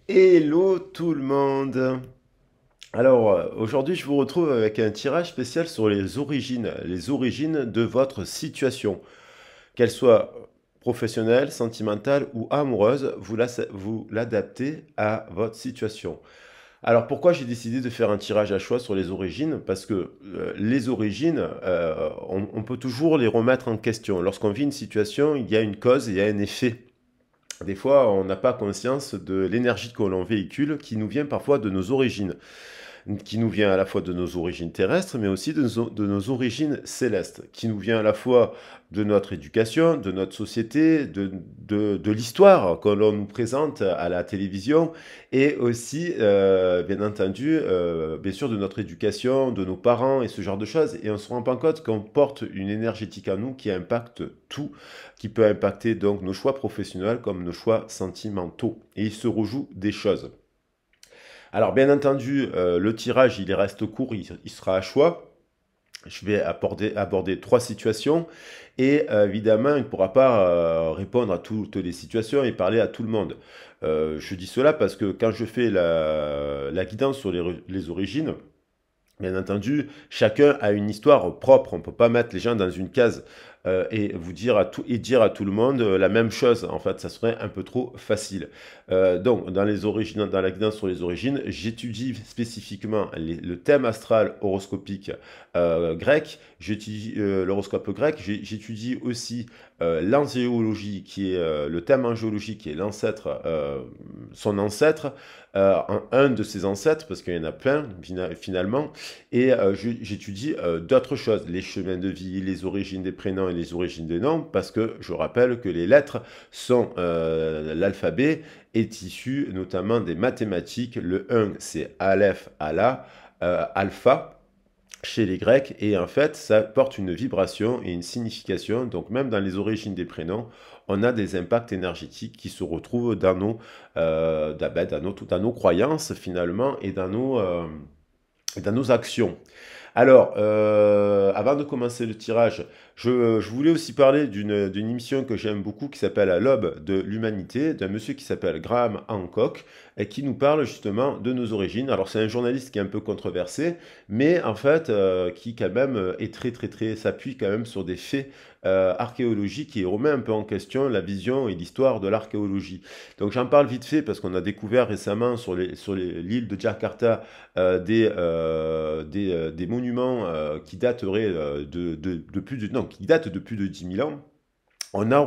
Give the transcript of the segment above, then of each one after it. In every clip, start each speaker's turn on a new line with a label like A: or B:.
A: Hello tout le monde! Alors, aujourd'hui, je vous retrouve avec un tirage spécial sur les origines de votre situation. Qu'elle soit professionnelle, sentimentale ou amoureuse, vous l'adaptez à votre situation. Alors, pourquoi j'ai décidé de faire un tirage à choix sur les origines? Parce que les origines, on peut toujours les remettre en question. Lorsqu'on vit une situation, il y a une cause et il y a un effet. Des fois, on n'a pas conscience de l'énergie que l'on véhicule qui nous vient parfois de nos origines, qui nous vient à la fois de nos origines terrestres, mais aussi de nos origines célestes, qui nous vient à la fois de notre éducation, de notre société, de l'histoire que l'on nous présente à la télévision, et aussi, bien entendu, bien sûr, de notre éducation, de nos parents et ce genre de choses. Et on ne se rend pas compte qu'on porte une énergétique en nous qui impacte tout, qui peut impacter donc nos choix professionnels comme nos choix sentimentaux. Et il se rejoue des choses. Alors, bien entendu, le tirage, il reste court, il sera à choix. Je vais aborder trois situations et évidemment, il ne pourra pas répondre à toutes les situations et parler à tout le monde. Je dis cela parce que quand je fais la guidance sur les origines, bien entendu, chacun a une histoire propre. On ne peut pas mettre les gens dans une case et dire à tout le monde la même chose. En fait, ça serait un peu trop facile. Donc, dans les origines, dans la guidance sur les origines, j'étudie spécifiquement le thème astral horoscopique grec. J'étudie l'horoscope grec. J'étudie aussi l'angéologie, qui est le thème angéologique, qui est l'ancêtre, son ancêtre, un de ses ancêtres, parce qu'il y en a plein finalement. Et j'étudie d'autres choses, les chemins de vie, les origines des prénoms et les origines des noms, parce que je rappelle que les lettres sont l'alphabet est issu notamment des mathématiques. Le 1, c'est Aleph, Allah, Alpha chez les Grecs, et en fait, ça porte une vibration et une signification. Donc, même dans les origines des prénoms, on a des impacts énergétiques qui se retrouvent dans nos croyances finalement et dans nos actions. Alors, avant de commencer le tirage, je voulais aussi parler d'une émission que j'aime beaucoup qui s'appelle À l'aube de l'humanité, d'un monsieur qui s'appelle Graham Hancock et qui nous parle justement de nos origines. Alors, c'est un journaliste qui est un peu controversé, mais en fait, qui quand même est très, s'appuie quand même sur des faits archéologiques et remet un peu en question la vision et l'histoire de l'archéologie. Donc, j'en parle vite fait parce qu'on a découvert récemment sur l'île de Jakarta des monuments qui dateraient de plus de, non, qui datent de plus de 10 000 ans. On a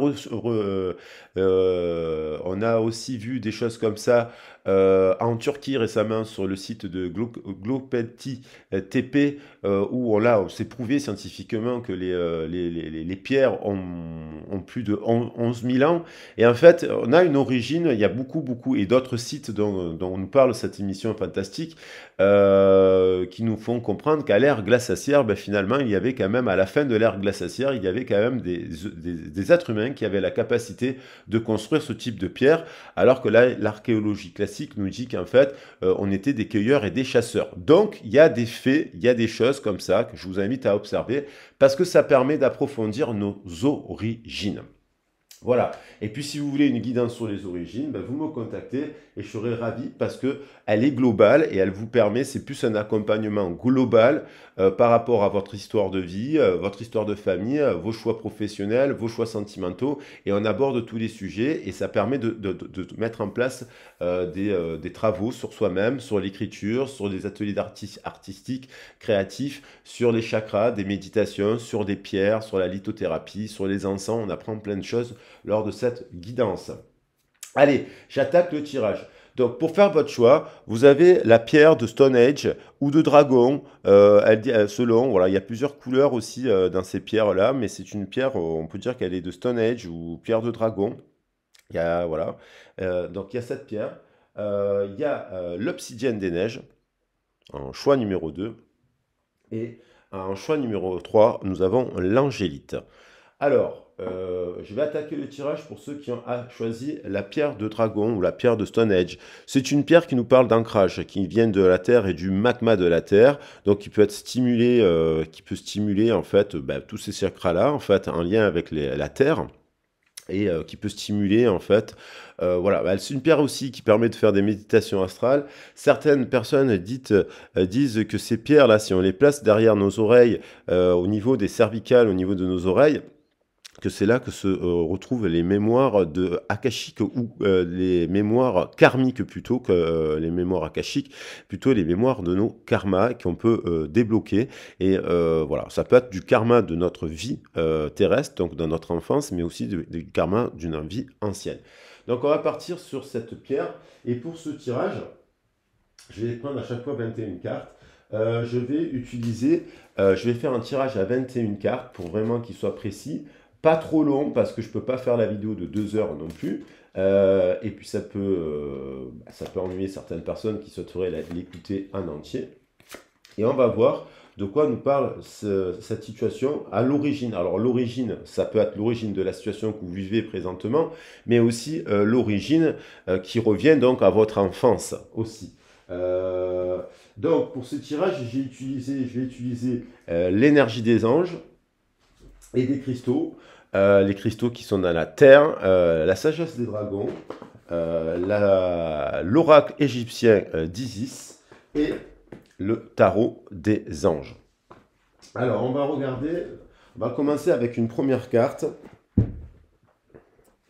A: aussi vu des choses comme ça en Turquie récemment sur le site de Glopelti TP où s'est prouvé scientifiquement que les pierres ont plus de 11 000 ans. Et en fait, on a une origine, il y a beaucoup, et d'autres sites dont nous parle cette émission fantastique qui nous font comprendre qu'à l'ère glaciaire, ben, finalement, il y avait quand même, à la fin de l'ère glaciaire, il y avait quand même des êtres humains qui avaient la capacité de construire ce type de pierre, alors que là, l'archéologie classique nous dit qu'en fait, on était des cueilleurs et des chasseurs. Donc, il y a des faits, il y a des choses comme ça que je vous invite à observer, parce que ça permet d'approfondir nos origines. Voilà. Et puis, si vous voulez une guidance sur les origines, ben, vous me contactez et je serai ravi parce que elle est globale et elle vous permet, c'est plus un accompagnement global par rapport à votre histoire de vie, votre histoire de famille, vos choix professionnels, vos choix sentimentaux et on aborde tous les sujets et ça permet de mettre en place des travaux sur soi-même, sur l'écriture, sur des ateliers artistiques, créatifs, sur les chakras, des méditations, sur des pierres, sur la lithothérapie, sur les encens. On apprend plein de choses lors de cette guidance. Allez, j'attaque le tirage. Donc, pour faire votre choix, vous avez la pierre de Stone Age ou de dragon. Selon, voilà, il y a plusieurs couleurs aussi dans ces pierres-là, mais c'est une pierre, on peut dire qu'elle est de Stone Age ou pierre de dragon. Il y a, voilà. Donc, il y a cette pierre. Il y a l'obsidienne des neiges, en choix numéro 2. Et en choix numéro 3, nous avons l'angélite. Alors, je vais attaquer le tirage pour ceux qui ont choisi la pierre de dragon ou la pierre de Stone Age. C'est une pierre qui nous parle d'ancrage, qui vient de la terre et du magma de la terre, donc qui peut être stimulé, qui peut stimuler en fait tous ces chakras-là, en fait, en lien avec la terre. et qui peut stimuler en fait. Voilà, bah, c'est une pierre aussi qui permet de faire des méditations astrales. Certaines personnes disent que ces pierres-là, si on les place derrière nos oreilles, au niveau des cervicales, au niveau de nos oreilles, que c'est là que se retrouvent les mémoires akashiques ou les mémoires karmiques plutôt que les mémoires akashiques, plutôt les mémoires de nos karmas qu'on peut débloquer. Et voilà, ça peut être du karma de notre vie terrestre, donc dans notre enfance, mais aussi du karma d'une vie ancienne. Donc on va partir sur cette pierre. Et pour ce tirage, je vais prendre à chaque fois 21 cartes. Je vais faire un tirage à 21 cartes pour vraiment qu'il soit précis. Pas trop long parce que je ne peux pas faire la vidéo de 2 heures non plus. Et puis ça peut ennuyer certaines personnes qui souhaiteraient l'écouter en entier. Et on va voir de quoi nous parle cette situation à l'origine. Alors l'origine, ça peut être l'origine de la situation que vous vivez présentement, mais aussi l'origine qui revient donc à votre enfance aussi. Donc pour ce tirage, je vais utiliser l'énergie des anges et des cristaux. Les cristaux qui sont dans la terre, la sagesse des dragons, l'oracle égyptien d'Isis et le tarot des anges. Alors on va commencer avec une première carte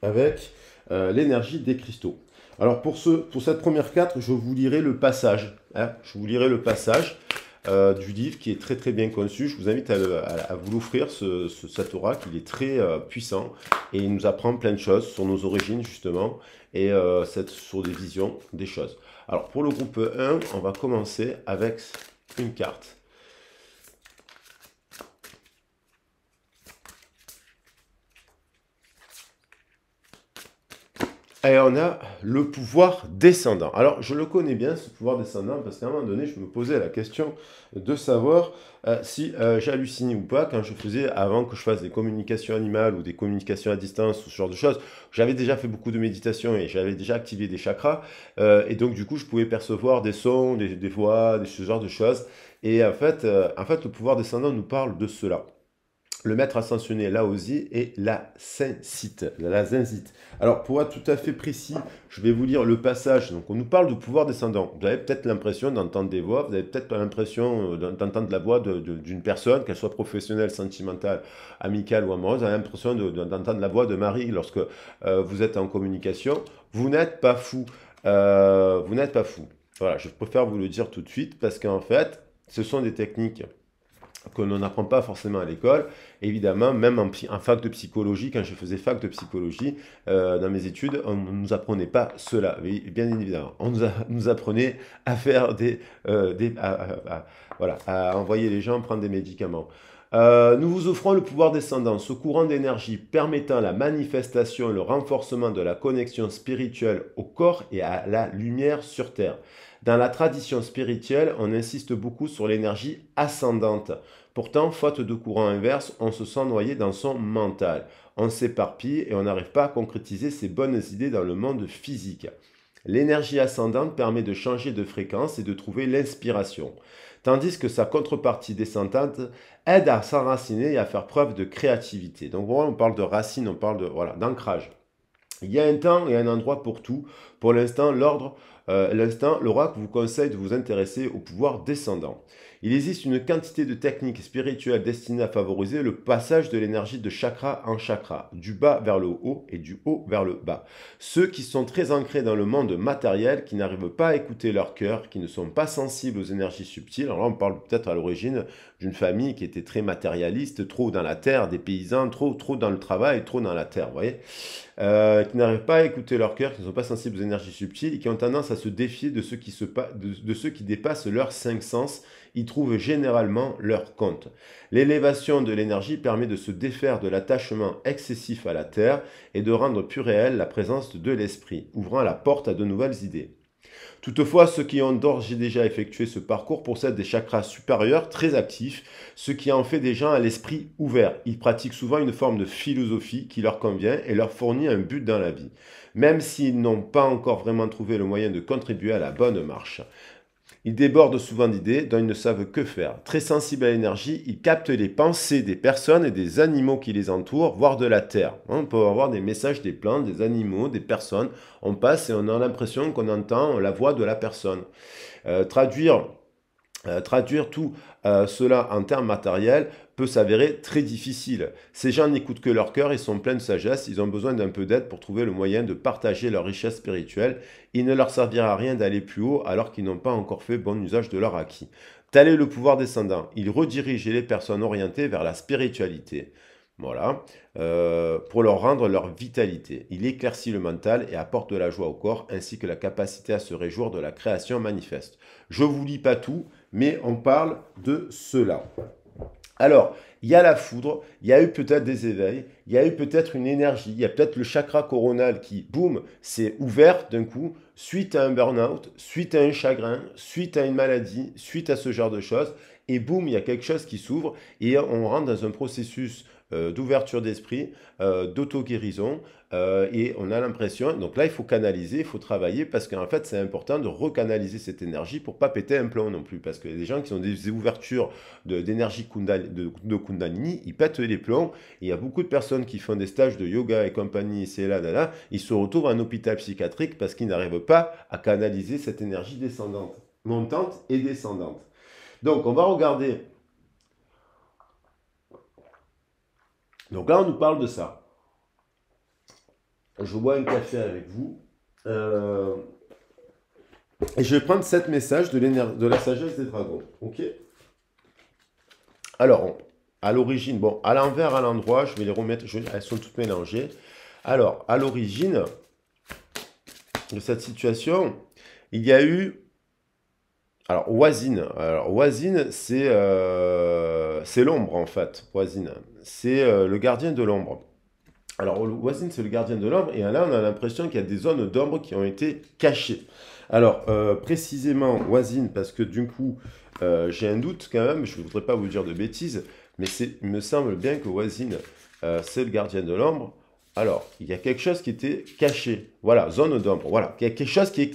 A: avec l'énergie des cristaux. Alors pour cette première carte, je vous lirai le passage. Je vous lirai le passage du livre qui est très très bien conçu. Je vous invite à vous l'offrir, cet oracle. Il est très puissant et il nous apprend plein de choses sur nos origines justement et sur des visions des choses. Alors pour le groupe 1, on va commencer avec une carte. Et on a le pouvoir descendant. Alors, je le connais bien, ce pouvoir descendant, parce qu'à un moment donné, je me posais la question de savoir si j'hallucinais ou pas quand je faisais, avant que je fasse des communications animales ou des communications à distance ou ce genre de choses. J'avais déjà fait beaucoup de méditation et j'avais déjà activé des chakras. Et donc, du coup, je pouvais percevoir des sons, des voix, ce genre de choses. Et en fait, le pouvoir descendant nous parle de cela. Le maître ascensionné Laozi et la zinzite. Alors, pour être tout à fait précis, je vais vous lire le passage. Donc, on nous parle de pouvoir descendant. Vous avez peut-être l'impression d'entendre des voix, vous avez peut-être l'impression d'entendre la voix d'une personne, qu'elle soit professionnelle, sentimentale, amicale ou amoureuse. Vous avez l'impression d'entendre la voix de Marie lorsque vous êtes en communication. Vous n'êtes pas fou. Vous n'êtes pas fou. Voilà, je préfère vous le dire tout de suite parce qu'en fait, ce sont des techniques que l'on n'apprend pas forcément à l'école. Évidemment, même en fac de psychologie, quand je faisais fac de psychologie, dans mes études, on ne nous apprenait pas cela, bien évidemment. On nous apprenait à faire à envoyer les gens prendre des médicaments. Nous vous offrons le pouvoir descendant, ce courant d'énergie permettant la manifestation et le renforcement de la connexion spirituelle au corps et à la lumière sur Terre. Dans la tradition spirituelle, on insiste beaucoup sur l'énergie ascendante. Pourtant, faute de courant inverse, on se sent noyé dans son mental. On s'éparpille et on n'arrive pas à concrétiser ses bonnes idées dans le monde physique. L'énergie ascendante permet de changer de fréquence et de trouver l'inspiration, tandis que sa contrepartie descendante aide à s'enraciner et à faire preuve de créativité. Donc voilà, on parle de racines, on parle d'ancrage. Il y a un temps et un endroit pour tout. Pour l'instant, l'oracle vous conseille de vous intéresser au pouvoir descendant. Il existe une quantité de techniques spirituelles destinées à favoriser le passage de l'énergie de chakra en chakra, du bas vers le haut et du haut vers le bas. Ceux qui sont très ancrés dans le monde matériel, qui n'arrivent pas à écouter leur cœur, qui ne sont pas sensibles aux énergies subtiles. Alors là, on parle peut-être à l'origine d'une famille qui était très matérialiste, trop dans la terre, des paysans, trop dans le travail, trop dans la terre, vous voyez, qui n'arrivent pas à écouter leur cœur, qui ne sont pas sensibles aux énergies subtiles et qui ont tendance à se défier de ceux qui dépassent leurs 5 sens. Ils trouvent généralement leur compte. L'élévation de l'énergie permet de se défaire de l'attachement excessif à la terre et de rendre plus réelle la présence de l'esprit, ouvrant la porte à de nouvelles idées. Toutefois, ceux qui ont d'ores et déjà effectué ce parcours possèdent des chakras supérieurs très actifs, ce qui en fait des gens à l'esprit ouvert. Ils pratiquent souvent une forme de philosophie qui leur convient et leur fournit un but dans la vie, même s'ils n'ont pas encore vraiment trouvé le moyen de contribuer à la bonne marche. Ils débordent souvent d'idées dont ils ne savent que faire. Très sensibles à l'énergie, ils captent les pensées des personnes et des animaux qui les entourent, voire de la terre. On peut avoir des messages des plantes, des animaux, des personnes. On passe et on a l'impression qu'on entend la voix de la personne. Traduire traduire tout cela en termes matériels peut s'avérer très difficile. Ces gens n'écoutent que leur cœur, ils sont pleins de sagesse, ils ont besoin d'un peu d'aide pour trouver le moyen de partager leur richesse spirituelle. Il ne leur servira à rien d'aller plus haut alors qu'ils n'ont pas encore fait bon usage de leur acquis. Tel est le pouvoir descendant. Il redirige les personnes orientées vers la spiritualité. Voilà, pour leur rendre leur vitalité. Il éclaircit le mental et apporte de la joie au corps, ainsi que la capacité à se réjouir de la création manifeste. Je ne vous lis pas tout, mais on parle de cela. Alors, il y a la foudre, il y a eu peut-être des éveils, il y a eu peut-être une énergie, il y a peut-être le chakra coronal qui, boum, s'est ouvert d'un coup, suite à un burn-out, suite à un chagrin, suite à une maladie, suite à ce genre de choses, et boum, il y a quelque chose qui s'ouvre, et on rentre dans un processus d'ouverture d'esprit, d'auto-guérison, et on a l'impression, donc là il faut canaliser, il faut travailler, parce qu'en fait c'est important de recanaliser cette énergie pour pas péter un plomb non plus, parce que les gens qui ont des ouvertures d'énergie de Kundalini, ils pètent les plombs. Et il y a beaucoup de personnes qui font des stages de yoga et compagnie, c'est là, là, là, ils se retrouvent en hôpital psychiatrique parce qu'ils n'arrivent pas à canaliser cette énergie descendante, montante et descendante. Donc on va regarder. Donc là on nous parle de ça. Je bois un café avec vous. Et je vais prendre 7 messages de la sagesse des dragons. Ok. Alors, à l'origine, bon, à l'envers, à l'endroit, je vais les remettre, elles sont toutes mélangées. Alors, à l'origine de cette situation, il y a eu, alors, Oisine. Alors, Oisine, c'est l'ombre, en fait, Oisine. C'est le gardien de l'ombre. Alors, Oisine, c'est le gardien de l'ombre, et là, on a l'impression qu'il y a des zones d'ombre qui ont été cachées. Alors, précisément, Oisine, parce que du coup, j'ai un doute quand même, je ne voudrais pas vous dire de bêtises, mais il me semble bien que Oisine, c'est le gardien de l'ombre. Alors, il y a quelque chose qui était caché. Voilà, zone d'ombre. Voilà, il y a quelque chose qui est...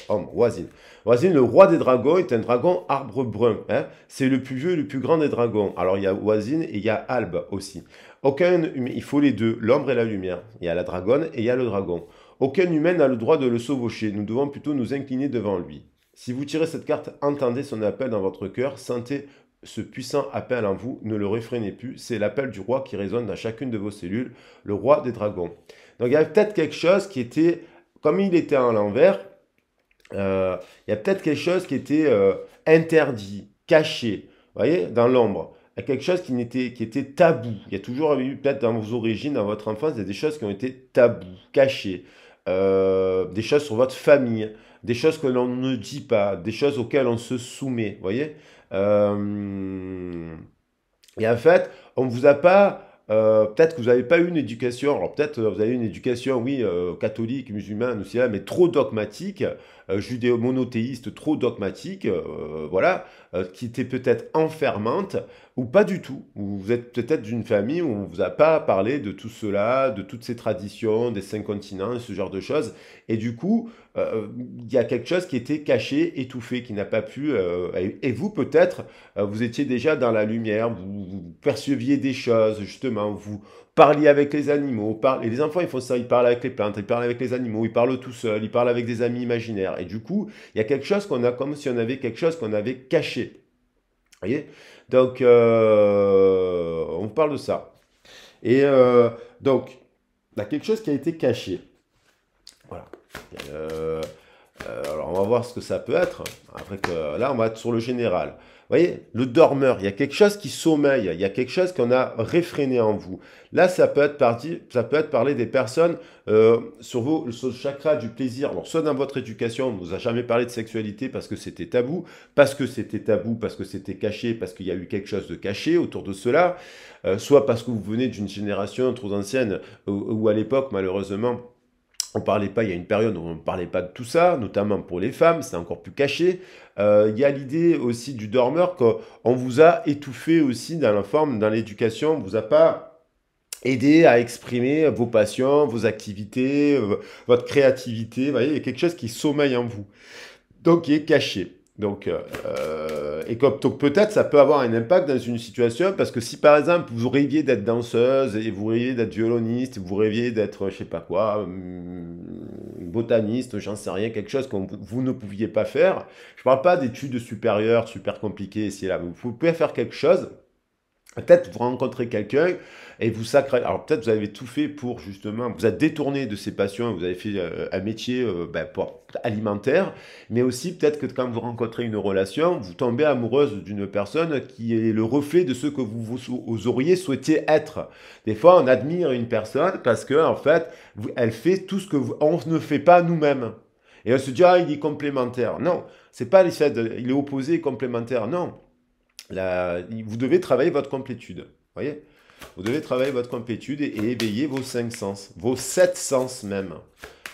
A: Ombre, Oisine. Oisine, le roi des dragons, est un dragon arbre brun. Hein. C'est le plus vieux et le plus grand des dragons. Alors, il y a Oisine et il y a Albe aussi. Il faut les deux, l'ombre et la lumière. Il y a la dragonne et il y a le dragon. Aucun humain n'a le droit de le chevaucher. Nous devons plutôt nous incliner devant lui. Si vous tirez cette carte, entendez son appel dans votre cœur, sentez ce puissant appel en vous, ne le réfrénez plus, c'est l'appel du roi qui résonne dans chacune de vos cellules, le roi des dragons. Donc il y a peut-être quelque chose qui était, comme il était à l'envers, il y a peut-être quelque chose qui était interdit, caché, vous voyez, dans l'ombre. Il y a quelque chose qui était tabou. Il y a toujours eu, peut-être dans vos origines, dans votre enfance, il y a des choses qui ont été tabous, cachées. Des choses sur votre famille, des choses que l'on ne dit pas, des choses auxquelles on se soumet, vous voyez. Et en fait, on ne vous a pas, peut-être que vous n'avez pas eu une éducation, alors peut-être vous avez eu une éducation, oui, catholique, musulmane aussi, mais trop dogmatique, judéo-monothéiste, trop dogmatique, voilà, qui était peut-être enfermante, ou pas du tout. Vous êtes peut-être d'une famille où on ne vous a pas parlé de tout cela, de toutes ces traditions, des 5 continents, ce genre de choses. Et du coup, il y a quelque chose qui était caché, étouffé, qui n'a pas pu... et vous, peut-être, vous étiez déjà dans la lumière, vous perceviez des choses, justement, vous parliez avec les animaux. Et les enfants, ils font ça, ils parlent avec les plantes, ils parlent avec les animaux, ils parlent tout seuls, ils parlent avec des amis imaginaires. Et du coup, il y a quelque chose qu'on a, comme si on avait quelque chose qu'on avait caché. Vous voyez. Donc, on vous parle de ça. Et donc, il y a quelque chose qui a été caché. Voilà. Alors, on va voir ce que ça peut être. Après que là, on va être sur le général. Vous voyez, le dormeur, il y a quelque chose qui sommeille, il y a quelque chose qu'on a réfréné en vous. Là, ça peut être parler des personnes sur le chakra du plaisir. Alors, soit dans votre éducation, on ne vous a jamais parlé de sexualité parce que c'était tabou, parce que c'était caché, parce qu'il y a eu quelque chose de caché autour de cela, soit parce que vous venez d'une génération trop ancienne où à l'époque, malheureusement, on parlait pas, il y a une période où on ne parlait pas de tout ça, notamment pour les femmes, c'est encore plus caché. Il y a l'idée aussi du dormeur qu'on vous a étouffé aussi dans la forme, dans l'éducation, on ne vous a pas aidé à exprimer vos passions, vos activités, votre créativité. Vous voyez, il y a quelque chose qui sommeille en vous. donc qui est caché. Donc, donc peut-être ça peut avoir un impact dans une situation parce que si par exemple vous rêviez d'être danseuse et vous rêviez d'être violoniste, vous rêviez d'être je sais pas quoi, botaniste, j'en sais rien, quelque chose que vous ne pouviez pas faire. Je parle pas d'études supérieures super compliquées ici et là, mais vous pouvez faire quelque chose. Peut-être vous rencontrez quelqu'un et vous sacrez. Alors peut-être vous avez tout fait pour justement, vous êtes détourné de ces passions, vous avez fait un métier alimentaire, mais aussi peut-être que quand vous rencontrez une relation, vous tombez amoureuse d'une personne qui est le reflet de ce que vous auriez souhaité être. Des fois, on admire une personne parce que en fait, elle fait tout ce que on ne fait pas nous-mêmes. Et on se dit, ah, il est complémentaire. Non, c'est pas l'effet il est opposé et complémentaire. Non, vous devez travailler votre complétude. Voyez, vous devez travailler votre complétude et éveiller vos 5 sens, vos 7 sens même.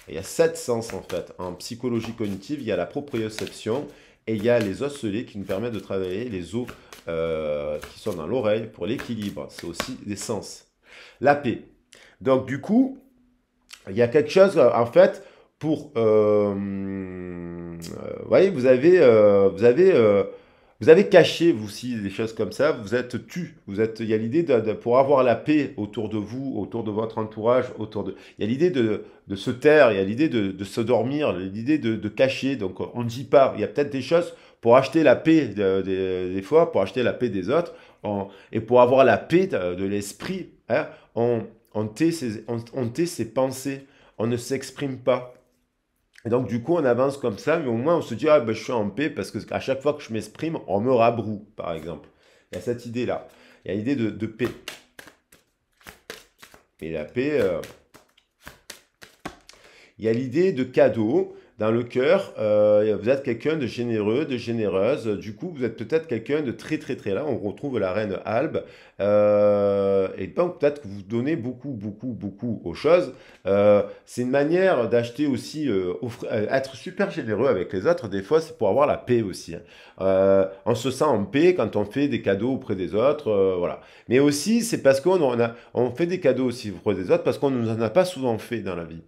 A: Et il y a 7 sens en fait. En psychologie cognitive, il y a la proprioception et il y a les osselets qui nous permettent de travailler les os qui sont dans l'oreille pour l'équilibre. C'est aussi des sens. La paix. Donc du coup, il y a quelque chose en fait pour... voyez, vous avez caché, vous aussi, des choses comme ça. Vous êtes tu. Il y a l'idée pour avoir la paix autour de vous, autour de votre entourage, il y a l'idée de se taire, il y a l'idée de se dormir, l'idée de cacher. Donc, on ne dit pas. Il y a peut-être des choses pour acheter la paix des fois, pour acheter la paix des autres, et pour avoir la paix de l'esprit, hein, on tait ses pensées, on ne s'exprime pas. Et donc, du coup, on avance comme ça, mais au moins, on se dit, ah, ben, je suis en paix parce qu'à chaque fois que je m'exprime, on me rabroue, par exemple. Il y a cette idée-là. Il y a l'idée de paix. Et la paix, il y a l'idée de cadeau dans le cœur. Vous êtes quelqu'un de généreux, de généreuse. Du coup, vous êtes peut-être quelqu'un de très, très, très là. On retrouve la reine Albe. Et donc, peut-être que vous donnez beaucoup, beaucoup, beaucoup aux choses. C'est une manière d'acheter aussi, être super généreux avec les autres. Des fois, c'est pour avoir la paix aussi, hein. On se sent en paix quand on fait des cadeaux auprès des autres. Voilà. Mais aussi, c'est parce on fait des cadeaux aussi auprès des autres parce qu'on ne nous en a pas souvent fait dans la vie.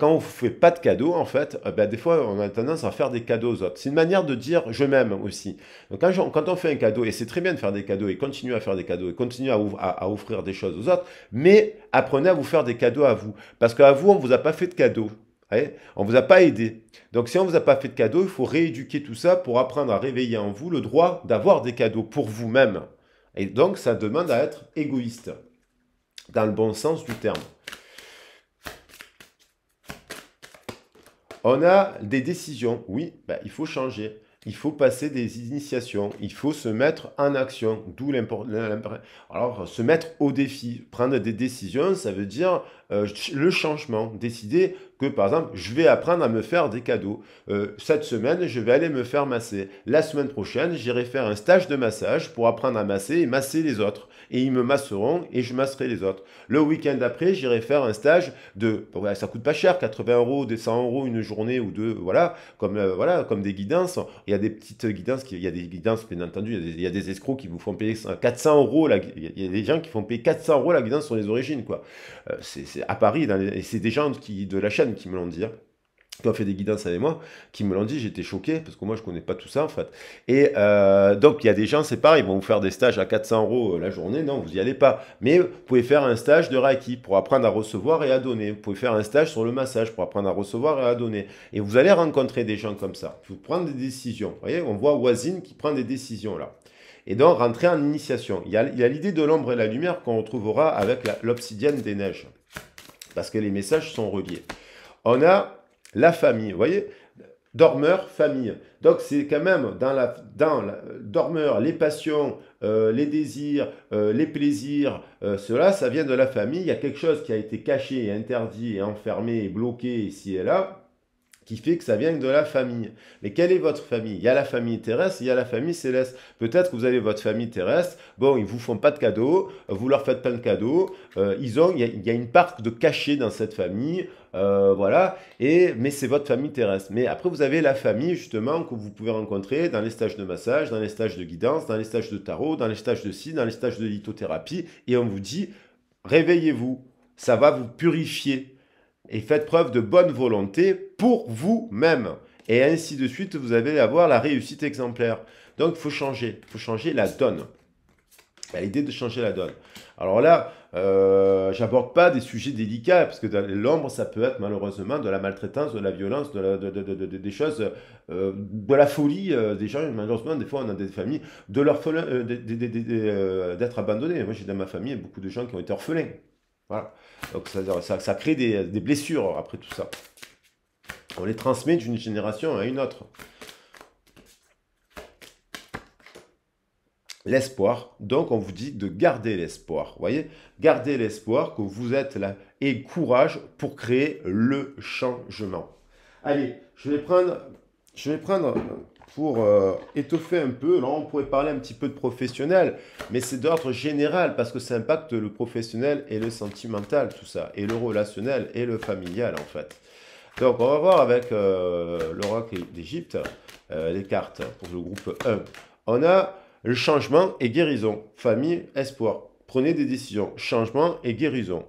A: Quand on ne fait pas de cadeaux, en fait, ben, des fois, on a tendance à faire des cadeaux aux autres. C'est une manière de dire je m'aime aussi. Donc, quand on fait un cadeau, et c'est très bien de faire des cadeaux, et continuer à faire des cadeaux, et continuer à offrir des choses aux autres, mais apprenez à vous faire des cadeaux à vous. Parce qu'à vous, on ne vous a pas fait de cadeaux. On ne vous a pas aidé. Donc, si on ne vous a pas fait de cadeaux, il faut rééduquer tout ça pour apprendre à réveiller en vous le droit d'avoir des cadeaux pour vous-même. Et donc, ça demande à être égoïste, dans le bon sens du terme. On a des décisions. Oui, ben, il faut changer. Il faut passer des initiations. Il faut se mettre en action. D'où l'importance. Alors, se mettre au défi. Prendre des décisions, ça veut dire le changement. Décider que, par exemple, je vais apprendre à me faire des cadeaux. Cette semaine, je vais aller me faire masser. La semaine prochaine, j'irai faire un stage de massage pour apprendre à masser et masser les autres. Et ils me masseront et je masserai les autres. Le week-end d'après, j'irai faire un stage ouais, ça coûte pas cher, 80 euros, des 100 euros une journée ou deux, voilà, comme des guidances. Il y a des petites guidances, il y a des guidances, bien entendu, il y a des escrocs qui vous font payer 400 euros, il y a des gens qui font payer 400 euros la guidance sur les origines, quoi. C'est à Paris, et c'est des gens de la chaîne qui me l'ont dit, hein, qui ont fait des guidances avec moi, qui me l'ont dit, j'étais choqué, parce que moi je connais pas tout ça en fait. Et donc il y a des gens, c'est pareil, ils vont vous faire des stages à 400 euros la journée, non, vous n'y allez pas. Mais vous pouvez faire un stage de Reiki pour apprendre à recevoir et à donner. Vous pouvez faire un stage sur le massage pour apprendre à recevoir et à donner. Et vous allez rencontrer des gens comme ça. Vous prendre des décisions. Vous voyez, on voit Wazine qui prend des décisions là. Et donc rentrer en initiation. Il y a l'idée de l'ombre et la lumière qu'on retrouvera avec l'obsidienne des neiges. Parce que les messages sont reliés. On a la famille, vous voyez, dormeur, famille. Donc c'est quand même dans dormeur, les passions, les désirs, les plaisirs, cela, ça vient de la famille. Il y a quelque chose qui a été caché et interdit et enfermé et bloqué ici et là, qui fait que ça vient de la famille. Mais quelle est votre famille? Il y a la famille terrestre, il y a la famille céleste. Peut-être que vous avez votre famille terrestre, bon, ils ne vous font pas de cadeaux, vous leur faites plein de cadeaux, il y a une part de caché dans cette famille, voilà, mais c'est votre famille terrestre. Mais après, vous avez la famille, justement, que vous pouvez rencontrer dans les stages de massage, dans les stages de guidance, dans les stages de tarot, dans les stages de ci, dans les stages de lithothérapie, et on vous dit, réveillez-vous, ça va vous purifier. Et faites preuve de bonne volonté pour vous-même. et ainsi de suite, vous allez avoir la réussite exemplaire. Donc, il faut changer la donne. L'idée de changer la donne. Alors là, j'aborde pas des sujets délicats, parce que dans l'ombre, ça peut être malheureusement de la maltraitance, de la violence, des choses, de la folie des gens. Malheureusement, des fois, on a des familles, de l'orphelin, d'être abandonnés. Moi, j'ai dans ma famille beaucoup de gens qui ont été orphelins. Voilà. Donc ça crée des blessures après tout ça. On les transmet d'une génération à une autre. L'espoir, donc on vous dit de garder l'espoir, vous voyez, gardez l'espoir que vous êtes là et courage pour créer le changement. Allez, je vais prendre pour étoffer un peu, là on pourrait parler un petit peu de professionnel, mais c'est d'ordre général parce que ça impacte le professionnel et le sentimental, tout ça, et le relationnel et le familial en fait. Donc on va voir avec l'oracle d'Égypte, les cartes pour le groupe 1. On a le changement et guérison, famille, espoir. Prenez des décisions, changement et guérison.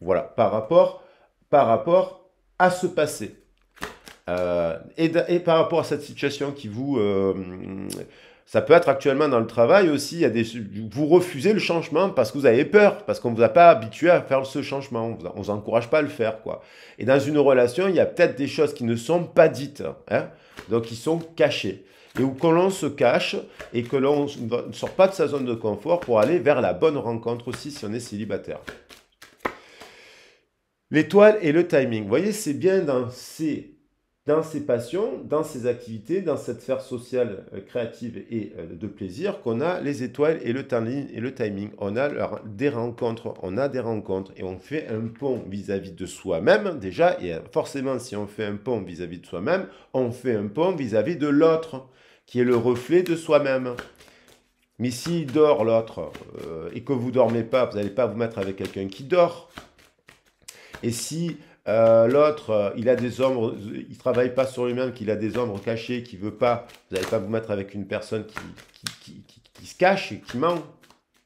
A: Voilà, par rapport à ce passé. Et par rapport à cette situation qui vous... ça peut être actuellement dans le travail aussi, vous refusez le changement parce que vous avez peur, parce qu'on ne vous a pas habitué à faire ce changement, on ne vous encourage pas à le faire, quoi. Et dans une relation, il y a peut-être des choses qui ne sont pas dites, hein, donc qui sont cachées. Et où l'on se cache et que l'on ne sort pas de sa zone de confort pour aller vers la bonne rencontre aussi si on est célibataire. L'étoile et le timing. Vous voyez, c'est bien dans ses passions, dans ses activités, dans cette sphère sociale créative et de plaisir qu'on a les étoiles et le timing. On a des rencontres, et on fait un pont vis-à-vis de soi-même déjà. Et forcément, si on fait un pont vis-à-vis de soi-même, on fait un pont vis-à-vis de l'autre, qui est le reflet de soi-même. Mais s'il dort l'autre et que vous ne dormez pas, vous n'allez pas vous mettre avec quelqu'un qui dort. Et si l'autre, il a des ombres, il ne travaille pas sur lui-même, qu'il a des ombres cachées, qu'il ne veut pas, vous n'allez pas vous mettre avec une personne qui se cache et qui ment,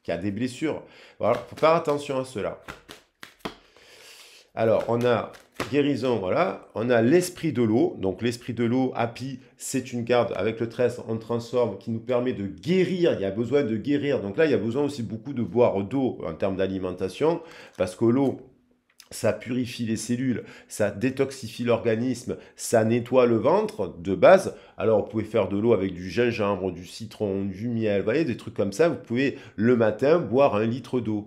A: qui a des blessures. Voilà, il faut faire attention à cela. Alors, on a guérison, voilà. On a l'esprit de l'eau. Donc, l'esprit de l'eau, Happy, c'est une carte avec le 13, on transforme, qui nous permet de guérir. Il y a besoin de guérir. Donc là, il y a besoin aussi beaucoup de boire d'eau en termes d'alimentation, parce que l'eau, ça purifie les cellules, ça détoxifie l'organisme, ça nettoie le ventre de base. Alors, vous pouvez faire de l'eau avec du gingembre, du citron, du miel, vous voyez, des trucs comme ça. Vous pouvez, le matin, boire 1 litre d'eau.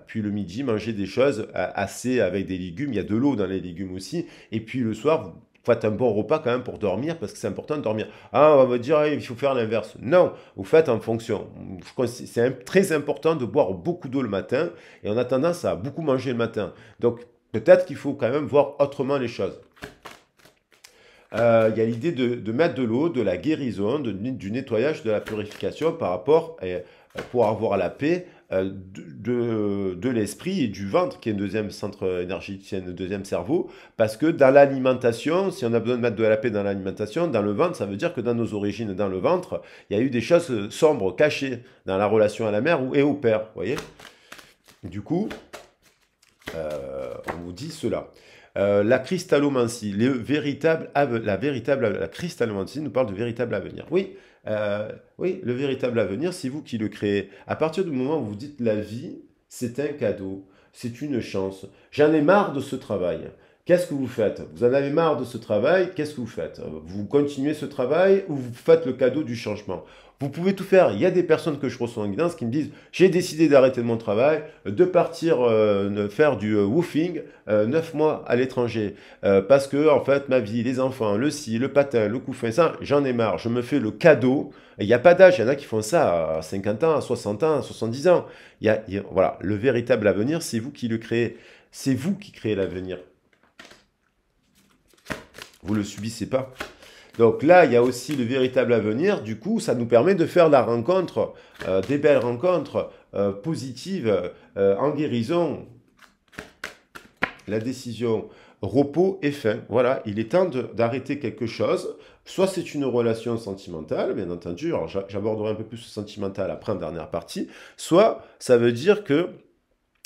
A: Puis le midi, manger des choses assez avec des légumes. Il y a de l'eau dans les légumes aussi. Et puis le soir, vous faites un bon repas quand même pour dormir, parce que c'est important de dormir. Ah, on va me dire, ah, il faut faire l'inverse. Non, vous faites en fonction. C'est très important de boire beaucoup d'eau le matin, et on a tendance à beaucoup manger le matin. Donc, peut-être qu'il faut quand même voir autrement les choses. Il y a l'idée de mettre de l'eau, de la guérison, du nettoyage, de la purification par rapport, pour avoir la paix de l'esprit et du ventre, qui est un deuxième centre énergétique, un deuxième cerveau, parce que dans l'alimentation, si on a besoin de mettre de la paix dans l'alimentation, dans le ventre, ça veut dire que dans nos origines, dans le ventre, il y a eu des choses sombres, cachées, dans la relation à la mère et au père, vous voyez. Du coup, on vous dit cela. La cristallomancie, la cristallomancie nous parle de véritable avenir. Oui, oui, le véritable avenir, c'est vous qui le créez. À partir du moment où vous dites la vie, c'est un cadeau, c'est une chance. J'en ai marre de ce travail. Qu'est-ce que vous faites? Vous en avez marre de ce travail, qu'est-ce que vous faites? Vous continuez ce travail ou vous faites le cadeau du changement? Vous pouvez tout faire. Il y a des personnes que je reçois en guidance qui me disent j'ai décidé d'arrêter mon travail, de partir faire du woofing 9 mois à l'étranger. Parce que, en fait, ma vie, les enfants, le sci, le patin, le couffin, ça, j'en ai marre. Je me fais le cadeau. Il n'y a pas d'âge. Il y en a qui font ça à 50 ans, à 60 ans, à 70 ans. Voilà, le véritable avenir, c'est vous qui le créez. C'est vous qui créez l'avenir. Vous ne le subissez pas. Donc là, il y a aussi le véritable avenir. Du coup, ça nous permet de faire la rencontre, des belles rencontres positives en guérison. La décision, repos et fin. Voilà, il est temps d'arrêter quelque chose. Soit c'est une relation sentimentale, bien entendu. Alors j'aborderai un peu plus le sentimental après en dernière partie. Soit ça veut dire que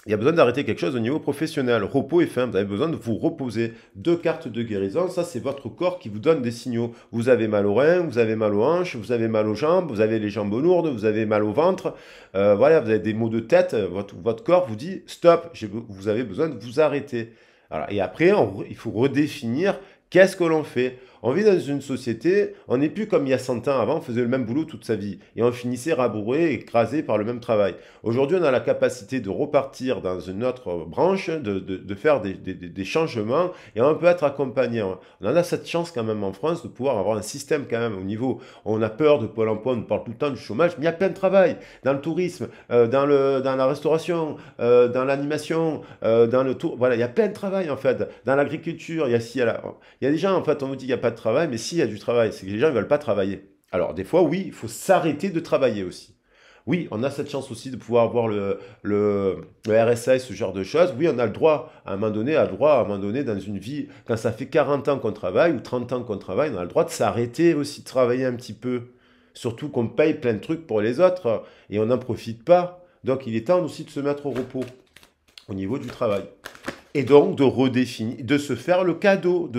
A: il y a besoin d'arrêter quelque chose au niveau professionnel. Repos et faim, vous avez besoin de vous reposer. 2 cartes de guérison, ça c'est votre corps qui vous donne des signaux. Vous avez mal aux reins, vous avez mal aux hanches, vous avez mal aux jambes, vous avez les jambes lourdes, vous avez mal au ventre. Voilà, vous avez des maux de tête. Votre corps vous dit stop, vous avez besoin de vous arrêter. Voilà. Et après, il faut redéfinir qu'est-ce que l'on fait. On vit dans une société, on n'est plus comme il y a 100 ans. Avant, on faisait le même boulot toute sa vie. Et on finissait rabourré, écrasé par le même travail. Aujourd'hui, on a la capacité de repartir dans une autre branche, de faire des changements, et on peut être accompagné. On en a cette chance quand même en France de pouvoir avoir un système quand même au niveau, on a peur de Pôle emploi, on parle tout le temps du chômage, mais il y a plein de travail dans le tourisme, dans la restauration, dans l'animation, dans le tour, voilà, il y a plein de travail en fait, dans l'agriculture, il y a des gens en fait, on nous dit qu'il n'y a pas de travail, mais s'il y a du travail, c'est que les gens ne veulent pas travailler. Alors des fois, oui, il faut s'arrêter de travailler aussi. Oui, on a cette chance aussi de pouvoir avoir le RSA et ce genre de choses. Oui, on a le droit, à un moment donné, dans une vie, quand ça fait 40 ans qu'on travaille ou 30 ans qu'on travaille, on a le droit de s'arrêter aussi de travailler un petit peu. Surtout qu'on paye plein de trucs pour les autres et on n'en profite pas. Donc il est temps aussi de se mettre au repos au niveau du travail. Et donc de redéfinir, de se faire le cadeau,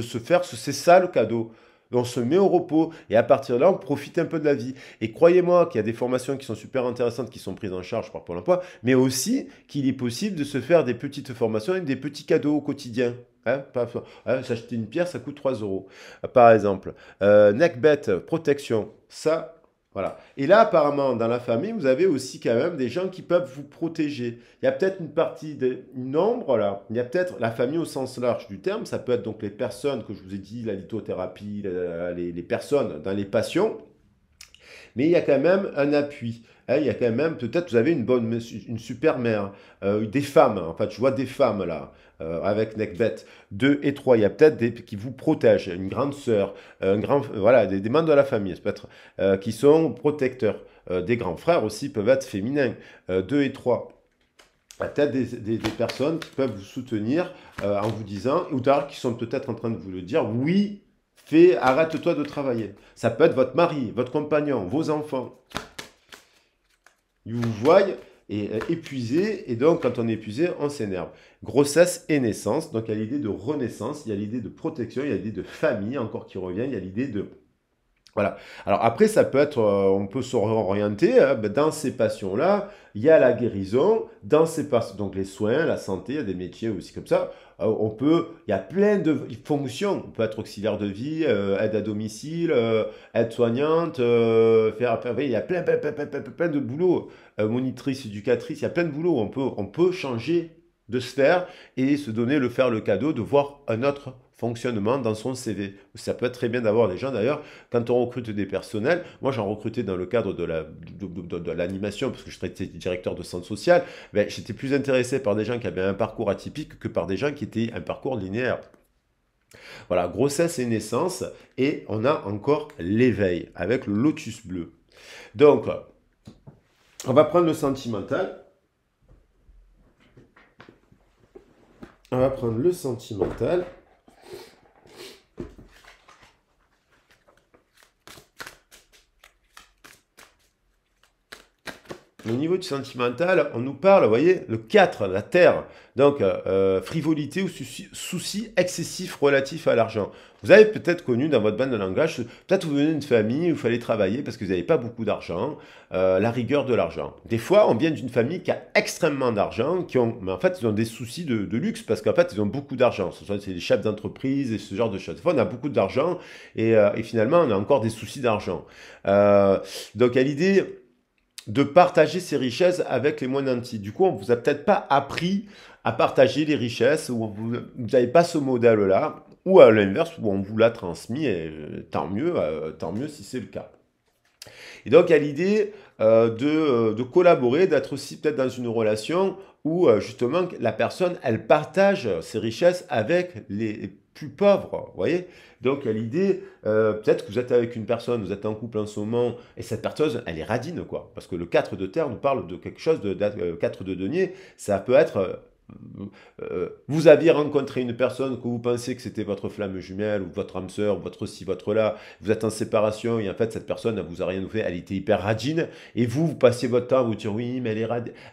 A: c'est ça le cadeau. On se met au repos et à partir de là, on profite un peu de la vie. Et croyez-moi qu'il y a des formations qui sont super intéressantes, qui sont prises en charge par Pôle emploi, mais aussi qu'il est possible de se faire des petites formations et des petits cadeaux au quotidien. S'acheter une pierre, ça coûte 3 euros, par exemple. Neckbet, protection, ça, voilà. Et là, apparemment, dans la famille, vous avez aussi quand même des gens qui peuvent vous protéger. Il y a peut-être une partie, une ombre là. Il y a peut-être la famille au sens large du terme. Ça peut être donc les personnes que je vous ai dit, la lithothérapie, les personnes dans les passions. Mais il y a quand même un appui. Hein, il y a quand même, peut-être vous avez une super mère, des femmes, en fait, je vois des femmes là, avec Necbet, 2 et 3, il y a peut-être des qui vous protègent, une grande sœur, voilà, des membres de la famille, peut-être, qui sont protecteurs. Des grands frères aussi peuvent être féminins, 2 et 3. Il y a peut-être des personnes qui peuvent vous soutenir en vous disant, ou d'ailleurs qui sont peut-être en train de vous le dire, oui, arrête-toi de travailler. Ça peut être votre mari, votre compagnon, vos enfants. Ils vous voient épuisé, et donc quand on est épuisé, on s'énerve. Grossesse et naissance, donc il y a l'idée de renaissance, il y a l'idée de protection, il y a l'idée de famille encore qui revient, il y a l'idée de... Voilà. Alors après, ça peut être, on peut s'orienter dans ces passions-là. Il y a la guérison, dans ces passions, donc les soins, la santé, il y a des métiers aussi comme ça. Il y a plein de fonctions. On peut être auxiliaire de vie, aide à domicile, aide-soignante, il y a plein de boulots. Monitrice, éducatrice, il y a plein de boulots. On peut changer de sphère et faire le cadeau de voir un autre fonctionnement dans son CV. Ça peut être très bien d'avoir des gens, d'ailleurs, quand on recrute des personnels, moi j'en recrutais dans le cadre de l'animation, parce que je traitais directeur de centre social, ben, j'étais plus intéressé par des gens qui avaient un parcours atypique que par des gens qui étaient un parcours linéaire. Voilà, grossesse et naissance, et on a encore l'éveil, avec le lotus bleu. Donc, on va prendre le sentimental. On va prendre le sentimental. Au niveau du sentimental, on nous parle, vous voyez, le 4, la terre. Donc, frivolité ou souci excessif relatif à l'argent. Vous avez peut-être connu dans votre bande de langage, peut-être vous venez d'une famille où il fallait travailler parce que vous n'avez pas beaucoup d'argent, la rigueur de l'argent. Des fois, on vient d'une famille qui a extrêmement d'argent, mais en fait, ils ont des soucis de luxe parce qu'en fait, ils ont beaucoup d'argent. C'est des chefs d'entreprise et ce genre de choses. Des fois, on a beaucoup d'argent et finalement, on a encore des soucis d'argent. Donc, à l'idée de partager ses richesses avec les moins nantis. Du coup, on vous a peut-être pas appris à partager les richesses, ou vous n'avez pas ce modèle-là, ou à l'inverse, où on vous l'a transmis, et tant mieux si c'est le cas. Et donc, il y a l'idée de collaborer, d'être aussi peut-être dans une relation où justement la personne, elle partage ses richesses avec les plus pauvres, vous voyez. Donc, il y a l'idée, peut-être que vous êtes avec une personne, vous êtes en couple en ce moment, et cette personne, elle est radine, quoi. Parce que le 4 de terre nous parle de quelque chose, 4 de denier, ça peut être vous aviez rencontré une personne que vous pensez que c'était votre flamme jumelle ou votre âme sœur, votre ci, votre là, vous êtes en séparation et en fait cette personne elle vous a rien fait, elle était hyper radine et vous passiez votre temps à vous dire oui mais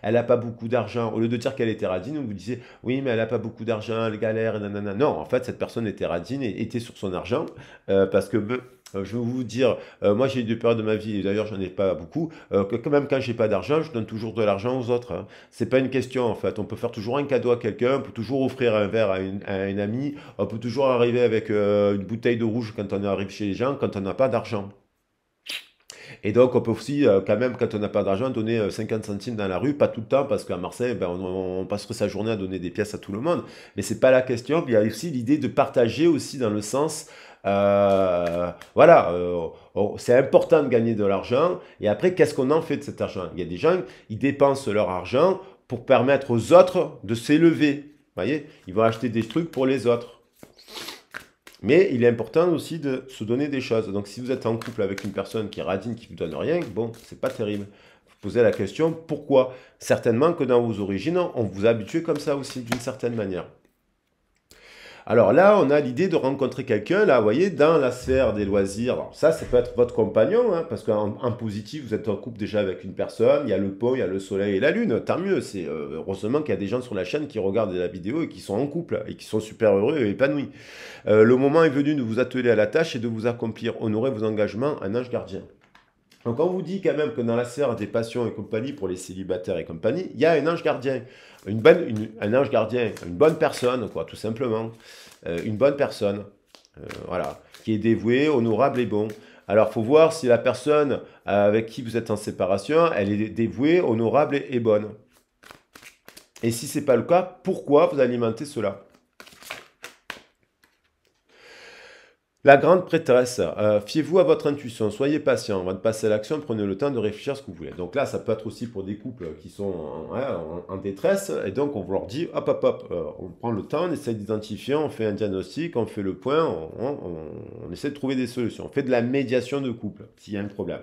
A: elle a pas beaucoup d'argent. Au lieu de dire qu'elle était radine, vous disiez oui mais elle a pas beaucoup d'argent, elle galère, nanana. Non, en fait cette personne était radine et était sur son argent parce que je vais vous dire, moi j'ai eu des périodes de ma vie, et d'ailleurs j'en ai pas beaucoup, que quand même quand j'ai pas d'argent, je donne toujours de l'argent aux autres, hein. C'est pas une question en fait. On peut faire toujours un cadeau à quelqu'un, on peut toujours offrir un verre à une amie, on peut toujours arriver avec une bouteille de rouge quand on arrive chez les gens, quand on n'a pas d'argent. Et donc on peut aussi, quand même, quand on n'a pas d'argent, donner 50 centimes dans la rue, pas tout le temps, parce qu'à Marseille, ben, on passerait sa journée à donner des pièces à tout le monde. Mais c'est pas la question. Il y a aussi l'idée de partager aussi dans le sens, voilà, c'est important de gagner de l'argent. Et après, qu'est-ce qu'on en fait de cet argent? Il y a des gens, ils dépensent leur argent pour permettre aux autres de s'élever. Vous voyez, ils vont acheter des trucs pour les autres. Mais il est important aussi de se donner des choses. Donc si vous êtes en couple avec une personne qui est radine, qui ne vous donne rien, bon, c'est pas terrible. Vous posez la question, pourquoi? Certainement que dans vos origines, on vous a habitué comme ça aussi, d'une certaine manière. Alors là, on a l'idée de rencontrer quelqu'un, là, vous voyez, dans la sphère des loisirs. Alors ça peut être votre compagnon, hein, parce qu'en positif, vous êtes en couple déjà avec une personne, il y a le pont, il y a le soleil et la lune, tant mieux. C'est heureusement qu'il y a des gens sur la chaîne qui regardent la vidéo et qui sont en couple, et qui sont super heureux et épanouis. Le moment est venu de vous atteler à la tâche et de vous accomplir. Honorez vos engagements, un ange gardien. Donc on vous dit quand même que dans la sphère des passions et compagnie, pour les célibataires et compagnie, il y a un ange gardien. Un ange gardien, une bonne personne, quoi, tout simplement. Une bonne personne, voilà, qui est dévouée, honorable et bon. Alors, il faut voir si la personne avec qui vous êtes en séparation, elle est dévouée, honorable et bonne. Et si ce n'est pas le cas, pourquoi vous alimentez cela? La grande prêtresse, fiez-vous à votre intuition, soyez patient, avant de passer à l'action, prenez le temps de réfléchir à ce que vous voulez. Donc là, ça peut être aussi pour des couples qui sont en détresse, et donc on leur dit, hop, hop, hop, on prend le temps, on essaie d'identifier, on fait un diagnostic, on fait le point, on essaie de trouver des solutions, on fait de la médiation de couple, s'il y a un problème.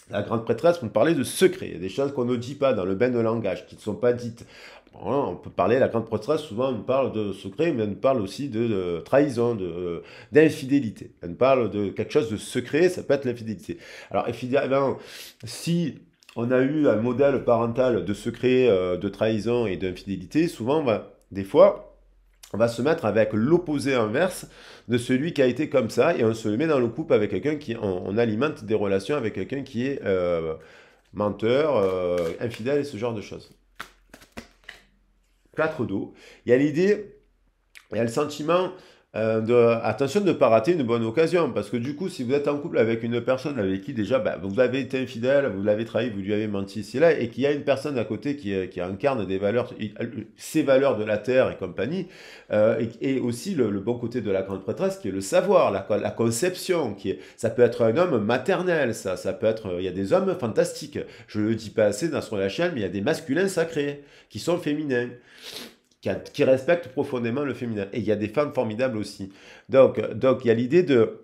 A: La grande prêtresse, vous me parlez de secrets. Il y a des choses qu'on ne dit pas dans le bain de langage, qui ne sont pas dites. Bon, on peut parler, la grande prêtresse, souvent, on parle de secrets, mais on parle aussi de trahison, d'infidélité. On parle de quelque chose de secret, ça peut être l'infidélité. Alors, évidemment, si on a eu un modèle parental de secret, de trahison et d'infidélité, souvent, des fois, on va se mettre avec l'opposé inverse de celui qui a été comme ça et on se le met dans le couple avec quelqu'un qui, on alimente des relations avec quelqu'un qui est menteur, infidèle et ce genre de choses. 4 d'eau. Il y a l'idée, il y a le sentiment attention de ne pas rater une bonne occasion, parce que du coup, si vous êtes en couple avec une personne avec qui déjà vous avez été infidèle, vous l'avez trahi, vous lui avez menti ici et là, et qu'il y a une personne à côté qui incarne des valeurs, ces valeurs de la terre et compagnie, et aussi le bon côté de la grande prêtresse, qui est le savoir, la conception, ça peut être un homme maternel, ça peut être, il y a des hommes fantastiques, je ne le dis pas assez sur la chaîne, mais il y a des masculins sacrés, qui sont féminins qui respectent profondément le féminin. Et il y a des femmes formidables aussi. Donc il y a l'idée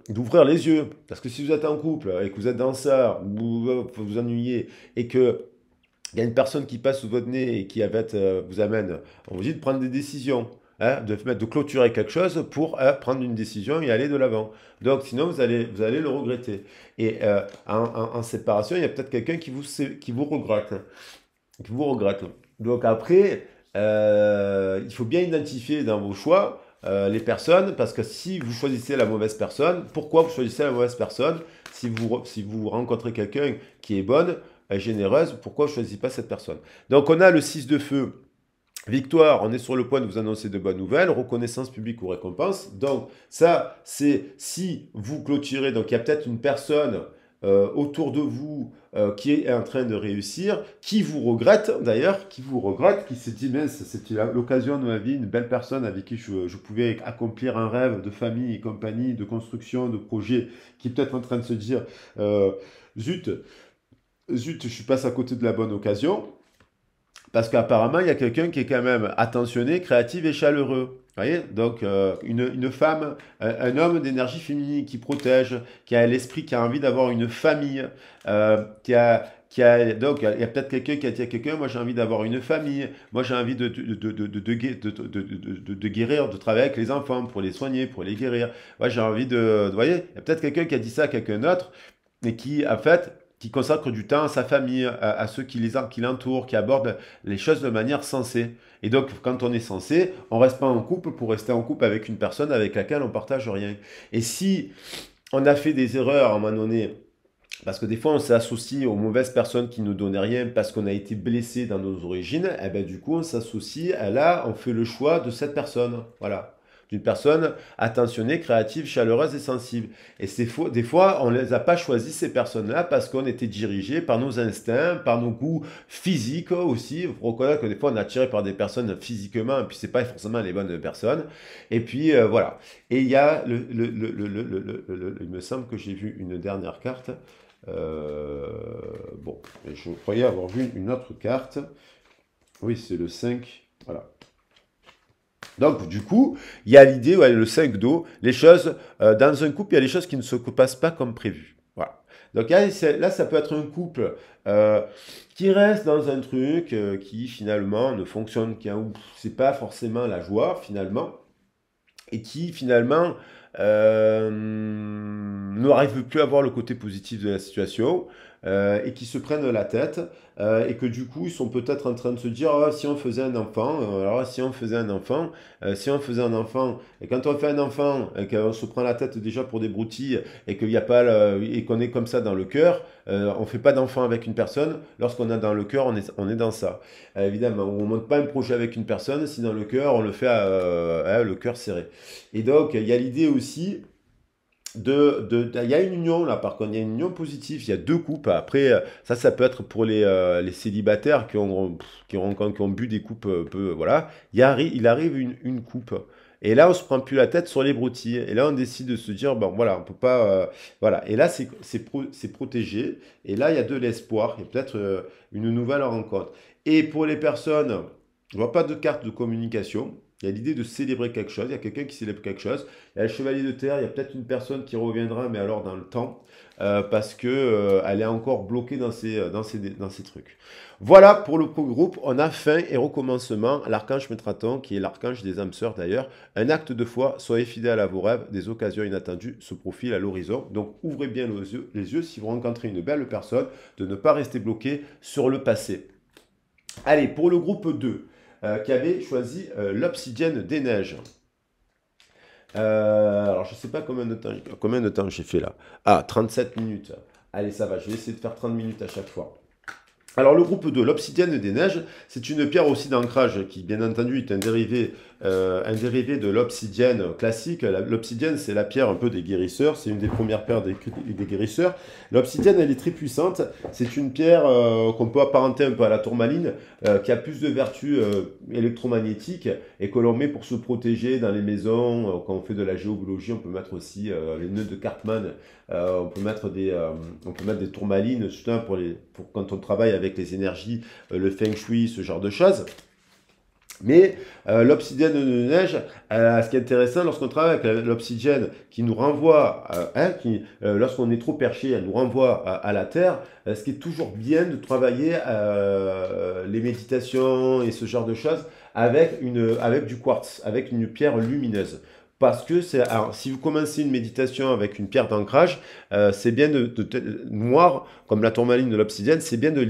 A: d'ouvrir les yeux. Parce que si vous êtes en couple et que vous êtes dans ça, vous vous ennuyez, et que il y a une personne qui passe sous votre nez et qui vous amène, on vous dit de prendre des décisions. Hein, de clôturer quelque chose pour prendre une décision et aller de l'avant. Donc sinon, vous allez le regretter. Et en séparation, il y a peut-être quelqu'un qui vous regrette. Qui vous regrette. Donc après, il faut bien identifier dans vos choix les personnes, parce que si vous choisissez la mauvaise personne, pourquoi vous choisissez la mauvaise personne? Si vous rencontrez quelqu'un qui est bonne, généreuse, pourquoi vous ne choisissez pas cette personne? Donc on a le 6 de feu. Victoire, on est sur le point de vous annoncer de bonnes nouvelles, reconnaissance publique ou récompense. Donc ça, c'est si vous clôturez, donc il y a peut-être une personne autour de vous qui est en train de réussir, qui vous regrette d'ailleurs, qui se dit, mais c'était l'occasion de ma vie, une belle personne avec qui je pouvais accomplir un rêve de famille et compagnie, de construction, de projet, qui est peut-être en train de se dire, zut, je passe à côté de la bonne occasion. Parce qu'apparemment, il y a quelqu'un qui est quand même attentionné, créatif et chaleureux. Vous voyez? Donc, une femme, un homme d'énergie féminine qui protège, qui a l'esprit, qui a envie d'avoir une famille, qui donc, il y a peut-être quelqu'un qui a dit à quelqu'un, moi j'ai envie d'avoir une famille, moi j'ai envie de guérir, de travailler avec les enfants pour les soigner, pour les guérir. Moi j'ai envie vous voyez, il y a peut-être quelqu'un qui a dit ça à quelqu'un d'autre et qui, en fait, qui consacre du temps à sa famille, à ceux qui l'entourent, qui abordent les choses de manière sensée. Et donc, quand on est sensé, on reste pas en couple pour rester en couple avec une personne avec laquelle on partage rien. Et si on a fait des erreurs à un moment donné, parce que des fois, on s'associe aux mauvaises personnes qui nous donnaient rien parce qu'on a été blessé dans nos origines. Et ben, du coup, on s'associe à là, on fait le choix de cette personne. Voilà. D'une personne attentionnée, créative, chaleureuse et sensible. Et c'est faux. Des fois, on ne les a pas choisis, ces personnes-là, parce qu'on était dirigé par nos instincts, par nos goûts physiques aussi. Il faut reconnaître que des fois, on est attiré par des personnes physiquement, et puis c'est pas forcément les bonnes personnes. Et puis, voilà. Et il y a il me semble que j'ai vu une dernière carte. Bon, je croyais avoir vu une autre carte. Oui, c'est le 5. Voilà. Donc, du coup, il y a l'idée, ouais, le 5 d'eau, les choses, dans un couple, il y a des choses qui ne se passent pas comme prévu. Voilà. Donc là, ça peut être un couple qui reste dans un truc qui finalement ne fonctionne qu'un ou c'est pas forcément la joie finalement, et qui finalement n'arrivent plus à voir le côté positif de la situation et qui se prennent la tête et que du coup ils sont peut-être en train de se dire ah, si on faisait un enfant, alors si on faisait un enfant, si on faisait un enfant, et quand on fait un enfant et qu'on se prend la tête déjà pour des broutilles et qu'il y a pas et qu'on est comme ça dans le cœur, on fait pas d'enfant avec une personne, lorsqu'on a dans le cœur on est dans ça. Évidemment, on ne monte pas un projet avec une personne si dans le cœur on le fait le cœur serré. Et donc il y a l'idée aussi il y a une union là, par contre, il y a une union positive, il y a deux coupes. Après, ça peut être pour les célibataires qui ont bu des coupes un peu, voilà. Il arrive une coupe. Et là, on se prend plus la tête sur les broutilles. Et là, on décide de se dire, bon, voilà, on peut pas, voilà. Et là, c'est protégé. Et là, il y a de l'espoir. Il y a peut-être une nouvelle rencontre. Et pour les personnes, je vois pas de carte de communication. Il y a l'idée de célébrer quelque chose. Il y a quelqu'un qui célèbre quelque chose. Il y a le chevalier de terre. Il y a peut-être une personne qui reviendra, mais alors dans le temps, parce que elle est encore bloquée dans ces trucs. Voilà pour le groupe. On a fin et recommencement. L'archange Métraton, qui est l'archange des âmes sœurs d'ailleurs. Un acte de foi. Soyez fidèles à vos rêves. Des occasions inattendues se profilent à l'horizon. Donc ouvrez bien les yeux si vous rencontrez une belle personne, de ne pas rester bloqué sur le passé. Allez, pour le groupe 2, qui avait choisi l'obsidienne des neiges. Alors, je ne sais pas combien de temps j'ai fait là. Ah, 37 minutes. Allez, ça va, je vais essayer de faire 30 minutes à chaque fois. Alors, le groupe 2, l'obsidienne des neiges, c'est une pierre aussi d'ancrage qui, bien entendu, est un dérivé de l'obsidienne classique. L'obsidienne, c'est la pierre un peu des guérisseurs. C'est une des premières pierres des guérisseurs. L'obsidienne, elle est très puissante. C'est une pierre qu'on peut apparenter un peu à la tourmaline, qui a plus de vertus électromagnétiques et que l'on met pour se protéger dans les maisons. Quand on fait de la géologie, on peut mettre aussi les nœuds de Cartman. On peut mettre des tourmalines, pour quand on travaille avec les énergies, le feng shui, ce genre de choses. Mais l'obsidienne de neige, ce qui est intéressant lorsqu'on travaille avec l'obsidienne qui nous renvoie, lorsqu'on est trop perché, elle nous renvoie à la terre, ce qui est toujours bien de travailler les méditations et ce genre de choses avec du quartz, avec une pierre lumineuse. Parce que si vous commencez une méditation avec une pierre d'ancrage, c'est bien noire, comme la tourmaline de l'obsidienne, c'est bien de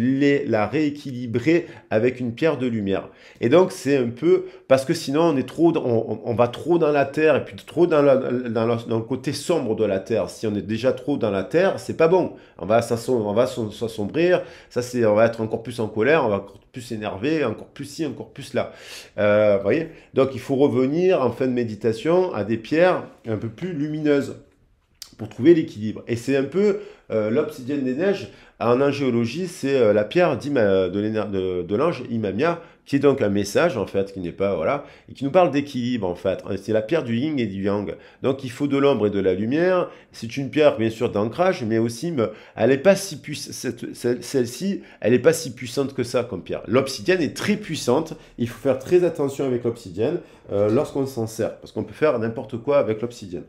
A: la rééquilibrer avec une pierre de lumière. Et donc, c'est un peu, parce que sinon, on va trop dans la terre, et puis trop dans le côté sombre de la terre. Si on est déjà trop dans la terre, c'est pas bon. On va s'assombrir, on va être encore plus en colère, on va encore plus énervé, encore plus ci, encore plus là. Voyez. Donc, il faut revenir en fin de méditation à des pierres un peu plus lumineuses pour trouver l'équilibre. Et c'est un peu l'obsidienne des neiges. En angéologie, c'est la pierre de l'ange Imamia, qui est donc un message, en fait, qui n'est pas, voilà, et qui nous parle d'équilibre, en fait. C'est la pierre du yin et du yang. Donc, il faut de l'ombre et de la lumière. C'est une pierre, bien sûr, d'ancrage, mais aussi, elle n'est pas si puissante, celle-ci, elle n'est pas si puissante que ça, comme pierre. L'obsidienne est très puissante. Il faut faire très attention avec l'obsidienne lorsqu'on s'en sert, parce qu'on peut faire n'importe quoi avec l'obsidienne.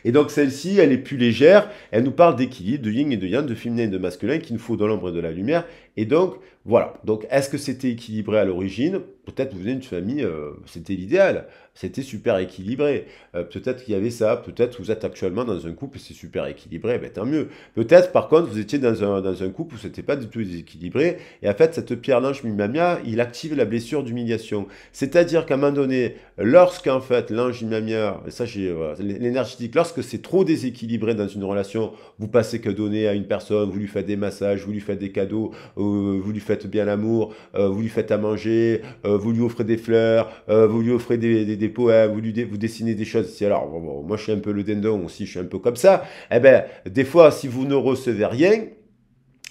A: Et donc celle-ci, elle est plus légère, elle nous parle d'équilibre, de yin et de yang, de féminin et de masculin, qu'il nous faut de l'ombre et de la lumière. Et donc, voilà. Donc, est-ce que c'était équilibré à l'origine? Peut-être vous venez d'une famille, c'était l'idéal, c'était super équilibré. Peut-être qu'il y avait ça, peut-être vous êtes actuellement dans un couple et c'est super équilibré, ben, tant mieux. Peut-être par contre vous étiez dans un couple où c'était pas du tout équilibré, et en fait cette pierre l'ange Mimamia, il active la blessure d'humiliation. C'est-à-dire qu'à un moment donné, lorsqu'en fait l'ange Mimamia, et ça j'ai l'énergétique, lorsque c'est trop déséquilibré dans une relation, vous passez que donner à une personne, vous lui faites des massages, vous lui faites des cadeaux, vous lui faites bien l'amour, vous lui faites à manger, vous lui offrez des fleurs, vous lui offrez des poèmes, vous dessinez des choses. Si alors, bon, moi je suis un peu le dindon aussi, je suis un peu comme ça. Eh ben, des fois, si vous ne recevez rien,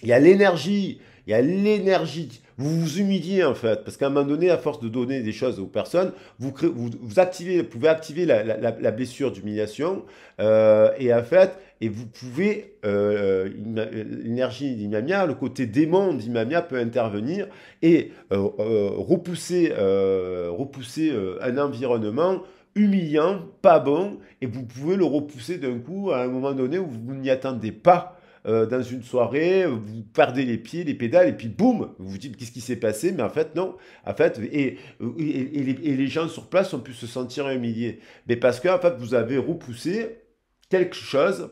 A: il y a l'énergie, il y a l'énergie. Vous vous humiliez en fait, parce qu'à un moment donné, à force de donner des choses aux personnes, vous pouvez activer la blessure d'humiliation, et en fait, et vous pouvez, l'énergie d'Imamia, le côté démon d'Imamia peut intervenir et repousser un environnement humiliant, pas bon, et vous pouvez le repousser d'un coup à un moment donné où vous n'y attendez pas, dans une soirée, vous perdez les pieds, les pédales, et puis boum, vous vous dites qu'est-ce qui s'est passé, mais en fait non, en fait, et les gens sur place ont pu se sentir humiliés, mais parce qu'en fait vous avez repoussé quelque chose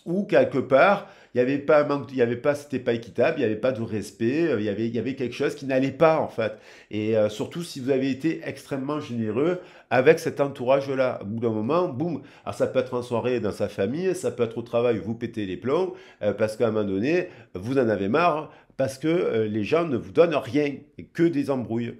A: où quelque part, il n'y avait pas un manque, il y avait pas, c'était pas équitable, il n'y avait pas de respect, il y avait quelque chose qui n'allait pas en fait. Et surtout si vous avez été extrêmement généreux avec cet entourage-là. Au bout d'un moment, boum. Alors ça peut être en soirée dans sa famille, ça peut être au travail, vous pétez les plombs, parce qu'à un moment donné, vous en avez marre, parce que les gens ne vous donnent rien, et que des embrouilles.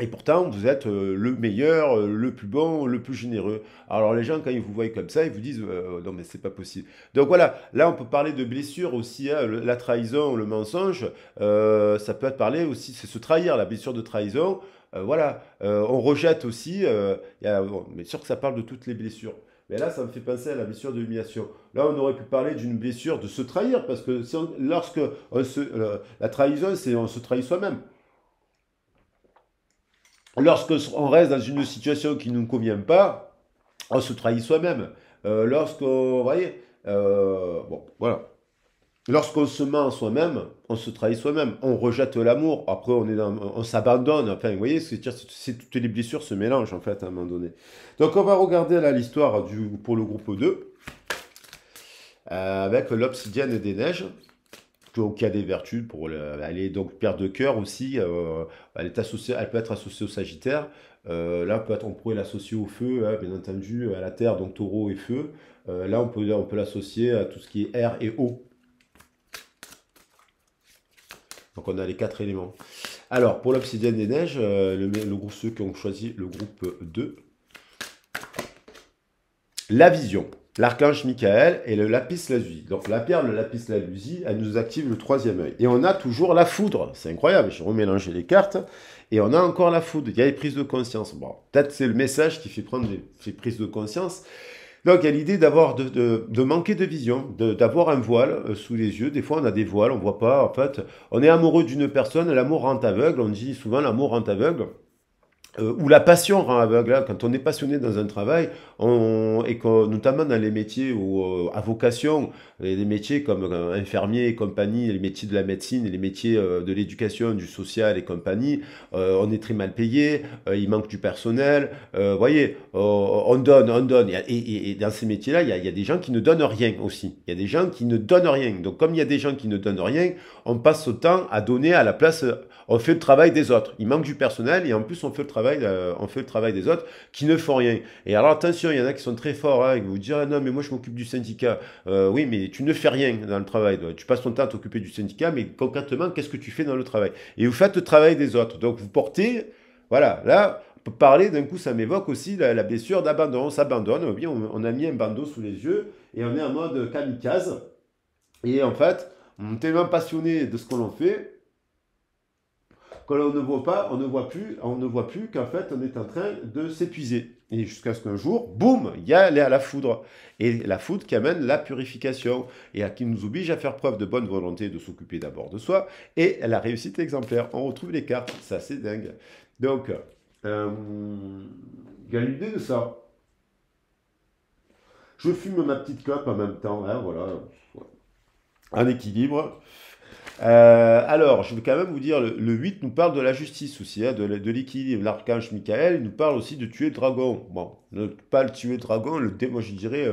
A: Et pourtant, vous êtes le meilleur, le plus bon, le plus généreux. Alors les gens, quand ils vous voient comme ça, ils vous disent non mais c'est pas possible. Donc voilà, là on peut parler de blessure aussi, hein, la trahison, le mensonge. Ça peut être parlé aussi, c'est se trahir, la blessure de trahison. Voilà, on rejette aussi. Bon, mais sûr que ça parle de toutes les blessures. Mais là, ça me fait penser à la blessure de l'humiliation. Là, on aurait pu parler d'une blessure de se trahir, parce que lorsque la trahison, c'est on se trahit soi-même. Lorsque on reste dans une situation qui ne nous convient pas, on se trahit soi-même. Lorsqu'on, vous voyez, bon, voilà. Lorsqu'on se ment en soi-même, on se trahit soi-même. On rejette l'amour. Après, on s'abandonne. Enfin, vous voyez, toutes les blessures se mélangent en fait à un moment donné. Donc, on va regarder là l'histoire pour le groupe 2, avec l'obsidienne des neiges, qui a des vertus elle est donc pierre de cœur aussi. Elle peut être associée au Sagittaire. Là, on pourrait l'associer au feu, hein, bien entendu, à la terre, donc taureau et feu. Là, on peut l'associer à tout ce qui est air et eau. Donc, on a les quatre éléments. Alors, pour l'obsidienne des neiges, ceux qui ont choisi le groupe 2, la vision. L'archange Michael et le lapis lazuli. Donc la pierre, le lapis lazuli, elle nous active le troisième œil. Et on a toujours la foudre. C'est incroyable, j'ai remélangé les cartes. Et on a encore la foudre. Il y a les prises de conscience. Bon, peut-être c'est le message qui fait prendre ces prises de conscience. Donc il y a l'idée de manquer de vision, d'avoir un voile sous les yeux. Des fois on a des voiles, on ne voit pas. En fait, on est amoureux d'une personne, l'amour rend aveugle. On dit souvent l'amour rend aveugle. Où la passion rend aveugle. Hein. Quand on est passionné dans un travail, notamment dans les métiers à vocation, les métiers comme infirmier et compagnie, les métiers de la médecine, les métiers de l'éducation, du social et compagnie, on est très mal payé, il manque du personnel. Voyez, on donne, on donne. Et dans ces métiers-là, il y a des gens qui ne donnent rien aussi. Il y a des gens qui ne donnent rien. Donc comme il y a des gens qui ne donnent rien, on passe son temps à donner à la place. On fait le travail des autres. Il manque du personnel et en plus on fait le travail des autres qui ne font rien. Et alors attention, il y en a qui sont très forts, hein, qui vous disent ah non mais moi je m'occupe du syndicat. Oui mais tu ne fais rien dans le travail. Tu passes ton temps à t'occuper du syndicat, mais concrètement qu'est-ce que tu fais dans le travail? Et vous faites le travail des autres. Donc vous portez, voilà, là on peut parler d'un coup, ça m'évoque aussi la blessure d'abandon. On s'abandonne, on a mis un bandeau sous les yeux et on est en mode kamikaze. Et en fait, on est tellement passionné de ce qu'on fait quand on ne voit pas, on ne voit plus qu'en fait on est en train de s'épuiser. Et jusqu'à ce qu'un jour, boum, il y a la foudre. Et la foudre qui amène la purification et qui nous oblige à faire preuve de bonne volonté, de s'occuper d'abord de soi. Et la réussite exemplaire. On retrouve les cartes, c'est assez dingue. Donc, il y a l'idée de ça. Je fume ma petite clope en même temps, hein, voilà, un équilibre. Alors, je vais quand même vous dire, le 8 nous parle de la justice aussi, hein, de l'équilibre. L'archange Michael nous parle aussi de tuer le dragon. Bon, ne pas le tuer le dragon, moi je dirais,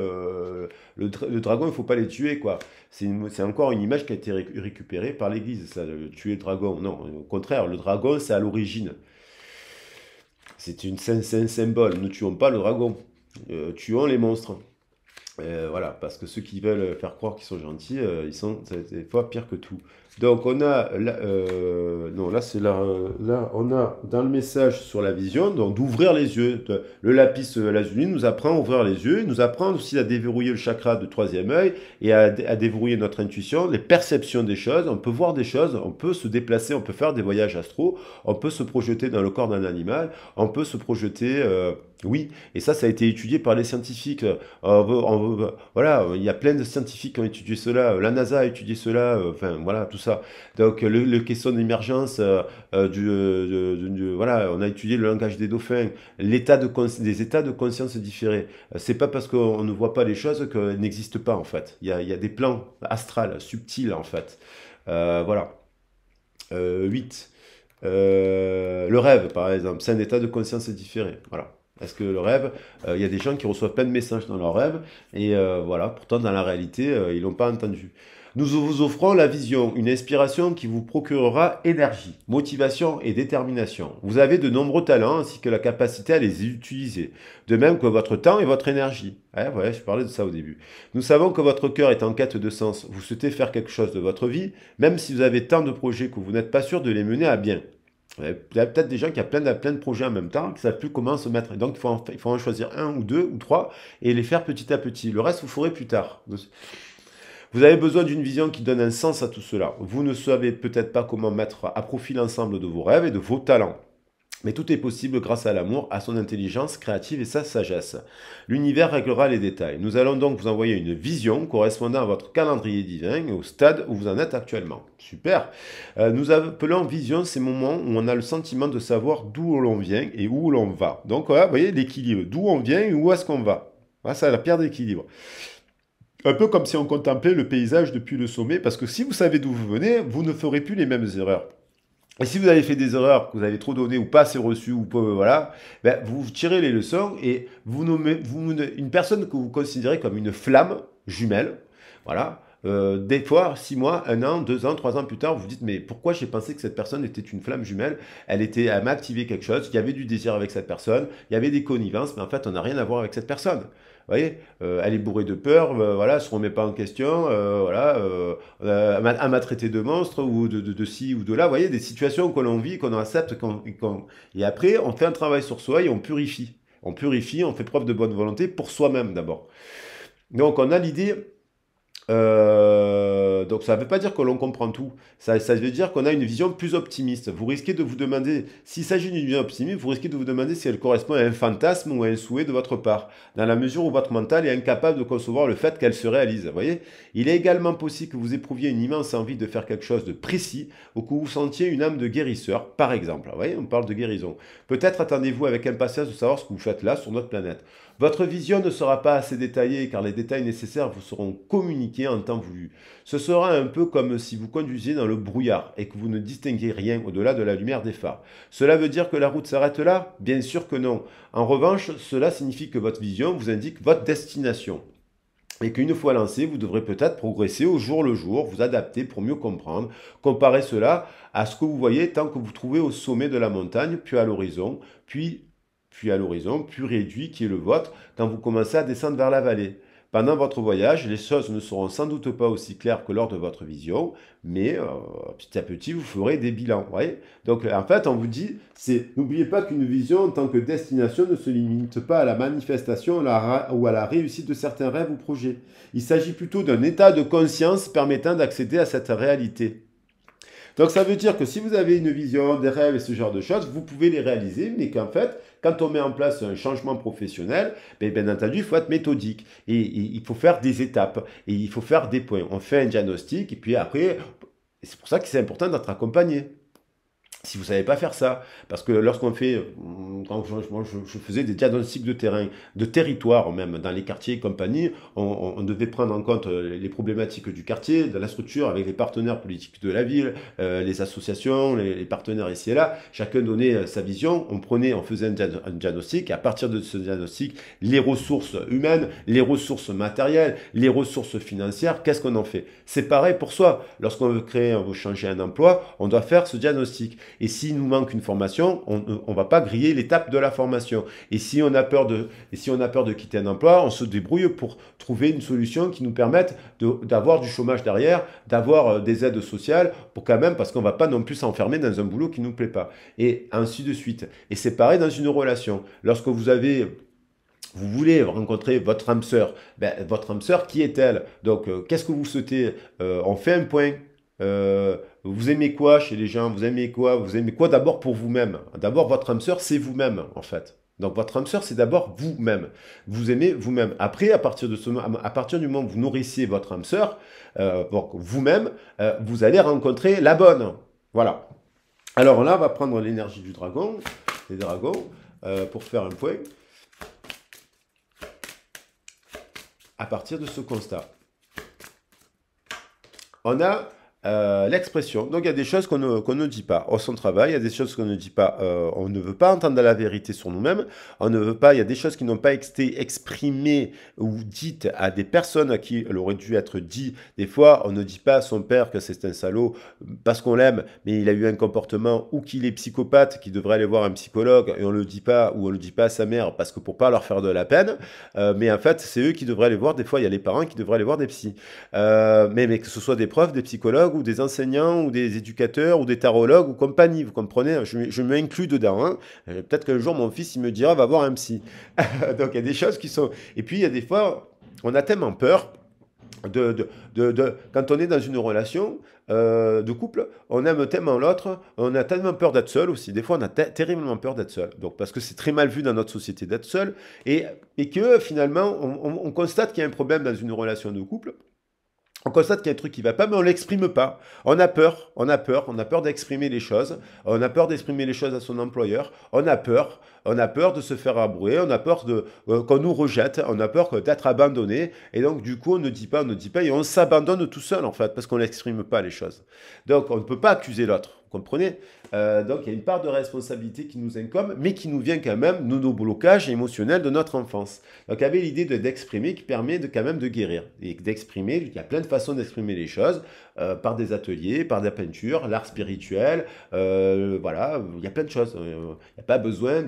A: le dragon, il ne faut pas les tuer, quoi. C'est encore une image qui a été récupérée par l'Église, ça, tuer le dragon. Non, au contraire, le dragon, c'est à l'origine. C'est un symbole. Ne tuons pas le dragon, tuons les monstres. Voilà, parce que ceux qui veulent faire croire qu'ils sont gentils, ils sont des fois pires que tout. Donc on a, là, non là c'est là, là on a dans le message sur la vision, donc d'ouvrir les yeux. Le lapis lazuli nous apprend à ouvrir les yeux, il nous apprend aussi à déverrouiller le chakra de troisième œil et à déverrouiller notre intuition, les perceptions des choses. On peut voir des choses, on peut se déplacer, on peut faire des voyages astro, on peut se projeter dans le corps d'un animal, on peut se projeter, oui, et ça a été étudié par les scientifiques. Voilà, il y a plein de scientifiques qui ont étudié cela. La NASA a étudié cela. Enfin, voilà, tout ça. Donc, le question d'émergence, voilà, on a étudié le langage des dauphins, des états de conscience différés. C'est pas parce qu'on ne voit pas les choses qu'elles n'existent pas, en fait. Il y a des plans astrales, subtils, en fait. Voilà. 8. Le rêve, par exemple, c'est un état de conscience différé. Voilà. Parce que le rêve, il y a des gens qui reçoivent plein de messages dans leur rêve, et voilà, pourtant dans la réalité, ils l'ont pas entendu. Nous vous offrons la vision, une inspiration qui vous procurera énergie, motivation et détermination. Vous avez de nombreux talents ainsi que la capacité à les utiliser, de même que votre temps et votre énergie. Ouais, je parlais de ça au début. Nous savons que votre cœur est en quête de sens. Vous souhaitez faire quelque chose de votre vie, même si vous avez tant de projets que vous n'êtes pas sûr de les mener à bien. Il y a peut-être des gens qui ont plein de projets en même temps, qui ne savent plus comment se mettre. Et donc, il faut en choisir un ou deux ou trois et les faire petit à petit. Le reste, vous ferez plus tard. Vous avez besoin d'une vision qui donne un sens à tout cela. Vous ne savez peut-être pas comment mettre à profit l'ensemble de vos rêves et de vos talents. Mais tout est possible grâce à l'amour, à son intelligence créative et sa sagesse. L'univers réglera les détails. Nous allons donc vous envoyer une vision correspondant à votre calendrier divin et au stade où vous en êtes actuellement. Super. Nous appelons vision ces moments où on a le sentiment de savoir d'où l'on vient et où l'on va. Donc voilà, vous voyez l'équilibre. D'où on vient et où est-ce qu'on va. Voilà, c'est la pierre d'équilibre. Un peu comme si on contemplait le paysage depuis le sommet, parce que si vous savez d'où vous venez, vous ne ferez plus les mêmes erreurs. Et si vous avez fait des erreurs, que vous avez trop donné ou pas assez reçu, ou pas, voilà, ben, vous tirez les leçons et une personne que vous considérez comme une flamme jumelle, voilà, des fois, 6 mois, 1 an, 2 ans, 3 ans plus tard, vous vous dites, mais pourquoi j'ai pensé que cette personne était une flamme jumelle? Elle m'a activé quelque chose, il y avait du désir avec cette personne, il y avait des connivences, mais en fait, on n'a rien à voir avec cette personne. Vous voyez, elle est bourrée de peur, voilà, elle se remet pas en question, voilà, elle m'a traité de monstre ou de ci ou de là. Vous voyez, des situations que l'on vit, qu'on accepte, et après, on fait un travail sur soi et on purifie. On purifie, on fait preuve de bonne volonté pour soi-même d'abord. Donc, on a l'idée donc ça ne veut pas dire que l'on comprend tout. Ça veut dire qu'on a une vision plus optimiste. Vous risquez de vous demander, s'il s'agit d'une vision optimiste, vous risquez de vous demander si elle correspond à un fantasme ou à un souhait de votre part, dans la mesure où votre mental est incapable de concevoir le fait qu'elle se réalise. Vous voyez, il est également possible que vous éprouviez une immense envie de faire quelque chose de précis ou que vous sentiez une âme de guérisseur, par exemple. Vous voyez, on parle de guérison. Peut-être attendez-vous avec impatience de savoir ce que vous faites là sur notre planète. Votre vision ne sera pas assez détaillée car les détails nécessaires vous seront communiqués en temps voulu. Ce sera un peu comme si vous conduisiez dans le brouillard et que vous ne distinguez rien au-delà de la lumière des phares. Cela veut dire que la route s'arrête là? Bien sûr que non. En revanche, cela signifie que votre vision vous indique votre destination. Et qu'une fois lancé, vous devrez peut-être progresser au jour le jour, vous adapter pour mieux comprendre. Comparez cela à ce que vous voyez tant que vous trouvez au sommet de la montagne, puis à l'horizon, puis à l'horizon, plus réduit qui est le vôtre quand vous commencez à descendre vers la vallée. Pendant votre voyage, les choses ne seront sans doute pas aussi claires que lors de votre vision, mais petit à petit, vous ferez des bilans. Voyez. Donc, en fait, on vous dit, n'oubliez pas qu'une vision en tant que destination ne se limite pas à la manifestation ou à la réussite de certains rêves ou projets. Il s'agit plutôt d'un état de conscience permettant d'accéder à cette réalité. Donc ça veut dire que si vous avez une vision, des rêves et ce genre de choses, vous pouvez les réaliser, mais qu'en fait, quand on met en place un changement professionnel, bien entendu, il faut être méthodique. Et il faut faire des étapes. Et il faut faire des points. On fait un diagnostic et puis après, c'est pour ça que c'est important d'être accompagné. Si vous ne savez pas faire ça, parce que lorsqu'on fait, quand je faisais des diagnostics de terrain, de territoire même, dans les quartiers et compagnie, on devait prendre en compte les problématiques du quartier, de la structure, avec les partenaires politiques de la ville, les associations, les partenaires ici et là. Chacun donnait sa vision, on faisait un diagnostic, et à partir de ce diagnostic, les ressources humaines, les ressources matérielles, les ressources financières, qu'est-ce qu'on en fait? C'est pareil pour soi. Lorsqu'on veut créer, on veut changer un emploi, on doit faire ce diagnostic. Et s'il nous manque une formation, on ne va pas griller l'étape de la formation. Et si on a peur de quitter un emploi, on se débrouille pour trouver une solution qui nous permette d'avoir du chômage derrière, d'avoir des aides sociales, pour quand même, parce qu'on ne va pas non plus s'enfermer dans un boulot qui ne nous plaît pas. Et ainsi de suite. Et c'est pareil dans une relation. Lorsque vous voulez rencontrer votre âme sœur, votre âme sœur, qui est-elle? Donc, qu'est-ce que vous souhaitez? On fait un point. Vous aimez quoi chez les gens? Vous aimez quoi? Vous aimez quoi d'abord pour vous-même? D'abord, votre âme sœur, c'est vous-même, en fait. Donc, votre âme sœur, c'est d'abord vous-même. Vous aimez vous-même. Après, à partir du moment où vous nourrissez votre âme sœur, vous-même, vous allez rencontrer la bonne. Voilà. Alors là, on va prendre l'énergie du dragon, des dragons, pour faire un point. À partir de ce constat, on a l'expression. Donc il y a des choses qu'on ne dit pas au son travail, il y a des choses qu'on ne dit pas. On ne veut pas entendre la vérité sur nous-mêmes. On ne veut pas. Il y a des choses qui n'ont pas été exprimées ou dites à des personnes à qui elles auraient dû être dites. Des fois, on ne dit pas à son père que c'est un salaud parce qu'on l'aime, mais il a eu un comportement ou qu'il est psychopathe, qu'il devrait aller voir un psychologue, et on le dit pas, ou on le dit pas à sa mère parce que pour pas leur faire de la peine. Mais en fait, c'est eux qui devraient aller voir. Des fois, il y a les parents qui devraient aller voir des psys. Mais que ce soit des profs, des psychologues, ou des enseignants, ou des éducateurs, ou des tarologues, ou compagnie, vous comprenez? Je m'inclus dedans. Hein. Peut-être qu'un jour, mon fils, il me dira, va voir un psy. Donc, il y a des choses qui sont... Et puis, il y a des fois, on a tellement peur quand on est dans une relation de couple, on aime tellement l'autre, on a tellement peur d'être seul aussi. Des fois, on a terriblement peur d'être seul. Donc, parce que c'est très mal vu dans notre société d'être seul, et que finalement, on constate qu'il y a un problème dans une relation de couple. On constate qu'il y a un truc qui ne va pas, mais on ne l'exprime pas. On a peur d'exprimer les choses. On a peur d'exprimer les choses à son employeur. On a peur de se faire abrouer. On a peur qu'on nous rejette. On a peur d'être abandonné. Et donc, du coup, on ne dit pas, et on s'abandonne tout seul, en fait, parce qu'on n'exprime pas les choses. Donc, on ne peut pas accuser l'autre. Vous comprenez? Donc, il y a une part de responsabilité qui nous incombe, mais qui nous vient quand même de nos blocages émotionnels de notre enfance. Donc, il y avait l'idée d'exprimer qui permet quand même de guérir. Et d'exprimer, il y a plein de façons d'exprimer les choses, par des ateliers, par de la peinture, l'art spirituel, voilà, il y a plein de choses. Il n'y a pas besoin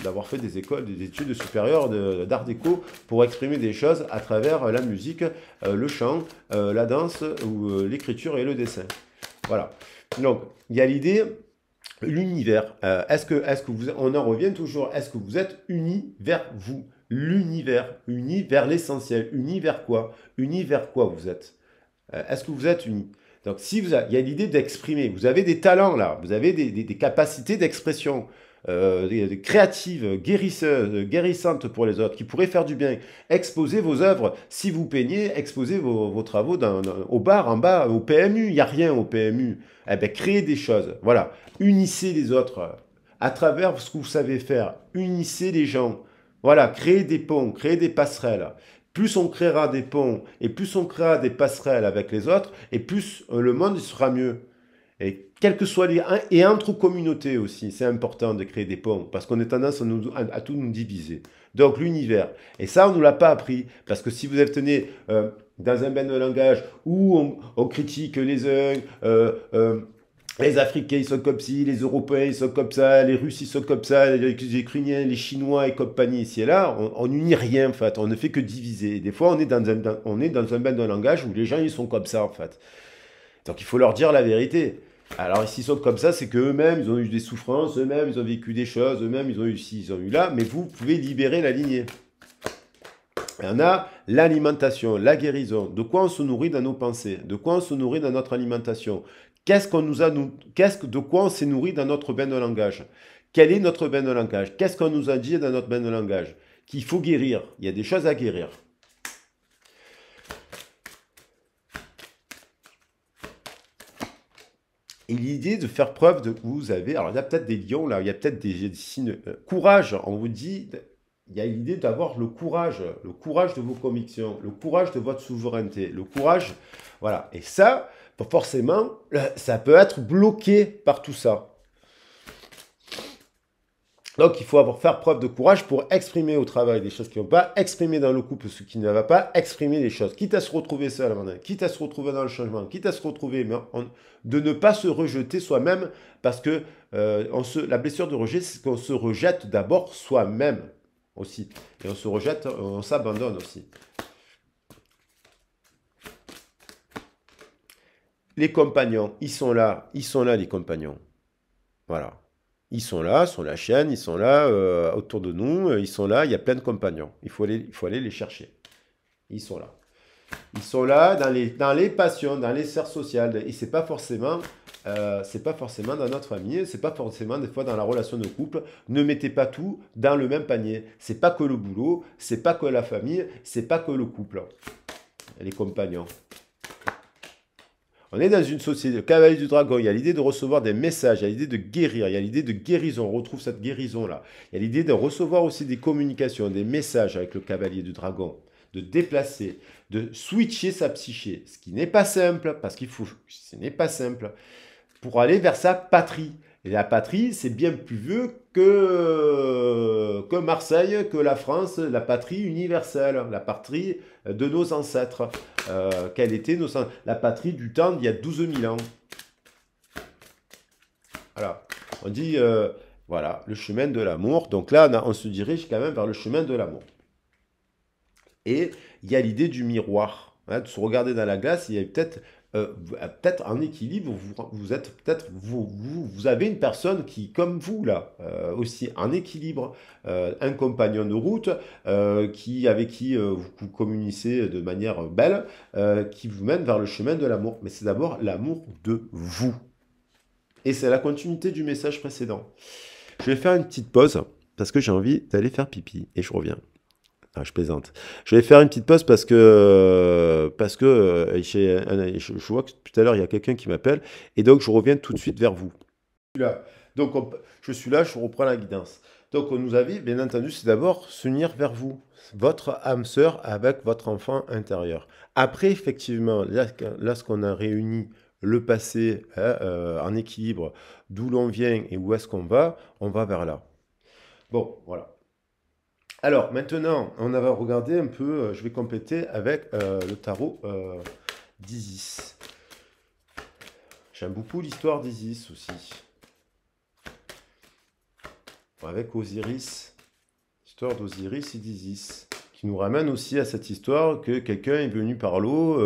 A: d'avoir fait des écoles, des études supérieures d'art déco pour exprimer des choses à travers la musique, le chant, la danse, ou l'écriture et le dessin. Voilà. Donc, il y a l'idée, l'univers. Est-ce que on en revient toujours, est-ce que vous êtes unis vers vous? L'univers, unis vers l'essentiel. Unis vers quoi? Unis vers quoi vous êtes? Est-ce que vous êtes unis? Donc, il y a l'idée d'exprimer. Vous avez des talents là, vous avez des capacités d'expression. Créatives, guérissantes pour les autres, qui pourraient faire du bien. Exposez vos œuvres. Si vous peignez, exposez vos travaux au bar, en bas, au PMU. Il n'y a rien au PMU. Eh bien, créez des choses. Voilà. Unissez les autres à travers ce que vous savez faire. Unissez les gens. Voilà. Créez des ponts, créez des passerelles. Plus on créera des ponts et plus on créera des passerelles avec les autres, et plus le monde sera mieux. Et quels que soient et entre communautés aussi, c'est important de créer des ponts, parce qu'on a tendance à tout nous diviser. Donc l'univers. Et ça, on ne nous l'a pas appris, parce que si vous êtes né dans un bain de langage où on critique les uns, les Africains, ils sont comme ci, les Européens, ils sont comme ça, les Russes, ils sont comme ça, les Ukrainiens, les Chinois et compagnie, ici et là, on n'unit rien, en fait. On ne fait que diviser. Et des fois, on est dans un bain de langage où les gens, ils sont comme ça, en fait. Donc, il faut leur dire la vérité. Alors, s'ils sont comme ça, c'est qu'eux-mêmes, ils ont eu des souffrances, eux-mêmes, ils ont vécu des choses, eux-mêmes, ils ont eu ci, ils ont eu là, mais vous pouvez libérer la lignée. Et on a l'alimentation, la guérison. De quoi on se nourrit dans nos pensées? De quoi on se nourrit dans notre alimentation? De quoi on s'est nourri dans notre bain de langage? Quel est notre bain de langage? Qu'est-ce qu'on nous a dit dans notre bain de langage? Qu'il faut guérir. Il y a des choses à guérir. Et l'idée de faire preuve de que vous avez, alors il y a peut-être des lions là, il y a peut-être des signes, courage, on vous dit, il y a l'idée d'avoir le courage de vos convictions, le courage de votre souveraineté, le courage, voilà. Et ça, forcément, ça peut être bloqué par tout ça. Donc, il faut faire preuve de courage pour exprimer au travail des choses qui ne vont pas, exprimer dans le couple ce qui ne va pas, exprimer des choses, quitte à se retrouver seul, quitte à se retrouver dans le changement, quitte à se retrouver, de ne pas se rejeter soi-même, parce que la blessure de rejet, c'est qu'on se rejette d'abord soi-même aussi. Et on se rejette, on s'abandonne aussi. Les compagnons, ils sont là les compagnons. Voilà. Ils sont là, sur la chaîne, ils sont là autour de nous, ils sont là, il y a plein de compagnons. Il faut aller les chercher. Ils sont là. Ils sont là dans les passions, dans les sphères sociales. Et c'est pas forcément dans notre famille, c'est pas forcément des fois dans la relation de couple. Ne mettez pas tout dans le même panier. C'est pas que le boulot, c'est pas que la famille, c'est pas que le couple. Les compagnons. On est dans une société, le cavalier du dragon, il y a l'idée de recevoir des messages, il y a l'idée de guérir, il y a l'idée de guérison, on retrouve cette guérison-là. Il y a l'idée de recevoir aussi des communications, des messages avec le cavalier du dragon, de déplacer, de switcher sa psyché, ce qui n'est pas simple, parce ce n'est pas simple, pour aller vers sa patrie. Et la patrie, c'est bien plus vieux que Marseille, que la France, la patrie universelle, la patrie de nos ancêtres. Quelle était la patrie du temps d'il y a 12 000 ans. Voilà. On dit, voilà, le chemin de l'amour. Donc là, on se dirige quand même vers le chemin de l'amour. Et il y a l'idée du miroir. Hein, de se regarder dans la glace, il y a peut-être un équilibre. Vous avez une personne qui, comme vous là, aussi un équilibre, un compagnon de route, avec qui vous communiquez de manière belle, qui vous mène vers le chemin de l'amour. Mais c'est d'abord l'amour de vous. Et c'est la continuité du message précédent. Je vais faire une petite pause parce que j'ai envie d'aller faire pipi et je reviens. Ah, je plaisante. Je vais faire une petite pause parce que je vois que tout à l'heure, il y a quelqu'un qui m'appelle. Et donc, je reviens tout de suite vers vous. Là. Donc, je suis là, je reprends la guidance. Donc, on nous a dit, bien entendu, c'est d'abord s'unir vers vous, votre âme sœur avec votre enfant intérieur. Après, effectivement, lorsqu'on a réuni le passé en équilibre, d'où l'on vient et où est-ce qu'on va, on va vers là. Bon, voilà. Alors, maintenant, on va regarder un peu, je vais compléter avec le tarot d'Isis. J'aime beaucoup l'histoire d'Isis aussi. Avec Osiris, l'histoire d'Osiris et d'Isis, qui nous ramène aussi à cette histoire que quelqu'un est venu par l'eau,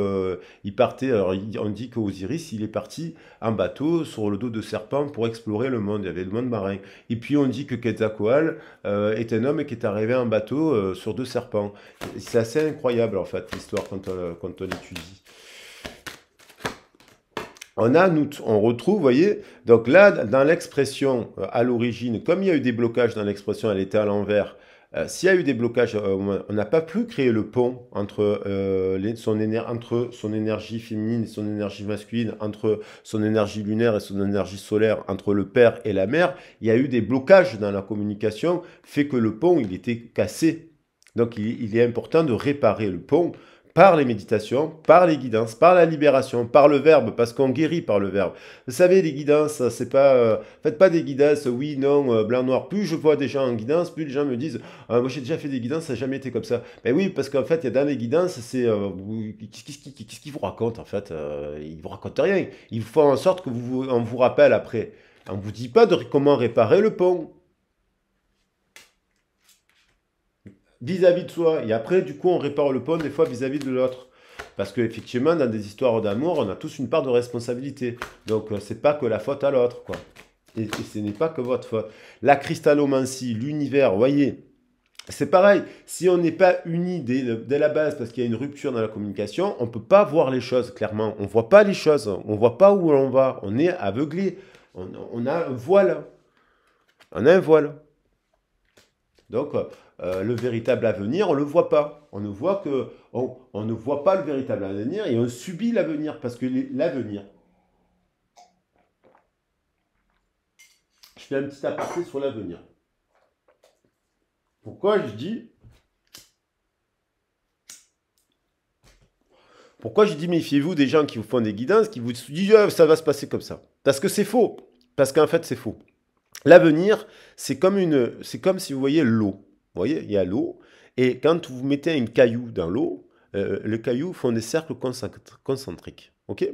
A: il partait, alors on dit qu'Osiris, il est parti en bateau sur le dos de serpent pour explorer le monde, il y avait le monde marin. Et puis on dit que Quetzalcoatl est un homme qui est arrivé en bateau sur deux serpents. C'est assez incroyable en fait l'histoire quand on l'étudie. On retrouve, vous voyez, donc là, dans l'expression à l'origine, comme il y a eu des blocages dans l'expression, elle était à l'envers, s'il y a eu des blocages, on n'a pas pu créer le pont entre, entre son énergie féminine et son énergie masculine, entre son énergie lunaire et son énergie solaire, entre le père et la mère. Il y a eu des blocages dans la communication, fait que le pont, il était cassé. Donc il est important de réparer le pont par les méditations, par les guidances, par la libération, par le verbe, parce qu'on guérit par le verbe. Vous savez, les guidances, c'est pas... faites pas des guidances, oui, non, blanc, noir. Plus je vois des gens en guidance, plus les gens me disent, moi j'ai déjà fait des guidances, ça n'a jamais été comme ça. Ben oui, parce qu'en fait, il y a dans les guidances, c'est... qu'est-ce qu'ils vous racontent, en fait ils vous racontent rien. Ils font en sorte que on vous rappelle après. On vous dit pas comment réparer le pont. Vis-à-vis de soi. Et après, du coup, on répare le pont des fois vis-à-vis de l'autre. Parce qu'effectivement, dans des histoires d'amour, on a tous une part de responsabilité. Donc, c'est pas que la faute à l'autre, quoi. Et ce n'est pas que votre faute. La cristallomancie, l'univers, voyez, c'est pareil. Si on n'est pas unis dès la base, parce qu'il y a une rupture dans la communication, on ne peut pas voir les choses, clairement. On ne voit pas les choses. On ne voit pas où on va. On est aveuglé. On a un voile. On a un voile. Donc, le véritable avenir, on ne le voit pas. On ne voit pas le véritable avenir et on subit l'avenir parce que l'avenir, fais un petit aparté sur l'avenir. Pourquoi je dis méfiez-vous des gens qui vous font des guidances, qui vous disent ah, ça va se passer comme ça. Parce que c'est faux. Parce qu'en fait, c'est faux. L'avenir, c'est comme si vous voyez l'eau. Vous voyez, il y a l'eau. Et quand vous mettez un caillou dans l'eau, le caillou font des cercles concentriques. Ok?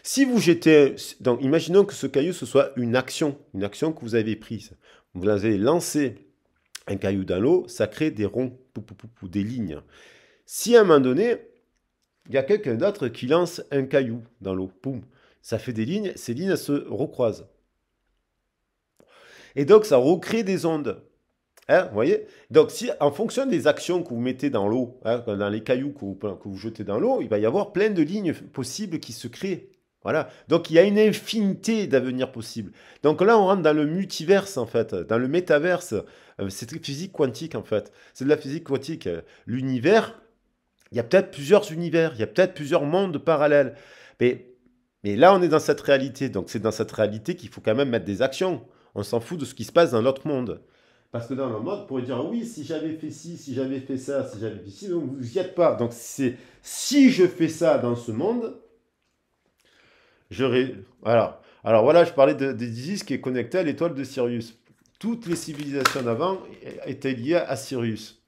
A: Si vous jetez, donc imaginons que ce caillou ce soit une action que vous avez prise. Vous avez lancé un caillou dans l'eau, ça crée des ronds, des lignes. Si à un moment donné, il y a quelqu'un d'autre qui lance un caillou dans l'eau, poum, ça fait des lignes, ces lignes se recroisent. Et donc ça recrée des ondes. Hein, vous voyez? Donc, si, en fonction des actions que vous mettez dans l'eau, hein, dans les cailloux que vous jetez dans l'eau, il va y avoir plein de lignes possibles qui se créent. Voilà. Donc, il y a une infinité d'avenirs possibles. Donc là, on rentre dans le multiverse, en fait, dans le métaverse. C'est de la physique quantique, en fait. C'est de la physique quantique. L'univers, il y a peut-être plusieurs univers, il y a peut-être plusieurs mondes parallèles. Mais là, on est dans cette réalité. Donc, c'est dans cette réalité qu'il faut quand même mettre des actions. On s'en fout de ce qui se passe dans l'autre monde. Parce que dans le mode, on pourrait dire oui, si j'avais fait ci, si j'avais fait ça, si j'avais fait ci, donc vous n'y êtes pas. Donc c'est si je fais ça dans ce monde, j'aurais. Alors voilà, je parlais d'Isis qui est connecté à l'étoile de Sirius. Toutes les civilisations d'avant étaient liées à Sirius.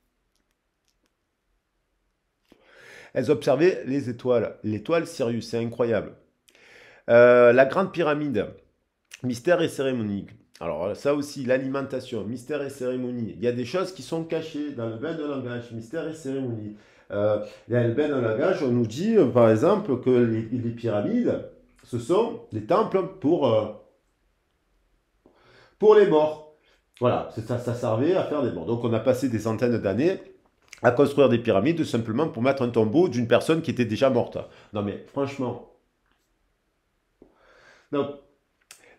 A: Elles observaient les étoiles. L'étoile Sirius, c'est incroyable. La grande pyramide, mystère et cérémonie. Alors ça aussi, l'alimentation, mystère et cérémonie. Il y a des choses qui sont cachées dans le bain de langage, mystère et cérémonie. Dans le bain de langage, on nous dit par exemple que les pyramides, ce sont des temples pour les morts. Voilà, ça servait à faire des morts. Donc on a passé des centaines d'années à construire des pyramides simplement pour mettre un tombeau d'une personne qui était déjà morte. Non mais franchement. Donc,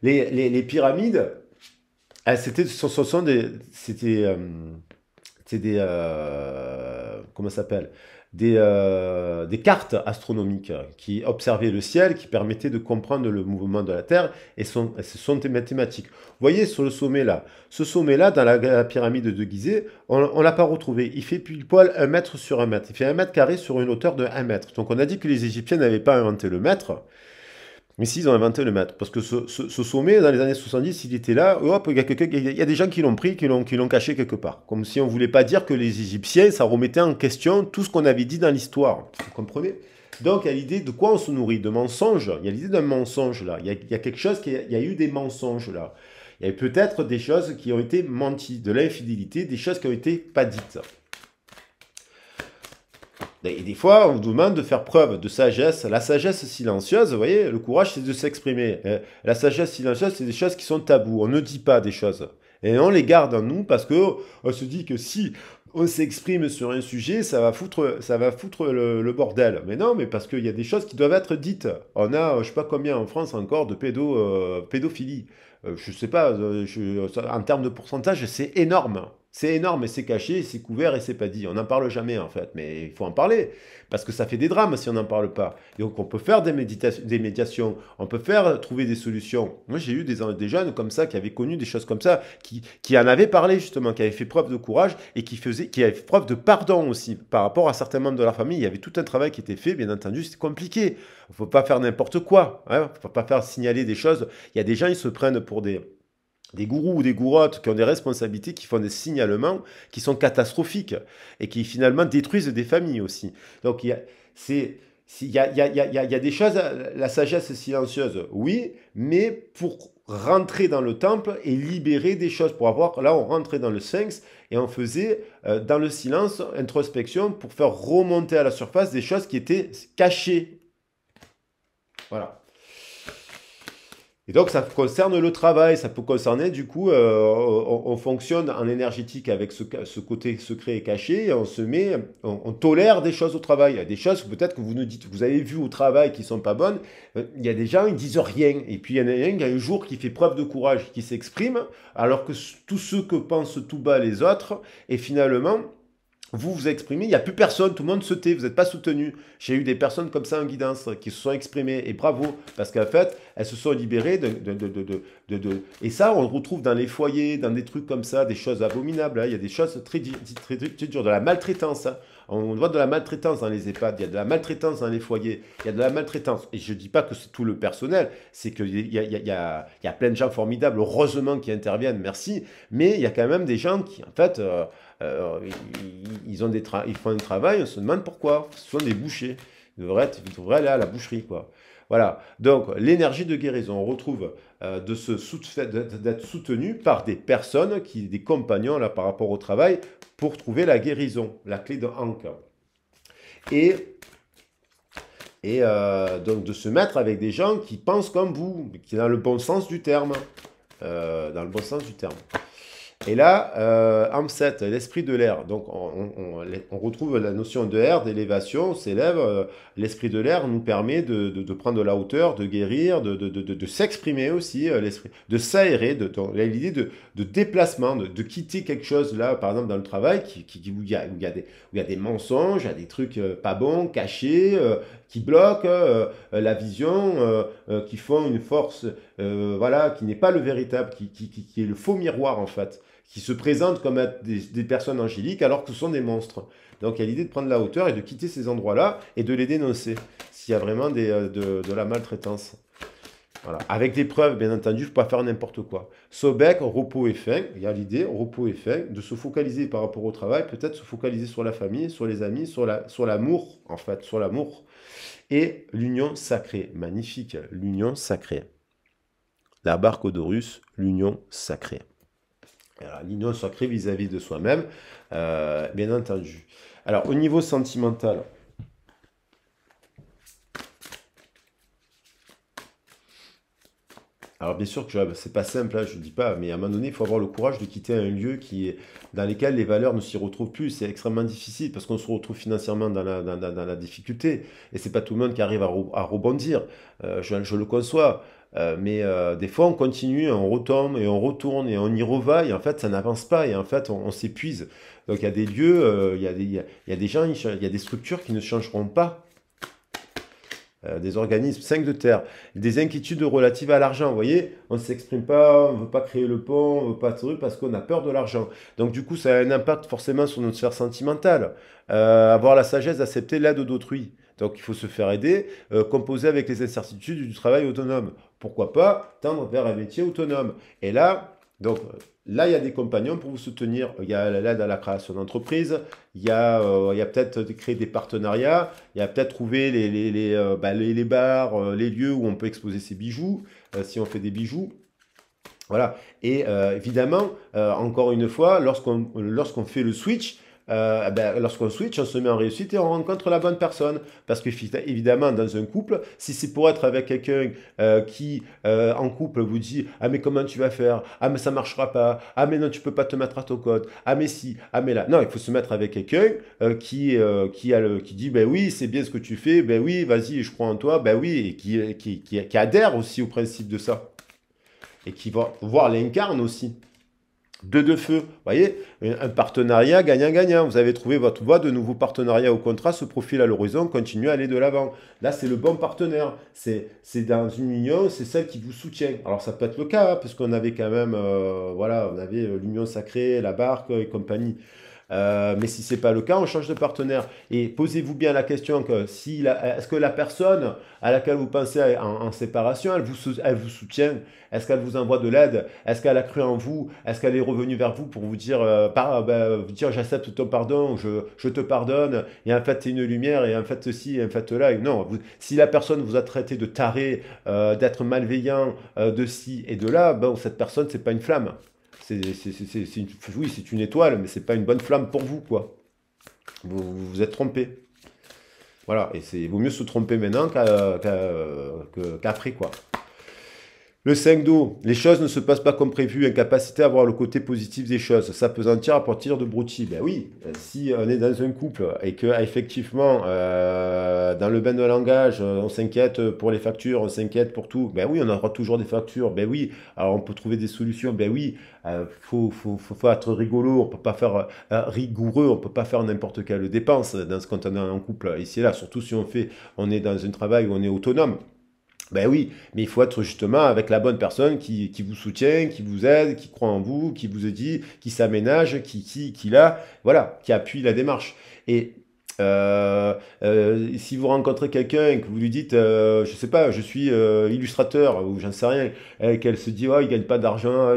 A: les pyramides, c'était des comment ça s'appelle des cartes astronomiques qui observaient le ciel, qui permettaient de comprendre le mouvement de la Terre, et ce sont des mathématiques. Vous voyez sur le sommet là, ce sommet là dans la pyramide de Gizeh, on l'a pas retrouvé. Il fait pile poil 1 mètre sur 1 mètre. Il fait 1 mètre carré sur une hauteur de 1 mètre. Donc on a dit que les Égyptiens n'avaient pas inventé le mètre. Mais s'ils ont inventé le mètre, parce que ce sommet, dans les années 70, il était là, hop, il y a des gens qui l'ont pris, qui l'ont caché quelque part. Comme si on ne voulait pas dire que les Égyptiens, ça remettait en question tout ce qu'on avait dit dans l'histoire. Vous comprenez? Donc, il y a l'idée de quoi on se nourrit, de mensonges. Il y a l'idée d'un mensonge, là. Il y a quelque chose, il y a eu des mensonges, là. Il y a peut-être des choses qui ont été menties, de l'infidélité, des choses qui ont été pas dites. Et des fois, on vous demande de faire preuve de sagesse. La sagesse silencieuse, vous voyez, le courage, c'est de s'exprimer. La sagesse silencieuse, c'est des choses qui sont tabous. On ne dit pas des choses. Et on les garde en nous parce qu'on se dit que si on s'exprime sur un sujet, ça va foutre le bordel. Mais non, mais parce qu'il y a des choses qui doivent être dites. On a, je ne sais pas combien en France encore de pédophilie. Je ne sais pas, en termes de pourcentage, c'est énorme. C'est énorme et c'est caché, c'est couvert et c'est pas dit. On n'en parle jamais en fait, mais il faut en parler parce que ça fait des drames si on n'en parle pas. Et donc on peut faire des médiations, on peut trouver des solutions. Moi j'ai eu des jeunes comme ça qui avaient connu des choses comme ça, qui en avaient parlé justement, qui avaient fait preuve de courage et qui avaient fait preuve de pardon aussi par rapport à certains membres de leur famille. Il y avait tout un travail qui était fait, bien entendu, c'est compliqué. Il ne faut pas faire n'importe quoi, hein. Il ne faut pas faire signaler des choses. Il y a des gens, ils se prennent pour des gourous ou des gourottes qui ont des responsabilités, qui font des signalements qui sont catastrophiques et qui finalement détruisent des familles aussi. Donc il y a des choses, la sagesse silencieuse, oui, mais pour rentrer dans le temple et libérer des choses, pour avoir, là on rentrait dans le sphinx et on faisait dans le silence, introspection, pour faire remonter à la surface des choses qui étaient cachées. Voilà. Et donc, ça concerne le travail, ça peut concerner, du coup, on fonctionne en énergétique avec ce côté secret et caché, et on tolère des choses au travail. Il y a des choses, peut-être que vous nous dites, vous avez vu au travail qui sont pas bonnes, il y a des gens, ils disent rien. Et puis, il y en a un qui a un jour qui fait preuve de courage, qui s'exprime, alors que tous ceux que pensent tout bas les autres, et finalement, vous vous exprimez, il n'y a plus personne, tout le monde se tait, vous n'êtes pas soutenu. J'ai eu des personnes comme ça en guidance qui se sont exprimées, et bravo, parce qu'en fait, elles se sont libérées Et ça, on le retrouve dans les foyers, dans des trucs comme ça, des choses abominables, hein. Il y a des choses très dures, de la maltraitance, hein. On voit de la maltraitance dans les EHPAD, il y a de la maltraitance dans les foyers, il y a de la maltraitance. Et je ne dis pas que c'est tout le personnel, c'est qu'il y a plein de gens formidables, heureusement, qui interviennent, merci, mais il y a quand même des gens qui, en fait, ils font un travail, on se demande pourquoi. Ce sont des bouchers. Ils devraient aller à la boucherie, quoi. Voilà. Donc, l'énergie de guérison, on retrouve d'être soutenu par des personnes, des compagnons, là, par rapport au travail, pour trouver la guérison, la clé de Ankh. Et, donc, de se mettre avec des gens qui pensent comme vous, qui dans le bon sens du terme. Dans le bon sens du terme. Et là, Amset, l'esprit de l'air. Donc, on retrouve la notion de air, d'élévation, on s'élève. L'esprit de l'air nous permet de prendre de la hauteur, de guérir, de s'exprimer aussi, l'esprit, de s'aérer. L'idée de déplacement, de quitter quelque chose, là, par exemple, dans le travail, où il y a des mensonges, il y a des trucs pas bons, cachés, qui bloquent la vision, qui font une force, voilà, qui n'est pas le véritable, qui est le faux miroir, en fait, qui se présentent comme des personnes angéliques alors que ce sont des monstres. Donc il y a l'idée de prendre la hauteur et de quitter ces endroits-là et de les dénoncer s'il y a vraiment de la maltraitance. Voilà. Avec des preuves, bien entendu, il ne faut pas faire n'importe quoi. Sobek, repos et faim, il y a l'idée, repos et faim, de se focaliser par rapport au travail, peut-être se focaliser sur la famille, sur les amis, sur l'amour, en fait, sur l'amour. Et l'union sacrée, magnifique, l'union sacrée. La barque Odorus, l'union sacrée. Alors, l'union sacrée vis-à-vis de soi-même, bien entendu. Alors, au niveau sentimental, alors bien sûr que c'est pas simple, là, je ne dis pas, mais à un moment donné, il faut avoir le courage de quitter un lieu dans lequel les valeurs ne s'y retrouvent plus. C'est extrêmement difficile parce qu'on se retrouve financièrement dans la difficulté. Et c'est pas tout le monde qui arrive à rebondir. Je le conçois. Mais des fois, on continue, on retombe et on retourne et on y reva. Et en fait, ça n'avance pas. Et en fait, on s'épuise. Donc, il y a des lieux, il y a des gens, il y a des structures qui ne changeront pas. Des organismes 5 de terre, des inquiétudes relatives à l'argent. Vous voyez, on ne s'exprime pas, on ne veut pas créer le pont, on ne veut pas de truc parce qu'on a peur de l'argent. Donc du coup, ça a un impact forcément sur notre sphère sentimentale. Avoir la sagesse d'accepter l'aide d'autrui. Donc il faut se faire aider, composer avec les incertitudes du travail autonome. Pourquoi pas tendre vers un métier autonome. Et là, donc là, il y a des compagnons pour vous soutenir. Il y a l'aide à la création d'entreprise. Il y a peut-être créer des partenariats. Il y a peut-être trouver les bars, les lieux où on peut exposer ses bijoux, si on fait des bijoux. Voilà. Et évidemment, encore une fois, lorsqu'on fait le switch, lorsqu'on switch, on se met en réussite et on rencontre la bonne personne. Parce que évidemment, dans un couple, si c'est pour être avec quelqu'un qui, en couple, vous dit « Ah mais comment tu vas faire? Ah mais ça marchera pas. Ah mais non, tu peux pas te mettre à ton code. Ah mais si. Ah mais là. » Non, il faut se mettre avec quelqu'un qui dit « Ben oui, c'est bien ce que tu fais. Ben oui, vas-y, je crois en toi. Ben oui. » Et qui adhère aussi au principe de ça. Et qui va voir l'incarne aussi. Deux feu, vous voyez, un partenariat gagnant-gagnant. Vous avez trouvé votre voie, de nouveaux partenariats au contrat se profilent à l'horizon, continuez à aller de l'avant. Là, c'est le bon partenaire. C'est dans une union, c'est celle qui vous soutient. Alors, ça peut être le cas, hein, parce qu'on avait quand même, voilà, on avait l'union sacrée, la barque et compagnie. Mais si ce n'est pas le cas, on change de partenaire. Et posez-vous bien la question que est-ce que la personne à laquelle vous pensez en séparation, elle vous soutient? Est-ce qu'elle vous envoie de l'aide? Est-ce qu'elle a cru en vous? Est-ce qu'elle est revenue vers vous pour vous dire, vous dire j'accepte ton pardon, je te pardonne, et en fait c'est une lumière, et en fait ceci, et en fait là. Non, si la personne vous a traité de taré, d'être malveillant, de ci et de là, bon, cette personne, c'est pas une flamme. Oui, c'est une étoile, mais c'est pas une bonne flamme pour vous, quoi. Vous vous êtes trompé. Voilà, et vaut mieux se tromper maintenant qu'après, quoi. Le 5 d'eau, les choses ne se passent pas comme prévu, incapacité à voir le côté positif des choses, s'apesantir à partir de broutilles. Ben oui, si on est dans un couple et que effectivement, dans le bain de langage, on s'inquiète pour les factures, on s'inquiète pour tout, ben oui, on aura toujours des factures, ben oui, alors on peut trouver des solutions, ben oui, faut être rigolo, on peut pas faire rigoureux, on peut pas faire n'importe quelle dépense dans ce quand on est en couple, ici et là, surtout si on est dans un travail où on est autonome. Ben oui, mais il faut être justement avec la bonne personne qui vous soutient, qui vous aide, qui croit en vous, qui vous dit, qui s'aménage, qui là, voilà, qui appuie la démarche. Et si vous rencontrez quelqu'un et que vous lui dites, je sais pas, je suis illustrateur ou j'en sais rien, et qu'elle se dit, oh, il gagne pas d'argent,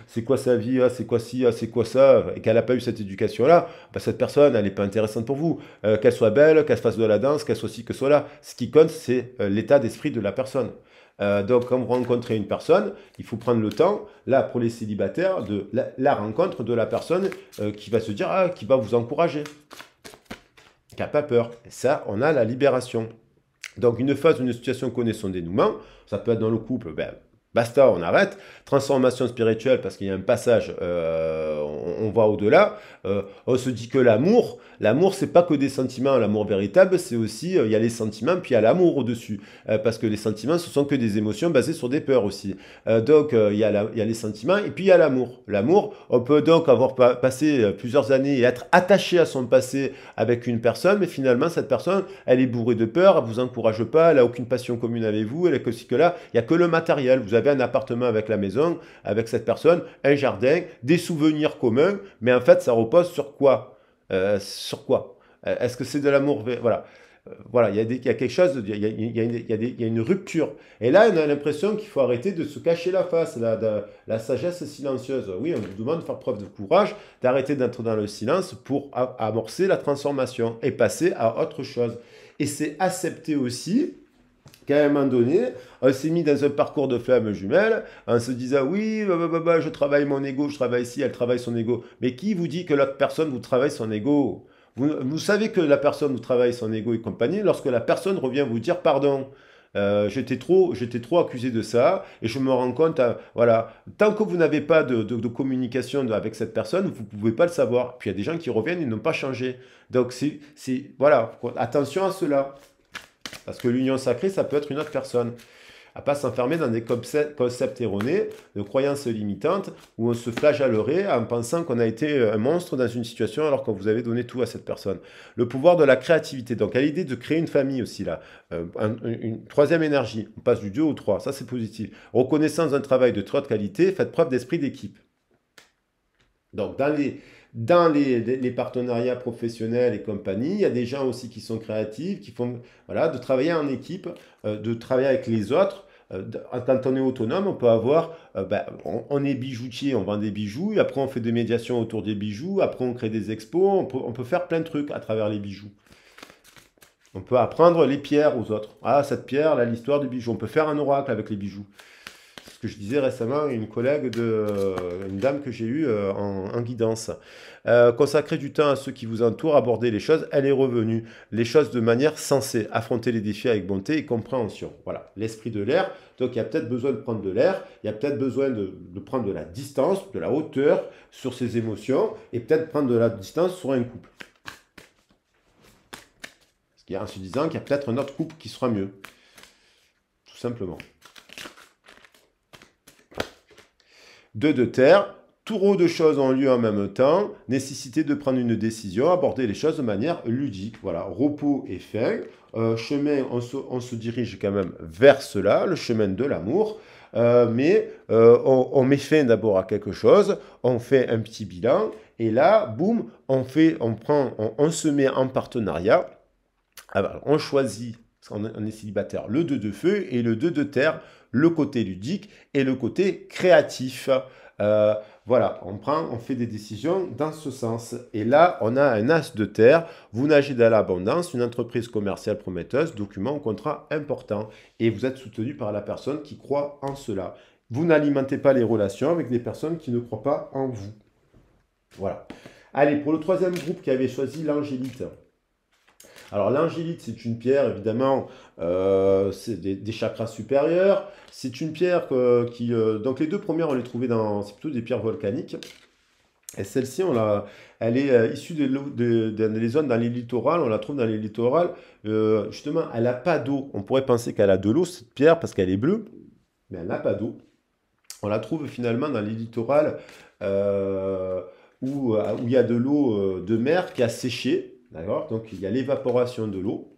A: c'est quoi sa vie, ah, c'est quoi ci, ah, c'est quoi ça, et qu'elle n'a pas eu cette éducation-là, ben, cette personne, elle n'est pas intéressante pour vous. Qu'elle soit belle, qu'elle fasse de la danse, qu'elle soit ci, que soit là. Ce qui compte, c'est l'état d'esprit de la personne. Donc, quand vous rencontrez une personne, il faut prendre le temps, là, pour les célibataires, de la rencontre de la personne qui va se dire, ah, qui va vous encourager, qui n'a pas peur. Et ça, on a la libération. Donc, une phase, une situation connaît son dénouement. Ça peut être dans le couple, ben, basta, on arrête. Transformation spirituelle, parce qu'il y a un passage, on va au-delà. On se dit que l'amour, c'est pas que des sentiments. L'amour véritable, c'est aussi, il y a les sentiments, puis il y a l'amour au-dessus. Parce que les sentiments, ce sont que des émotions basées sur des peurs aussi. Donc, il y a les sentiments, et puis il y a l'amour. L'amour, on peut donc avoir passé plusieurs années et être attaché à son passé avec une personne, mais finalement, cette personne, elle est bourrée de peur, elle vous encourage pas, elle a aucune passion commune avec vous, elle est que ci, que là. Il y a que le matériel. Vous avez un appartement avec la maison, avec cette personne, un jardin, des souvenirs communs, mais en fait, ça repose sur quoi? Sur quoi? Est-ce que c'est de l'amour? Voilà. Voilà, il y a quelque chose, il y a une rupture. Et là, on a l'impression qu'il faut arrêter de se cacher la face, la sagesse silencieuse. Oui, on vous demande de faire preuve de courage, d'arrêter d'être dans le silence pour amorcer la transformation et passer à autre chose. Et c'est accepter aussi qu'à un moment donné, on s'est mis dans un parcours de flammes jumelles en se disant oui, je travaille mon ego, je travaille ici, elle travaille son ego. Mais qui vous dit que l'autre personne vous travaille son ego? Vous savez que la personne vous travaille son ego et compagnie lorsque la personne revient vous dire pardon. J'étais trop accusé de ça et je me rends compte, voilà, tant que vous n'avez pas de communication avec cette personne, vous ne pouvez pas le savoir. Puis il y a des gens qui reviennent et n'ont pas changé. Donc voilà, attention à cela. Parce que l'union sacrée, ça peut être une autre personne. À pas s'enfermer dans des concepts erronés, de croyances limitantes, où on se flagellerait en pensant qu'on a été un monstre dans une situation alors que vous avez donné tout à cette personne. Le pouvoir de la créativité. Donc, à l'idée de créer une famille aussi, là. Une troisième énergie. On passe du 2 au 3. Ça, c'est positif. Reconnaissance d'un travail de très haute qualité. Faites preuve d'esprit d'équipe. Donc, dans les partenariats professionnels et compagnie, il y a des gens aussi qui sont créatifs, qui font, voilà, de travailler en équipe, de travailler avec les autres. Quand on est autonome, on peut avoir, on est bijoutier, on vend des bijoux, et après on fait des médiations autour des bijoux, après on crée des expos, on peut faire plein de trucs à travers les bijoux. On peut apprendre les pierres aux autres. Ah, cette pierre, là, l'histoire du bijou. On peut faire un oracle avec les bijoux. Ce que je disais récemment à une collègue, une dame que j'ai eue en guidance. Consacrer du temps à ceux qui vous entourent, aborder les choses, elle est revenue. Les choses de manière sensée, affronter les défis avec bonté et compréhension. Voilà, l'esprit de l'air. Donc il y a peut-être besoin de prendre de l'air, il y a peut-être besoin de prendre de la distance, de la hauteur sur ses émotions et peut-être prendre de la distance sur un couple. Parce qu'il y a en se disant qu'il y a peut-être un autre couple qui sera mieux. Tout simplement. 2 de terre, tourreau de choses ont lieu en même temps, nécessité de prendre une décision, aborder les choses de manière ludique. Voilà, repos et fin. Chemin, on se dirige quand même vers cela, le chemin de l'amour. Mais on met fin d'abord à quelque chose, on fait un petit bilan, et là, boum, on se met en partenariat. Alors, on choisit, parce qu'on est célibataire, le 2 de feu et le 2 de terre, le côté ludique et le côté créatif. Voilà, on fait des décisions dans ce sens. Et là, on a un as de terre, vous nagez dans l'abondance, une entreprise commerciale prometteuse, document, contrat important. Et vous êtes soutenu par la personne qui croit en cela. Vous n'alimentez pas les relations avec des personnes qui ne croient pas en vous. Voilà. Allez, pour le troisième groupe qui avait choisi l'angélite. Alors l'angélite, c'est une pierre, évidemment, c'est des chakras supérieurs. C'est une pierre donc les deux premières, on les trouvait c'est plutôt des pierres volcaniques. Et celle-ci, elle est issue des zones dans les littorales, on la trouve dans les littorales. Justement, elle n'a pas d'eau. On pourrait penser qu'elle a de l'eau, cette pierre, parce qu'elle est bleue, mais elle n'a pas d'eau. On la trouve finalement dans les littorales euh, où il y a de l'eau de mer qui a séché, d'accord? Donc il y a l'évaporation de l'eau.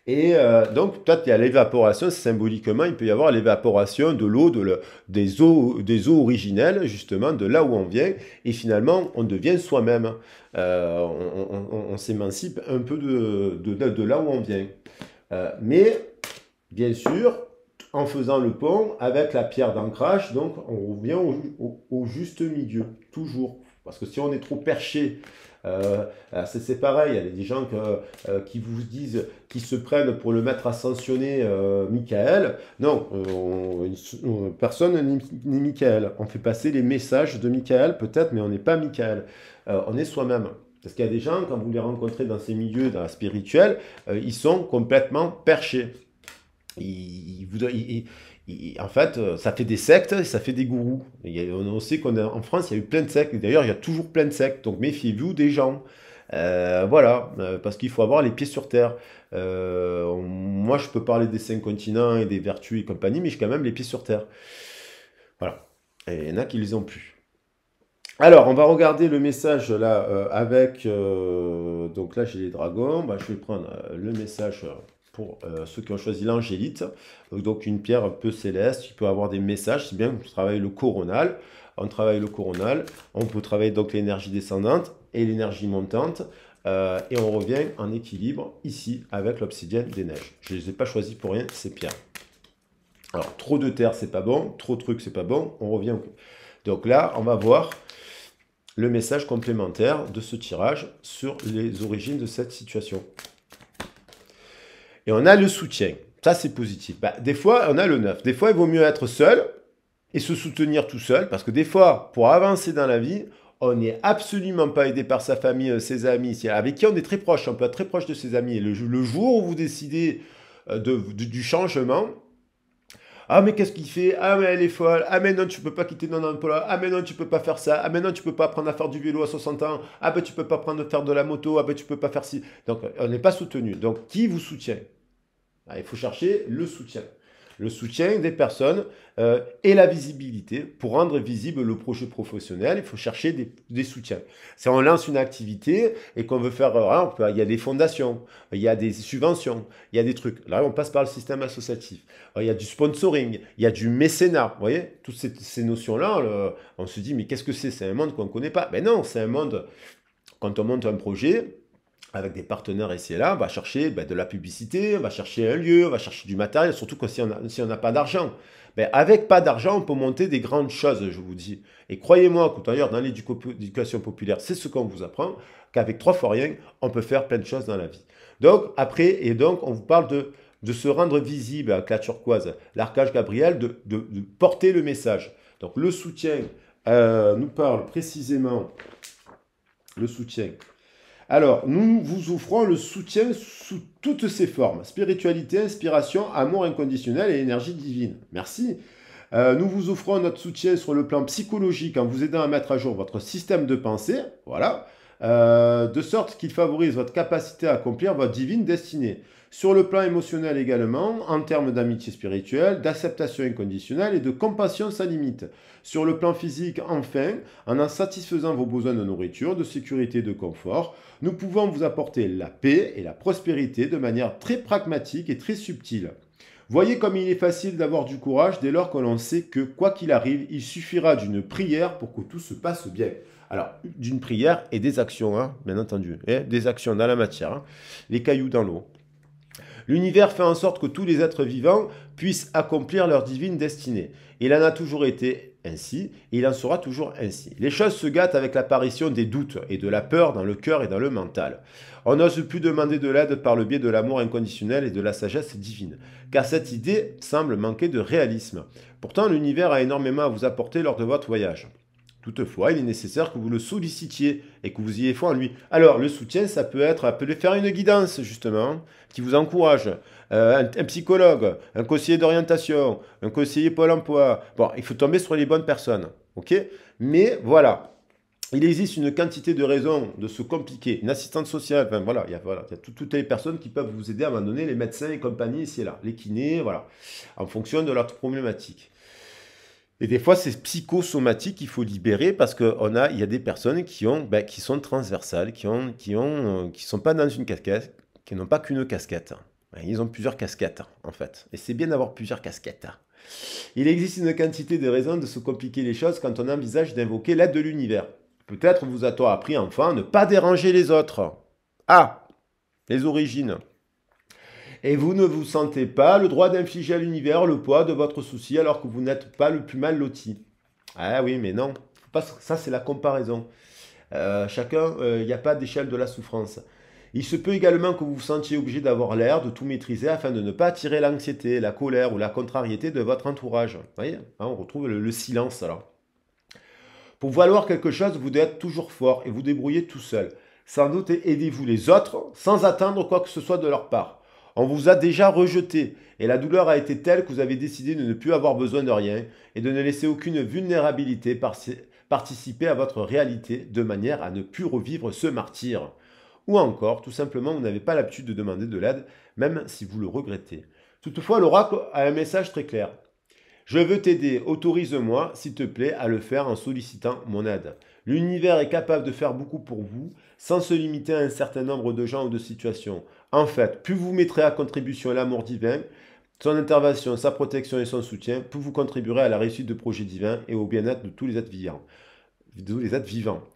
A: Et donc, peut-être il y a l'évaporation, symboliquement, il peut y avoir l'évaporation de l'eau, des eaux originelles, justement, de là où on vient, et finalement, on devient soi-même. On s'émancipe un peu de là où on vient. Mais, bien sûr, en faisant le pont avec la pierre d'ancrage, donc on revient au juste milieu, toujours. Parce que si on est trop perché, c'est pareil, il y a des gens qui vous disent, qui se prennent pour le maître ascensionné Michael. Non, personne n'est Michael. On fait passer les messages de Michael peut-être, mais on n'est pas Michael. On est soi-même. Parce qu'il y a des gens, quand vous les rencontrez dans ces milieux, dans la spirituelle, ils sont complètement perchés. En fait, ça fait des sectes et ça fait des gourous. On sait qu'en France, il y a eu plein de sectes. D'ailleurs, il y a toujours plein de sectes. Donc, méfiez-vous des gens. Voilà, parce qu'il faut avoir les pieds sur terre. Moi, je peux parler des 5 continents et des vertus et compagnie, mais j'ai quand même les pieds sur terre. Voilà. Et il y en a qui les ont plus. Alors, on va regarder le message là avec. Donc là, j'ai les dragons. Bah, je vais prendre le message pour ceux qui ont choisi l'angélite. Donc, une pierre un peu céleste. Il peut avoir des messages. C'est bien que je travaille le coronal. On travaille le coronal. On peut travailler donc l'énergie descendante et l'énergie montante. Et on revient en équilibre ici avec l'obsidienne des neiges. Je ne les ai pas choisis pour rien, ces pierres. Alors, trop de terre, c'est pas bon. Trop de trucs, c'est pas bon. On revient. Donc là, on va voir le message complémentaire de ce tirage sur les origines de cette situation. Et on a le soutien. Ça, c'est positif. Bah, des fois, on a le 9. Des fois, il vaut mieux être seul et se soutenir tout seul. Parce que des fois, pour avancer dans la vie, on n'est absolument pas aidé par sa famille, ses amis, avec qui on est très proche. On peut être très proche de ses amis. Et le jour où vous décidez du changement, ah, mais qu'est-ce qu'il fait? Ah, mais elle est folle. Ah, mais non, tu peux pas quitter ton emploi. Ah, mais non, tu peux pas faire ça. Ah, mais non, tu peux pas apprendre à faire du vélo à 60 ans. Ah, ben tu peux pas apprendre à faire de la moto. Ah, ben tu peux pas faire ci. Donc, on n'est pas soutenu. Donc, qui vous soutient? Ah, il faut chercher le soutien. Le soutien des personnes et la visibilité. Pour rendre visible le projet professionnel, il faut chercher des soutiens. Si on lance une activité et qu'on veut faire, il y a des fondations, il y a des subventions, il y a des trucs. Là, on passe par le système associatif. Il y a du sponsoring, il y a du mécénat. Vous voyez, toutes ces notions-là, on se dit, mais qu'est-ce que c'est? C'est un monde qu'on ne connaît pas. Mais non, c'est un monde, quand on monte un projet, avec des partenaires ici et là, on va chercher de la publicité, on va chercher un lieu, on va chercher du matériel, surtout que si on n'a pas d'argent. Avec pas d'argent, on peut monter des grandes choses, je vous dis. Et croyez-moi que d'ailleurs, dans l'éducation populaire, c'est ce qu'on vous apprend, qu'avec 3 fois rien, on peut faire plein de choses dans la vie. Donc, après, on vous parle de se rendre visible avec la turquoise, l'archange Gabriel, de porter le message. Donc, le soutien nous parle précisément, le soutien. Alors, nous vous offrons le soutien sous toutes ses formes. Spiritualité, inspiration, amour inconditionnel et énergie divine. Merci. Nous vous offrons notre soutien sur le plan psychologique en vous aidant à mettre à jour votre système de pensée. Voilà. De sorte qu'il favorise votre capacité à accomplir votre divine destinée. Sur le plan émotionnel également, en termes d'amitié spirituelle, d'acceptation inconditionnelle et de compassion sans limite. Sur le plan physique, enfin, en satisfaisant vos besoins de nourriture, de sécurité et de confort, nous pouvons vous apporter la paix et la prospérité de manière très pragmatique et très subtile. Voyez comme il est facile d'avoir du courage dès lors que l'on sait que, quoi qu'il arrive, il suffira d'une prière pour que tout se passe bien. Alors, d'une prière et des actions, hein, bien entendu. Des actions dans la matière, hein, les cailloux dans l'eau. L'univers fait en sorte que tous les êtres vivants puissent accomplir leur divine destinée. Il en a toujours été ainsi, et il en sera toujours ainsi. Les choses se gâtent avec l'apparition des doutes et de la peur dans le cœur et dans le mental. On n'ose plus demander de l'aide par le biais de l'amour inconditionnel et de la sagesse divine, car cette idée semble manquer de réalisme. Pourtant, l'univers a énormément à vous apporter lors de votre voyage. Toutefois, il est nécessaire que vous le sollicitiez et que vous ayez foi en lui. Alors, le soutien, ça peut être, appelé faire une guidance, justement, qui vous encourage. Un psychologue, un conseiller d'orientation, un conseiller Pôle emploi. Bon, il faut tomber sur les bonnes personnes, ok? Mais voilà, il existe une quantité de raisons de se compliquer. Une assistante sociale, enfin voilà, il y a toutes les personnes qui peuvent vous aider à un moment donné, les médecins et compagnie, ici et là, les kinés, voilà, en fonction de leur problématique. Et des fois, c'est psychosomatique qu'il faut libérer parce il y a des personnes qui sont transversales, qui sont pas dans une casquette, qui n'ont pas qu'une casquette. Ils ont plusieurs casquettes, en fait. Et c'est bien d'avoir plusieurs casquettes. Il existe une quantité de raisons de se compliquer les choses quand on envisage d'invoquer l'aide de l'univers. Peut-être vous a-t-on appris enfant à ne pas déranger les autres. Ah, les origines. Et vous ne vous sentez pas le droit d'infliger à l'univers le poids de votre souci alors que vous n'êtes pas le plus mal loti. Ah oui, mais non. Ça, c'est la comparaison. Il n'y a pas d'échelle de la souffrance. Il se peut également que vous vous sentiez obligé d'avoir l'air de tout maîtriser afin de ne pas attirer l'anxiété, la colère ou la contrariété de votre entourage. Vous voyez, hein, on retrouve le silence alors. Pour valoir quelque chose, vous devez être toujours fort et vous débrouiller tout seul. Sans doute aidez-vous les autres sans attendre quoi que ce soit de leur part. On vous a déjà rejeté et la douleur a été telle que vous avez décidé de ne plus avoir besoin de rien et de ne laisser aucune vulnérabilité participer à votre réalité de manière à ne plus revivre ce martyre. Ou encore, tout simplement, vous n'avez pas l'habitude de demander de l'aide, même si vous le regrettez. Toutefois, l'oracle a un message très clair. Je veux t'aider, autorise-moi, s'il te plaît, à le faire en sollicitant mon aide. L'univers est capable de faire beaucoup pour vous, sans se limiter à un certain nombre de gens ou de situations. En fait, plus vous mettrez à contribution l'amour divin, son intervention, sa protection et son soutien, plus vous contribuerez à la réussite de projets divins et au bien-être de tous les êtres vivants.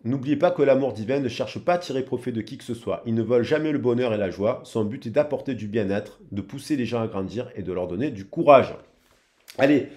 A: N'oubliez pas que l'amour divin ne cherche pas à tirer profit de qui que ce soit. Il ne vole jamais le bonheur et la joie. Son but est d'apporter du bien-être, de pousser les gens à grandir et de leur donner du courage. Allez,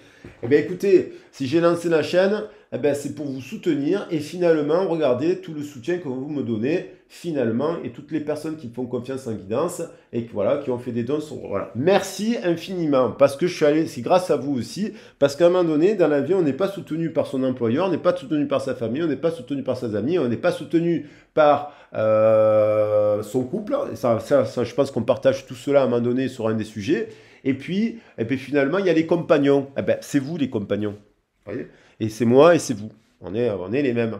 A: eh bien écoutez, si j'ai lancé la chaîne, eh bien c'est pour vous soutenir et finalement, regardez tout le soutien que vous me donnez finalement et toutes les personnes qui me font confiance en guidance et qui ont fait des dons. Voilà. Merci infiniment parce que je suis allé, c'est grâce à vous aussi, parce qu'à un moment donné, dans la vie, on n'est pas soutenu par son employeur, on n'est pas soutenu par sa famille, on n'est pas soutenu par ses amis, on n'est pas soutenu par son couple. Et ça, je pense qu'on partage tout cela à un moment donné sur un des sujets. Et puis finalement, il y a les compagnons. Eh ben, c'est vous les compagnons. Vous voyez, et c'est moi et c'est vous. On est les mêmes.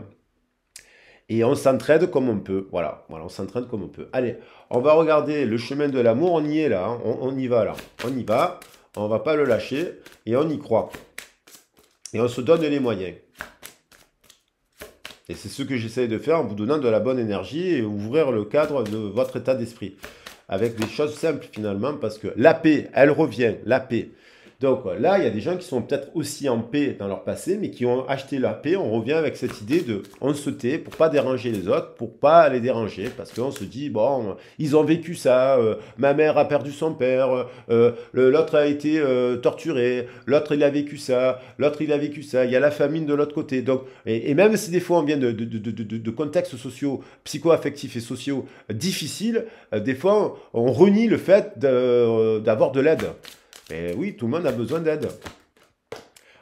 A: Et on s'entraide comme on peut. Voilà, on s'entraide comme on peut. Allez, on va regarder le chemin de l'amour. On y est là. Hein. On y va là. On y va. On ne va pas le lâcher. Et on y croit. Et on se donne les moyens. Et c'est ce que j'essaye de faire en vous donnant de la bonne énergie et ouvrir le cadre de votre état d'esprit. Avec des choses simples finalement, parce que la paix, elle revient, la paix. Donc là, il y a des gens qui sont peut-être aussi en paix dans leur passé, mais qui ont acheté la paix. On revient avec cette idée de on se tait pour pas déranger les autres, pour pas les déranger, parce qu'on se dit, bon, ils ont vécu ça, ma mère a perdu son père, l'autre a été torturé, l'autre il a vécu ça, l'autre il a vécu ça, il y a la famine de l'autre côté. Donc, et même si des fois on vient de contextes sociaux, psycho-affectifs et sociaux difficiles, des fois on renie le fait d'avoir de l'aide. Et oui, tout le monde a besoin d'aide.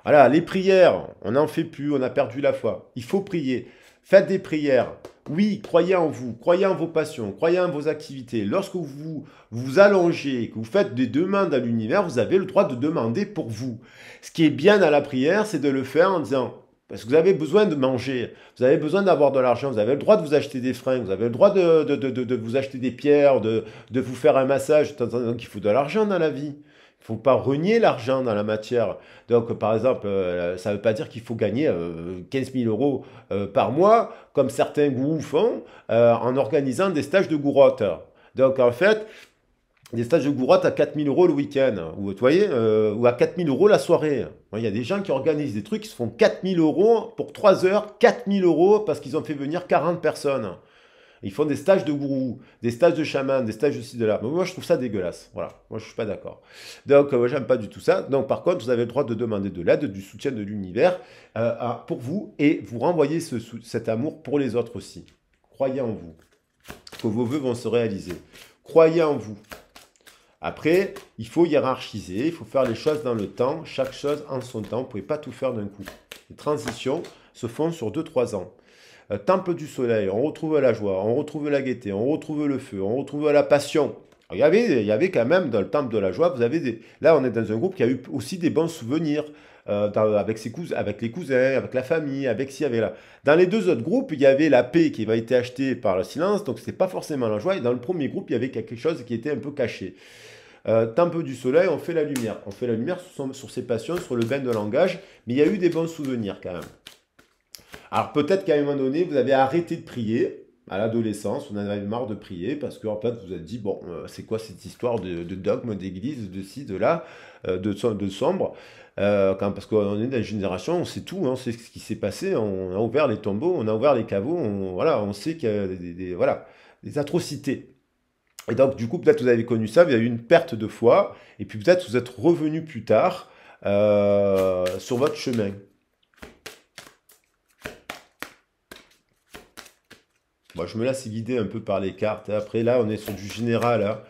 A: Voilà, les prières, on n'en fait plus, on a perdu la foi. Il faut prier. Faites des prières. Oui, croyez en vous, croyez en vos passions, croyez en vos activités. Lorsque vous vous allongez, que vous faites des demandes à l'univers, vous avez le droit de demander pour vous. Ce qui est bien dans la prière, c'est de le faire en disant, parce que vous avez besoin de manger, vous avez besoin d'avoir de l'argent, vous avez le droit de vous acheter des fringues, vous avez le droit de vous acheter des pierres, de vous faire un massage. Donc il faut de l'argent dans la vie. Il ne faut pas renier l'argent dans la matière. Donc, par exemple, ça ne veut pas dire qu'il faut gagner 15 000 euros par mois, comme certains gourous font, en organisant des stages de gourotte. Donc, en fait, des stages de gourotte à 4 000 euros le week-end, ou, vous voyez, ou à 4 000 euros la soirée. Il y a des gens qui organisent des trucs qui se font 4 000 euros pour 3 heures, 4 000 euros parce qu'ils ont fait venir 40 personnes. Ils font des stages de gourou, des stages de chaman, des stages de ci, de là. Mais moi, je trouve ça dégueulasse. Voilà, moi, je ne suis pas d'accord. Donc, moi, j'aime pas du tout ça. Donc, par contre, vous avez le droit de demander de l'aide, du soutien de l'univers pour vous et vous renvoyer cet amour pour les autres aussi. Croyez en vous, que vos vœux vont se réaliser. Croyez en vous. Après, il faut hiérarchiser, il faut faire les choses dans le temps, chaque chose en son temps. Vous ne pouvez pas tout faire d'un coup. Les transitions se font sur 2 3 ans. Temple du soleil, on retrouve la joie, on retrouve la gaieté, on retrouve le feu, on retrouve la passion. Il y avait quand même dans le temple de la joie, vous avez là on est dans un groupe qui a eu aussi des bons souvenirs avec ses cousins, avec les cousins, avec la famille, avec ci, avec là. Dans les deux autres groupes, il y avait la paix qui avait été achetée par le silence, donc c'était pas forcément la joie. Et dans le premier groupe, il y avait quelque chose qui était un peu caché. Temple du soleil, on fait la lumière. On fait la lumière sur ses passions, sur le bain de langage, mais il y a eu des bons souvenirs quand même. Alors peut-être qu'à un moment donné, vous avez arrêté de prier. À l'adolescence, vous en avez marre de prier parce qu'en fait, vous vous êtes dit, bon, c'est quoi cette histoire de dogme, d'église, de ci, de là, de sombre parce qu'on est dans une génération, on sait tout, hein, on sait ce qui s'est passé, on a ouvert les tombeaux, on a ouvert les caveaux, voilà, on sait qu'il y a voilà, des atrocités. Et donc, du coup, peut-être vous avez connu ça, vous avez eu une perte de foi, et puis peut-être vous êtes revenu plus tard sur votre chemin. Moi, je me laisse guider un peu par les cartes. Après, là, on est sur du général, hein.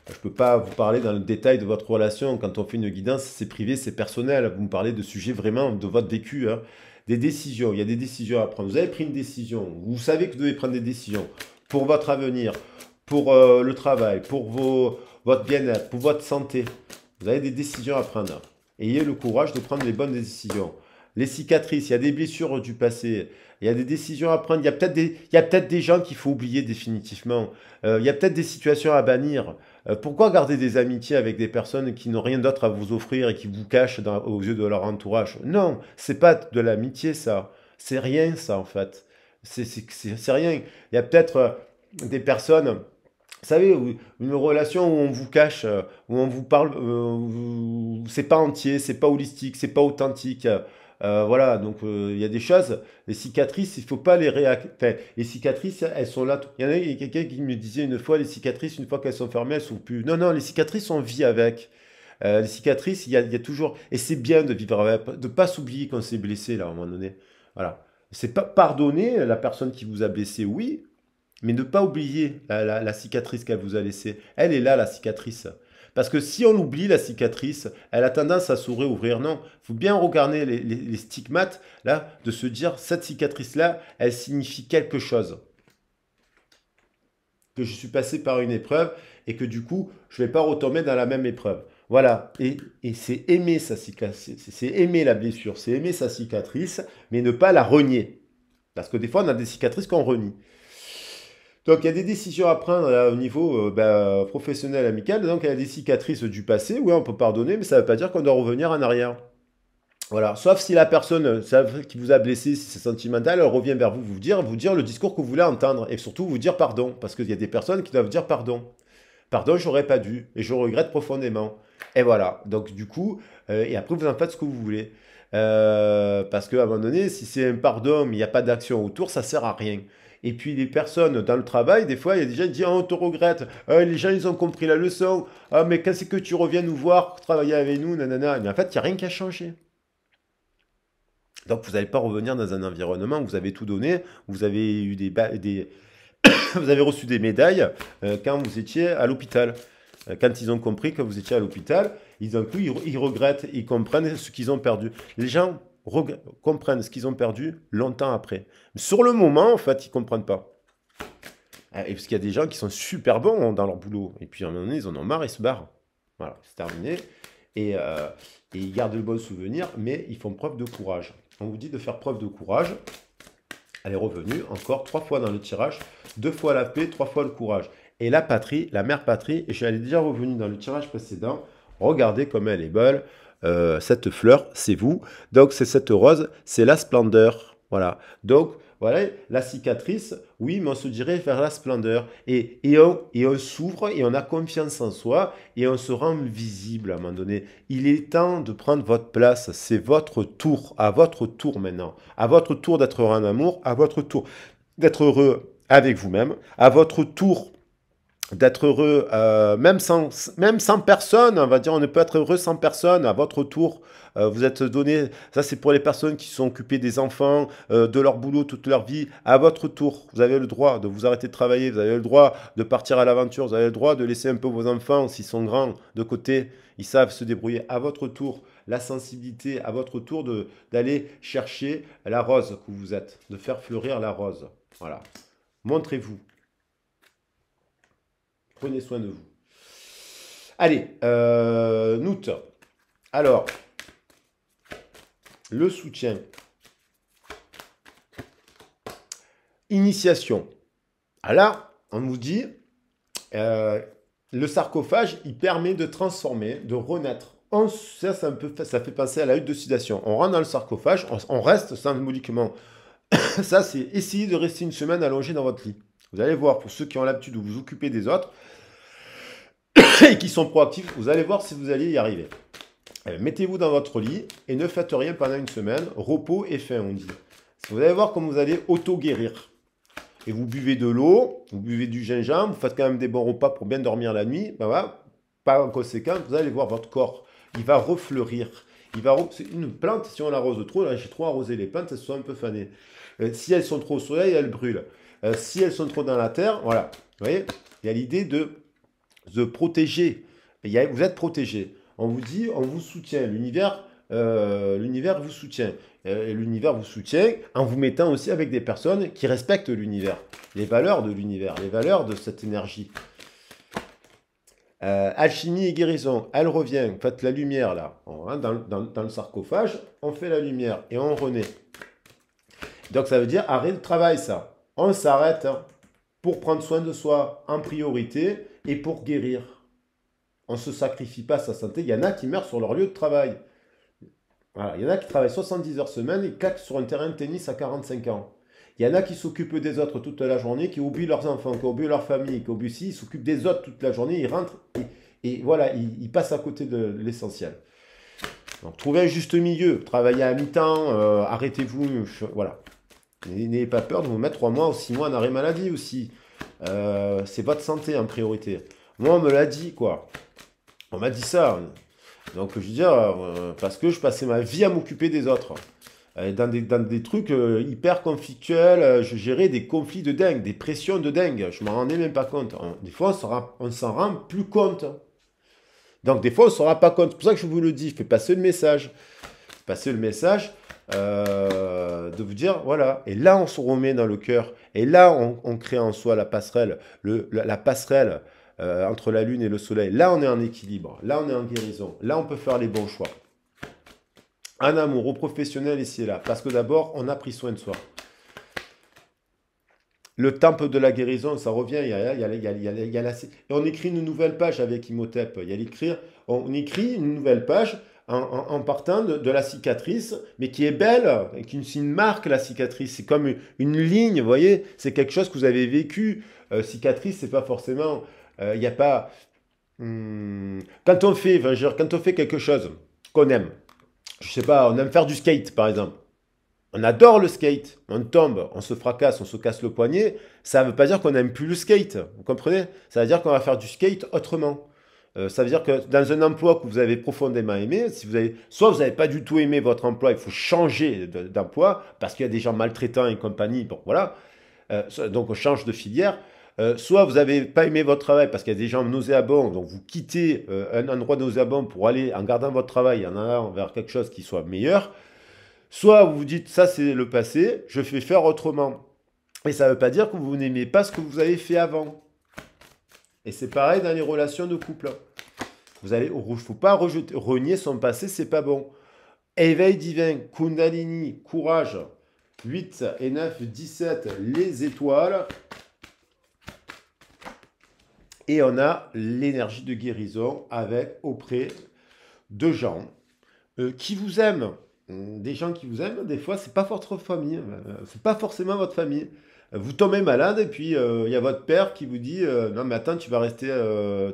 A: Je ne peux pas vous parler dans le détail de votre relation. Quand on fait une guidance, c'est privé, c'est personnel. Vous me parlez de sujets vraiment de votre vécu, hein. Des décisions. Il y a des décisions à prendre. Vous avez pris une décision. Vous savez que vous devez prendre des décisions pour votre avenir, pour le travail, pour votre bien-être, pour votre santé. Vous avez des décisions à prendre. Ayez le courage de prendre les bonnes décisions. Les cicatrices, il y a des blessures du passé, il y a des décisions à prendre, il y a peut-être des gens qu'il faut oublier définitivement, il y a peut-être des situations à bannir. Pourquoi garder des amitiés avec des personnes qui n'ont rien d'autre à vous offrir et qui vous cachent aux yeux de leur entourage? Non, c'est pas de l'amitié ça, c'est rien ça en fait. C'est rien. Il y a peut-être des personnes, vous savez, une relation où on vous cache, où on vous parle, c'est pas entier, c'est pas holistique, c'est pas authentique. Voilà, donc il y a des choses, les cicatrices, il faut pas les réactiver. Les cicatrices, elles sont là. Il y a quelqu'un qui me disait une fois, les cicatrices, une fois qu'elles sont fermées, elles sont plus. Non, non, les cicatrices, on vit avec. Les cicatrices, il y a toujours. Et c'est bien de vivre avec, de pas s'oublier qu'on s'est blessé là, à un moment donné. Voilà. C'est pas pardonner la personne qui vous a blessé, oui, mais ne pas oublier la cicatrice qu'elle vous a laissée. Elle est là, la cicatrice. Parce que si on oublie la cicatrice, elle a tendance à se réouvrir. Non, il faut bien regarder les stigmates, là, de se dire, cette cicatrice-là, elle signifie quelque chose. Que je suis passé par une épreuve et que du coup, je ne vais pas retomber dans la même épreuve. Voilà, et c'est aimer sa cicatrice, c'est aimer la blessure, c'est aimer sa cicatrice, mais ne pas la renier. Parce que des fois, on a des cicatrices qu'on renie. Donc, il y a des décisions à prendre là, au niveau professionnel, amical. Donc, il y a des cicatrices du passé. Oui, on peut pardonner, mais ça ne veut pas dire qu'on doit revenir en arrière. Voilà. Sauf si la personne qui vous a blessé, si c'est sentimental, elle revient vers vous, vous dire le discours que vous voulez entendre. Et surtout, vous dire pardon. Parce qu'il y a des personnes qui doivent dire pardon. Pardon, j'aurais pas dû. Et je regrette profondément. Et voilà. Donc, du coup, et après, vous en faites ce que vous voulez. Parce qu'à un moment donné, si c'est un pardon, mais il n'y a pas d'action autour, ça sert à rien. Et puis les personnes dans le travail, des fois, il y a des gens qui disent ah, on te regrette. Ah, les gens, ils ont compris la leçon. Ah, mais quand c'est que tu reviens nous voir, travailler avec nous, nanana. Mais en fait, il n'y a rien qui a changé. Donc, vous n'allez pas revenir dans un environnement où vous avez tout donné, où vous avez eu vous avez reçu des médailles quand vous étiez à l'hôpital. Quand ils ont compris que vous étiez à l'hôpital, d'un coup, ils regrettent, ils comprennent ce qu'ils ont perdu. Les gens comprennent ce qu'ils ont perdu longtemps après. Mais sur le moment, en fait, ils ne comprennent pas. Et parce qu'il y a des gens qui sont super bons dans leur boulot. Et puis à un moment donné, ils en ont marre, ils se barrent. Voilà, c'est terminé. Et ils gardent le bon souvenir, mais ils font preuve de courage. On vous dit de faire preuve de courage. Elle est revenue encore 3 fois dans le tirage, 2 fois la paix, 3 fois le courage. Et la patrie, la mère patrie, et elle est déjà revenue dans le tirage précédent. Regardez comme elle est belle. Cette fleur, c'est vous. Donc c'est cette rose, c'est la splendeur. Voilà. Donc voilà, la cicatrice, oui, mais on se dirait vers la splendeur. Et on s'ouvre et on a confiance en soi et on se rend visible à un moment donné. Il est temps de prendre votre place. C'est votre tour, à votre tour maintenant. À votre tour d'être heureux en amour, à votre tour d'être heureux avec vous-même, à votre tour d'être heureux, même sans personne, on va dire, on ne peut être heureux sans personne, à votre tour, vous êtes donné, ça c'est pour les personnes qui sont occupées des enfants, de leur boulot toute leur vie, à votre tour, vous avez le droit de vous arrêter de travailler, vous avez le droit de partir à l'aventure, vous avez le droit de laisser un peu vos enfants, s'ils sont grands, de côté, ils savent se débrouiller à votre tour, la sensibilité à votre tour d'aller chercher la rose que vous êtes, de faire fleurir la rose. Voilà. Montrez-vous. Prenez soin de vous. Allez, Nout. Alors, le soutien. Initiation. Alors, on vous dit, le sarcophage, il permet de transformer, de renaître. Ça fait penser à la hutte d'oxydation. On rentre dans le sarcophage, on reste symboliquement. Ça, c'est essayer de rester une semaine allongé dans votre lit. Vous allez voir, pour ceux qui ont l'habitude de vous occuper des autres et qui sont proactifs, vous allez voir si vous allez y arriver. Mettez-vous dans votre lit et ne faites rien pendant une semaine. Repos et faim, on dit. Vous allez voir comment vous allez auto-guérir. Et vous buvez de l'eau, vous buvez du gingembre, vous faites quand même des bons repas pour bien dormir la nuit. Ben voilà. Par conséquent, vous allez voir votre corps, il va refleurir. C'est une plante, si on l'arrose trop, là j'ai trop arrosé les plantes, elles sont un peu fanées. Si elles sont trop au soleil, elles brûlent. Si elles sont trop dans la terre, voilà. Vous voyez, il y a l'idée de protéger. Vous êtes protégé. On vous dit, on vous soutient. L'univers vous soutient. L'univers vous soutient en vous mettant aussi avec des personnes qui respectent l'univers, les valeurs de l'univers, les valeurs de cette énergie. Alchimie et guérison, elle revient. Faites la lumière là. On rentre dans le sarcophage, on fait la lumière et on renaît. Donc ça veut dire arrêt de travail ça. On s'arrête pour prendre soin de soi en priorité et pour guérir. On ne se sacrifie pas à sa santé. Il y en a qui meurent sur leur lieu de travail. Voilà. Il y en a qui travaillent 70 heures semaine et claquent sur un terrain de tennis à 45 ans. Il y en a qui s'occupent des autres toute la journée, qui oublient leurs enfants, qui oublient leur famille, qui oublient si, ils s'occupent des autres toute la journée, ils rentrent et voilà, ils passent à côté de l'essentiel. Donc trouvez un juste milieu, travaillez à mi-temps, arrêtez-vous, voilà. N'ayez pas peur de vous mettre 3 mois ou 6 mois en arrêt maladie aussi. C'est votre santé en priorité. Moi, on me l'a dit, quoi. On m'a dit ça. Donc, je veux dire, parce que je passais ma vie à m'occuper des autres. Dans des trucs hyper conflictuels, je gérais des conflits de dingue, des pressions de dingue. Je ne m'en rendais même pas compte. Des fois, on s'en rend plus compte. Donc, des fois, on ne s'en rend pas compte. C'est pour ça que je vous le dis. Faites passer le message. Passer le message de vous dire, voilà. Et là, on se remet dans le cœur. Et là, on crée en soi la passerelle. La passerelle entre la lune et le soleil. Là, on est en équilibre. Là, on est en guérison. Là, on peut faire les bons choix. En amour, au professionnel, ici et là. Parce que d'abord, on a pris soin de soi. Le temple de la guérison, ça revient. Et on écrit une nouvelle page avec Imhotep. On écrit une nouvelle page en partant de la cicatrice, mais qui est belle, et c'est une marque, la cicatrice. C'est comme une ligne, vous voyez. C'est quelque chose que vous avez vécu. Cicatrice, c'est pas forcément... Il n'y a pas... quand on fait quelque chose qu'on aime, je sais pas, on aime faire du skate, par exemple. On adore le skate. On tombe, on se fracasse, on se casse le poignet. Ça ne veut pas dire qu'on n'aime plus le skate. Vous comprenez? Ça veut dire qu'on va faire du skate autrement. Ça veut dire que dans un emploi que vous avez profondément aimé, soit vous n'avez pas du tout aimé votre emploi, il faut changer d'emploi parce qu'il y a des gens maltraitants et compagnie. Bon, voilà. Donc on change de filière. Soit vous n'avez pas aimé votre travail parce qu'il y a des gens nauséabonds, donc vous quittez un endroit nauséabond pour aller, en gardant votre travail, en allant vers quelque chose qui soit meilleur. Soit vous vous dites, ça c'est le passé, je vais faire autrement. Et ça ne veut pas dire que vous n'aimez pas ce que vous avez fait avant. Et c'est pareil dans les relations de couple. Il ne faut pas renier son passé, c'est pas bon. Éveil divin, Kundalini, courage, 8 et 9, 17, les étoiles. Et on a l'énergie de guérison auprès de gens qui vous aiment. Des gens qui vous aiment, des fois, c'est pas votre famille. C'est pas forcément votre famille. Vous tombez malade et puis il y a votre père qui vous dit non mais attends, tu vas rester,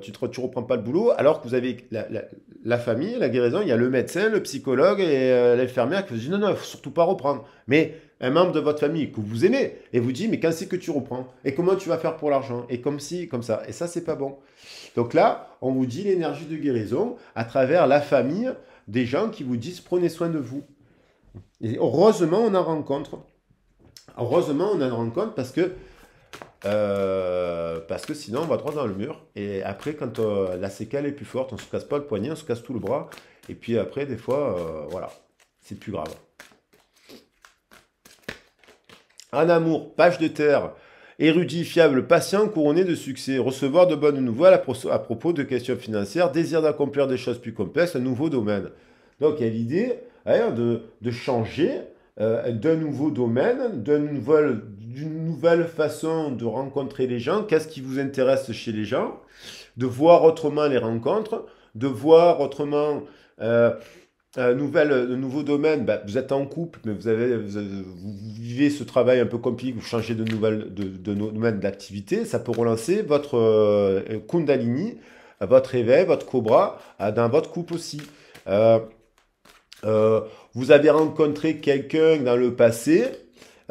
A: tu reprends pas le boulot. Alors que vous avez la famille, la guérison, il y a le médecin, le psychologue et l'infirmière qui vous dit non, il faut surtout pas reprendre. Mais un membre de votre famille que vous aimez et vous dit mais quand c'est que tu reprends et comment tu vas faire pour l'argent et comme ci comme ça et ça c'est pas bon. Donc là on vous dit l'énergie de guérison à travers la famille des gens qui vous disent prenez soin de vous. Et heureusement on en rencontre parce que Parce que sinon, on va droit dans le mur. Et après, quand la séquelle est plus forte, on se casse pas le poignet, on se casse tout le bras. Et puis après, des fois, voilà, c'est plus grave. En amour, page de terre, érudit, fiable, patient, couronné de succès, recevoir de bonnes nouvelles à propos de questions financières, désir d'accomplir des choses plus complexes, un nouveau domaine. Donc il y a l'idée hein, de changer d'un nouveau domaine, d'une nouvelle façon de rencontrer les gens, qu'est-ce qui vous intéresse chez les gens, de voir autrement les rencontres, de voir autrement un nouveau domaine, bah, vous êtes en couple, mais vous vivez ce travail un peu compliqué, vous changez de domaine d'activité, ça peut relancer votre Kundalini, votre éveil, votre cobra, dans votre couple aussi. Euh, euh, vous avez rencontré quelqu'un dans le passé,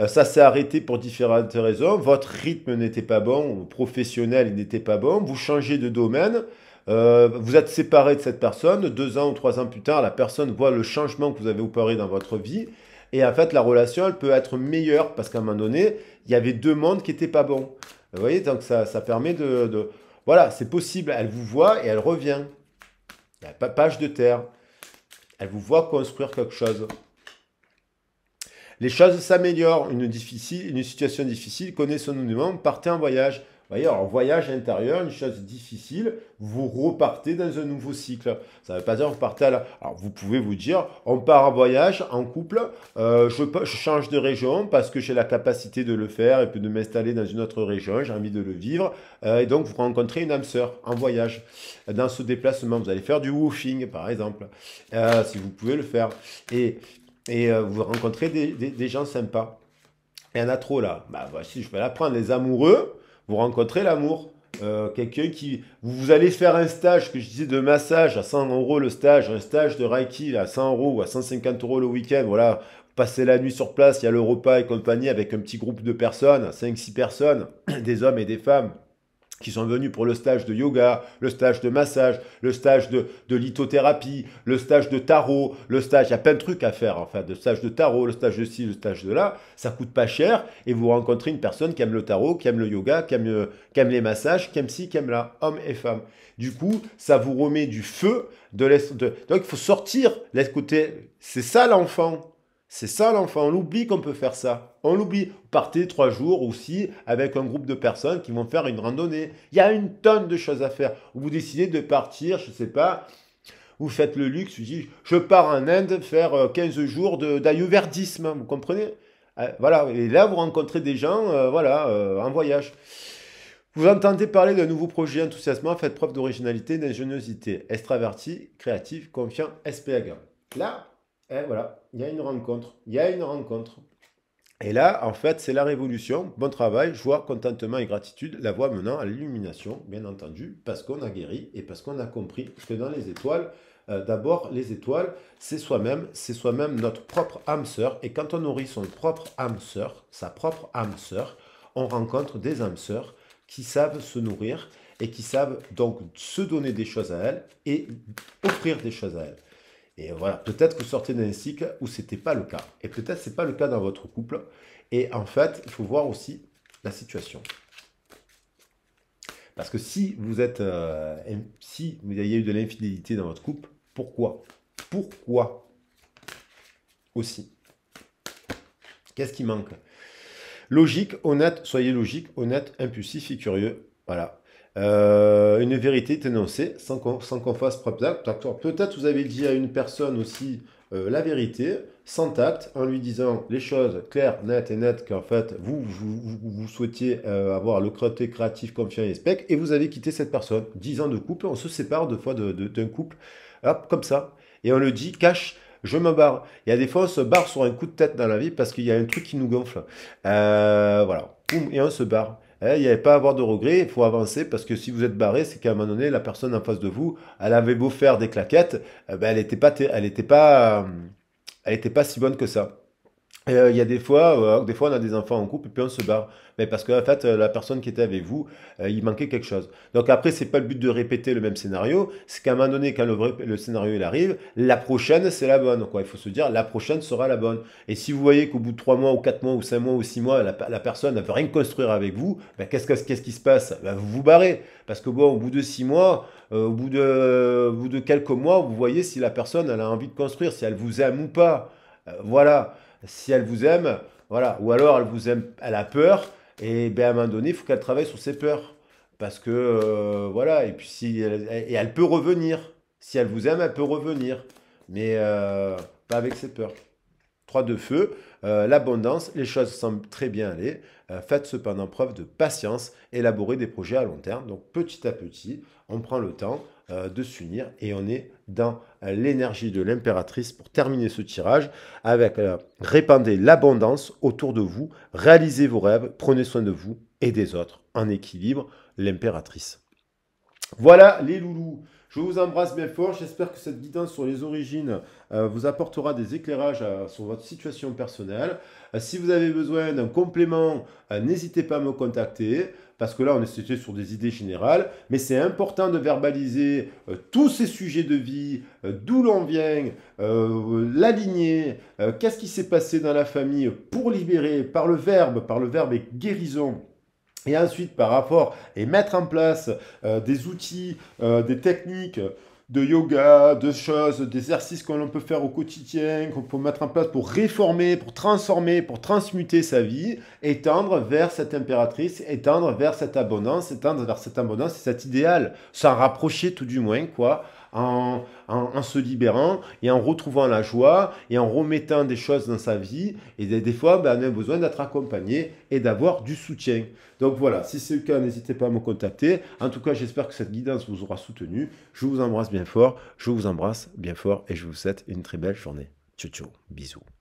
A: ça s'est arrêté pour différentes raisons, votre rythme n'était pas bon, professionnel n'était pas bon, vous changez de domaine, vous êtes séparé de cette personne, 2 ans ou 3 ans plus tard, la personne voit le changement que vous avez opéré dans votre vie, et en fait la relation elle peut être meilleure, parce qu'à un moment donné, il y avait deux mondes qui n'étaient pas bons. Vous voyez, donc ça permet Voilà, c'est possible, elle vous voit et elle revient. Il n'y a pas page de terre. Elle vous voit construire quelque chose. Les choses s'améliorent. Une situation difficile connaît son monument. Partez en voyage. Vous voyez, alors voyage intérieur, une chose difficile, vous repartez dans un nouveau cycle. Ça ne veut pas dire que vous partez à la... Alors vous pouvez vous dire, on part en voyage, en couple, je change de région parce que j'ai la capacité de le faire et puis de m'installer dans une autre région, j'ai envie de le vivre. Et donc vous rencontrez une âme sœur en voyage. Dans ce déplacement, vous allez faire du woofing par exemple, si vous pouvez le faire. Et vous rencontrez des gens sympas. Il y en a trop là. Bah voici, je vais l'apprendre. Les amoureux, vous rencontrez l'amour. Quelqu'un qui... Vous allez faire un stage, que je disais, de massage à 100 euros le stage, un stage de Reiki à 100 euros ou à 150 euros le week-end. Voilà, vous passez la nuit sur place, il y a le repas et compagnie avec un petit groupe de personnes, 5 6 personnes, des hommes et des femmes qui sont venus pour le stage de yoga, le stage de massage, le stage de lithothérapie, le stage de tarot, le stage, il y a plein de trucs à faire en fait, le stage de tarot, le stage de ci, le stage de là, ça coûte pas cher et vous rencontrez une personne qui aime le tarot, qui aime le yoga, qui aime les massages, qui aime ci, qui aime là, hommes et femmes. Du coup, ça vous remet du feu, donc il faut sortir, laisse côté, c'est ça l'enfant. C'est ça l'enfant, on oublie qu'on peut faire ça. On l'oublie. Partez 3 jours aussi avec un groupe de personnes qui vont faire une randonnée. Il y a une tonne de choses à faire. Vous décidez de partir, je ne sais pas, vous faites le luxe, vous dites, je pars en Inde faire 15 jours d'ayurvédisme, vous comprenez? Voilà, et là vous rencontrez des gens voilà, en voyage. Vous entendez parler d'un nouveau projet enthousiasmant, faites preuve d'originalité, d'ingéniosité, extraverti, créatif, confiant, SPAG. Là, voilà, il y a une rencontre. Il y a une rencontre. Et là, en fait, c'est la révolution. Bon travail, joie, contentement et gratitude, la voie menant à l'illumination, bien entendu, parce qu'on a guéri et parce qu'on a compris que dans les étoiles, d'abord, les étoiles, c'est soi-même notre propre âme sœur. Et quand on nourrit son propre âme sœur, sa propre âme sœur, on rencontre des âmes sœurs qui savent se nourrir et qui savent donc se donner des choses à elles et offrir des choses à elles. Et voilà, peut-être que vous sortez d'un cycle où ce n'était pas le cas. Et peut-être que ce n'est pas le cas dans votre couple. Et en fait, il faut voir aussi la situation. Parce que si vous êtes, si vous avez eu de l'infidélité dans votre couple, pourquoi? Pourquoi aussi? Qu'est-ce qui manque? Logique, honnête, soyez logique, honnête, impulsif et curieux. Voilà. Une vérité est énoncée sans qu'on fasse preuve d'acte. Peut-être vous avez dit à une personne aussi la vérité, sans tact, en lui disant les choses claires, nettes et nettes, qu'en fait vous souhaitiez avoir le côté créatif, confiant et spec, et vous avez quitté cette personne. 10 ans de couple, on se sépare deux fois d'un couple, hop, comme ça, et on le dit, cash. Je me barre. Il y a des fois, on se barre sur un coup de tête dans la vie parce qu'il y a un truc qui nous gonfle. Voilà. Boum, et on se barre. Il n'y avait pas à avoir de regrets, il faut avancer parce que si vous êtes barré, c'est qu'à un moment donné, la personne en face de vous, elle avait beau faire des claquettes, ben, elle n'était pas si bonne que ça. Il y a des fois, on a des enfants en couple et puis on se barre. Mais parce qu'en fait, la personne qui était avec vous, il manquait quelque chose. Donc après, c'est pas le but de répéter le même scénario. C'est qu'à un moment donné, quand le scénario il arrive, la prochaine, c'est la bonne, quoi. Il faut se dire, la prochaine sera la bonne. Et si vous voyez qu'au bout de 3 mois, ou 4 mois, ou 5 mois, ou 6 mois, la personne ne veut rien construire avec vous, ben, qu'est-ce qui se passe? Ben, vous vous barrez. Parce que bon, au bout de 6 mois, au bout de quelques mois, vous voyez si la personne elle a envie de construire, si elle vous aime ou pas. Voilà. Si elle vous aime, voilà. Ou alors elle vous aime, elle a peur, et ben à un moment donné, il faut qu'elle travaille sur ses peurs. Parce que, voilà, et puis si et elle peut revenir. Si elle vous aime, elle peut revenir. Mais pas avec ses peurs. 3 de feu, l'abondance, les choses semblent très bien aller. Faites cependant preuve de patience, élaborez des projets à long terme. Donc petit à petit, on prend le temps de s'unir et on est dans l'énergie de l'impératrice pour terminer ce tirage avec répandez l'abondance autour de vous, réalisez vos rêves, prenez soin de vous et des autres en équilibre, l'impératrice. Voilà les loulous. Je vous embrasse bien fort. J'espère que cette guidance sur les origines vous apportera des éclairages sur votre situation personnelle. Si vous avez besoin d'un complément, n'hésitez pas à me contacter. Parce que là, on est sur des idées générales. Mais c'est important de verbaliser tous ces sujets de vie, d'où l'on vient, la lignée, qu'est-ce qui s'est passé dans la famille pour libérer par le verbe et guérison. Et ensuite, par rapport, et mettre en place des outils, des techniques de yoga, de choses, d'exercices que l'on peut faire au quotidien, qu'on peut mettre en place pour réformer, pour transformer, pour transmuter sa vie, étendre vers cette impératrice, étendre vers cette abondance, étendre vers cette abondance et cet idéal, s'en rapprocher tout du moins, quoi, en se libérant et en retrouvant la joie et en remettant des choses dans sa vie. Et des fois, ben, on a besoin d'être accompagné et d'avoir du soutien. Donc voilà, si c'est le cas, n'hésitez pas à me contacter. En tout cas, j'espère que cette guidance vous aura soutenu. Je vous embrasse bien fort, je vous embrasse bien fort et je vous souhaite une très belle journée. Ciao, ciao, bisous.